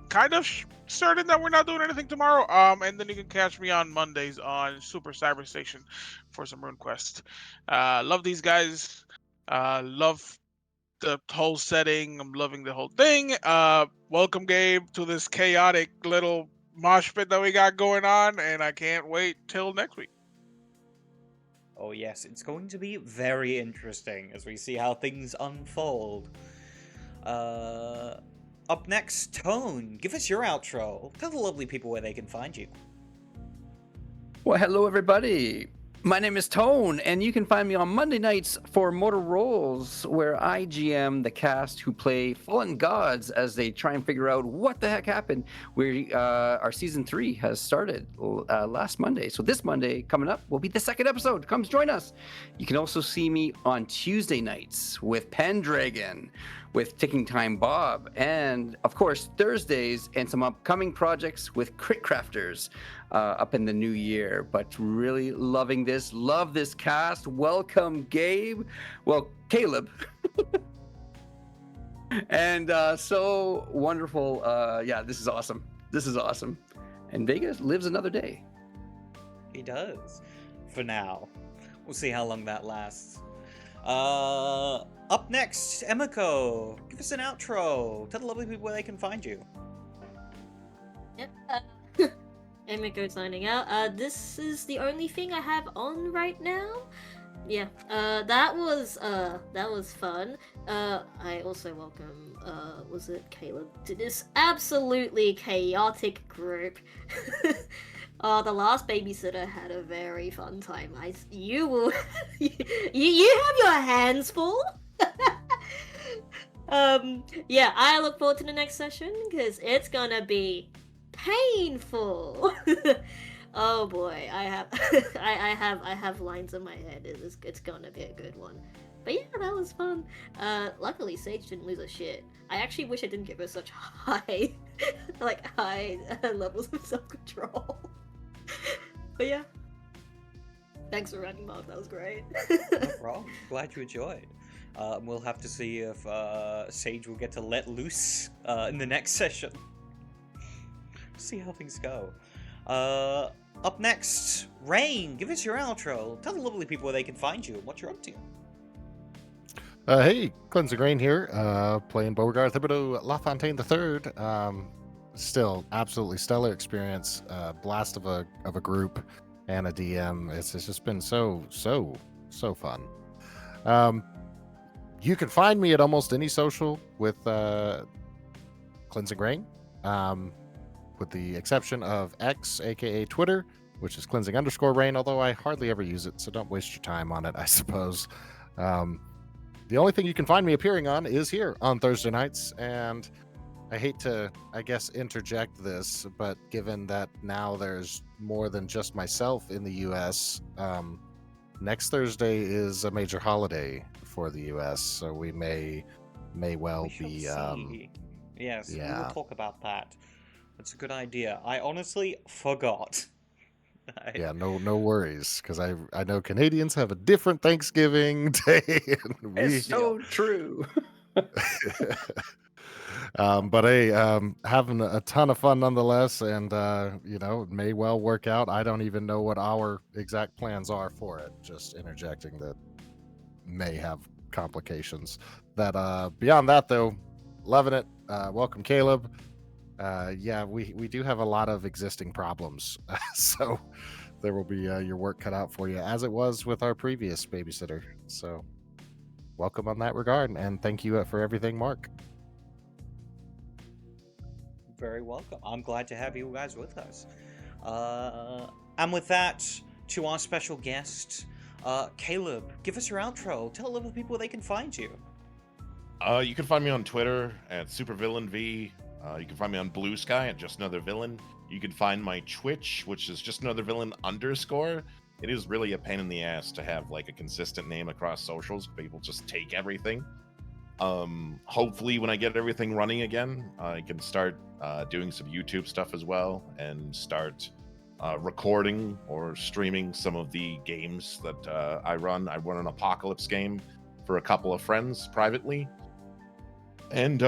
kind of certain that we're not doing anything tomorrow. And then you can catch me on Mondays on Super Cyber Station for some RuneQuest. Love these guys. Love the whole setting. I'm loving the whole thing. Welcome, Gabe, to this chaotic little mosh pit that we got going on, and I can't wait till next week. Oh yes, it's going to be very interesting as we see how things unfold. Up next, Tone, give us your outro. Tell the lovely people where they can find you. Well, hello, everybody. My name is Tone, and you can find me on Monday nights for Mortal Rolls, where I GM the cast who play fallen gods as they try and figure out what the heck happened. Our season 3 has started last Monday, so this Monday coming up will be the second episode. Come join us. You can also see me on Tuesday nights with Pendragon, with Ticking Time Bob, and of course Thursdays and some upcoming projects with Crit Crafters up in the new year. But really loving this, love this cast. Welcome, Gabe. Well, Caleb. And so wonderful. Yeah, this is awesome. This is awesome. And Vegas lives another day. He does. For now. We'll see how long that lasts. Up next, Emiko. Give us an outro. Tell the lovely people where they can find you. Yep. Emiko signing out. This is the only thing I have on right now. Yeah. That was fun. I also welcome was it Caleb to this absolutely chaotic group. The last babysitter had a very fun time. You will you have your hands full. Yeah, I look forward to the next session because it's gonna be painful. Oh boy, I have I have lines in my head. It's gonna be a good one. But yeah, that was fun. Luckily Sage didn't lose a shit. I actually wish I didn't give her such high high levels of self-control. But yeah. Thanks for running, Mark. That was great. No problem. Glad you enjoyed. We'll have to see if Sage will get to let loose in the next session. See how things go. Up next, Rain, give us your outro. Tell the lovely people where they can find you and what you're up to. Hey, Cleansing Rain here, playing Beauregard Thibodeau LaFontaine III. Still, absolutely stellar experience. Blast of a group and a DM. It's just been so fun. You can find me at almost any social with Cleansing Rain, with the exception of X, aka Twitter, which is cleansing_rain, although I hardly ever use it, so don't waste your time on it, I suppose. The only thing you can find me appearing on is here on Thursday nights, and I hate to, I guess, interject this, but given that now there's more than just myself in the US, next Thursday is a major holiday for the US, so we may well We shall be see. Yes, we yeah. will talk about that. That's a good idea. I honestly forgot. Yeah, no worries, because I know Canadians have a different Thanksgiving day, and we. It's so true. But hey, having a ton of fun nonetheless, and it may well work out. I don't even know what our exact plans are for it. Just interjecting that may have complications. That beyond that though, loving it. Welcome, Caleb. Yeah, we do have a lot of existing problems, so there will be your work cut out for you, as it was with our previous babysitter. So welcome on that regard, and thank you for everything, Mark. Very welcome. I'm glad to have you guys with us. And with that, to our special guest, Caleb, give us your outro. Tell the people where they can find you. You can find me on Twitter at SuperVillainV. You can find me on Blue Sky at Just Another Villain. You can find my Twitch, which is Just Another Villain _. It is really a pain in the ass to have like a consistent name across socials. People just take everything. Hopefully when I get everything running again, I can start doing some YouTube stuff as well, and start recording or streaming some of the games that I run. I run an apocalypse game for a couple of friends privately, and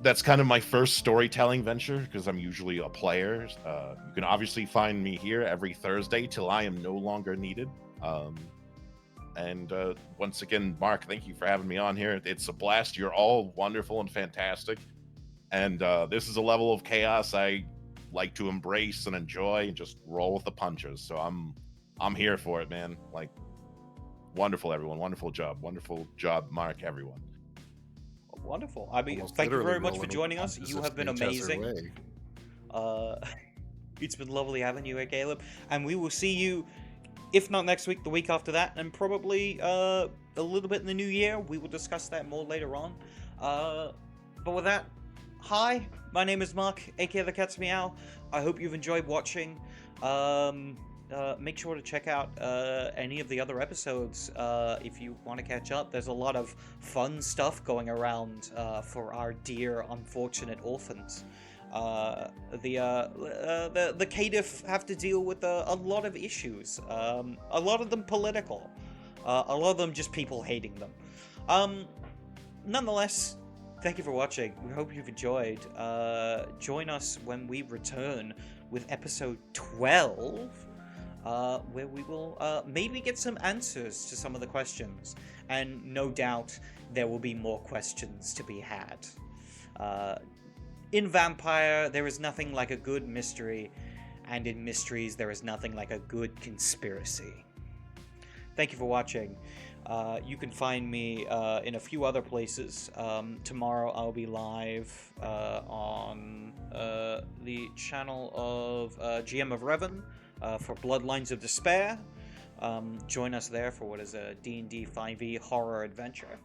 that's kind of my first storytelling venture, because I'm usually a player. You can obviously find me here every Thursday till I am no longer needed. And once again, Mark, thank you for having me on here. It's a blast. You're all wonderful and fantastic. And this is a level of chaos I like to embrace and enjoy, and just roll with the punches. So I'm here for it, man. Like, wonderful, everyone. Wonderful job, Mark, everyone. Wonderful. I mean, Almost thank you very literally much for rolling with joining us. punches You if have been each has their amazing. way. It's been lovely having you here, Caleb. And we will see you, if not next week, the week after that, and probably a little bit in the new year. We will discuss that more later on. But with that, hi, my name is Mark, aka TheCatsMeow. I hope you've enjoyed watching. Make sure to check out any of the other episodes if you want to catch up. There's a lot of fun stuff going around for our dear unfortunate orphans. The Caitiff have to deal with a lot of issues. A lot of them political. A lot of them just people hating them. Nonetheless, thank you for watching. We hope you've enjoyed. Join us when we return with episode 12. Where we will maybe get some answers to some of the questions. And no doubt there will be more questions to be had. In Vampire, there is nothing like a good mystery, and in mysteries, there is nothing like a good conspiracy. thank you for watching. You can find me in a few other places. Tomorrow I'll be live on the channel of GM of Revan for Bloodlines of Despair. Join us there for what is a D&D 5e horror adventure.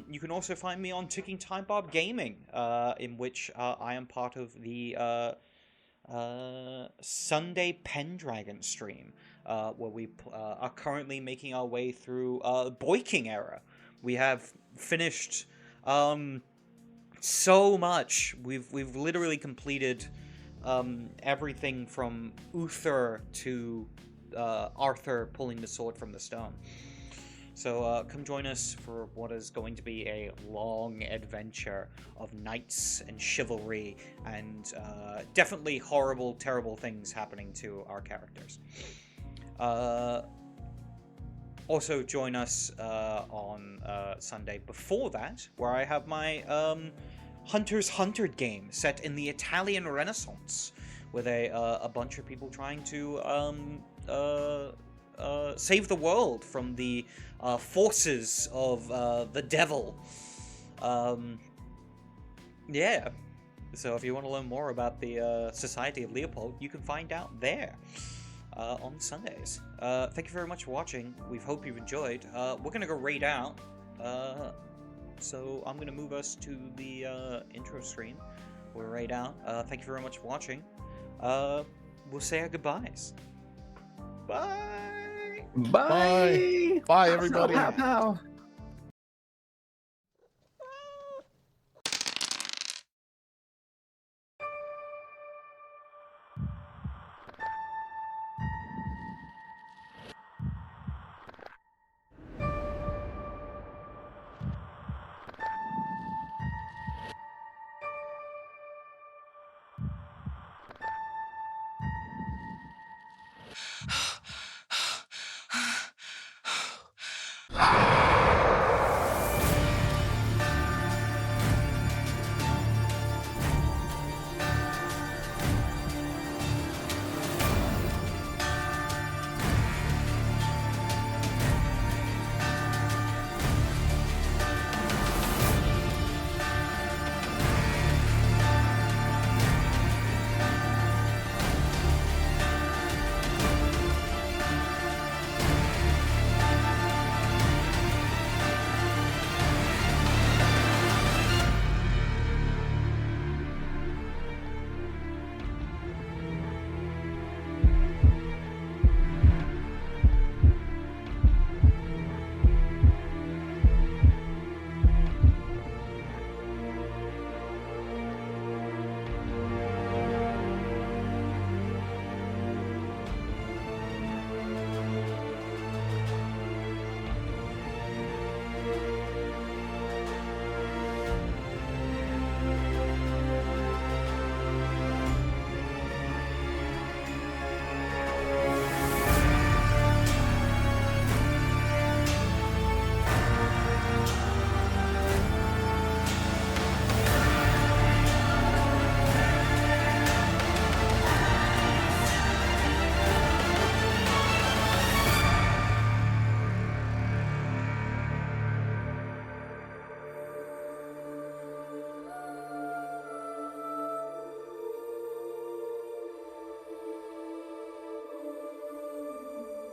You can also find me on Ticking Time Bomb Gaming, in which I am part of the Sunday Pendragon stream, where we are currently making our way through Boyking era. We have finished so much. We've literally completed everything from Uther to Arthur pulling the sword from the stone. So come join us for what is going to be a long adventure of knights and chivalry and definitely horrible, terrible things happening to our characters. Also join us on Sunday before that, where I have my Hunter's Hunted game set in the Italian Renaissance, with a bunch of people trying to save the world from the forces of the devil. Yeah. So if you want to learn more about the Society of Leopold, you can find out there on Sundays. Thank you very much for watching. We hope you've enjoyed. We're going to go raid out. So I'm going to move us to the intro screen. We'll raid out. Thank you very much for watching. We'll say our goodbyes. Bye! Bye. Bye, everybody. Pow, pow, pow.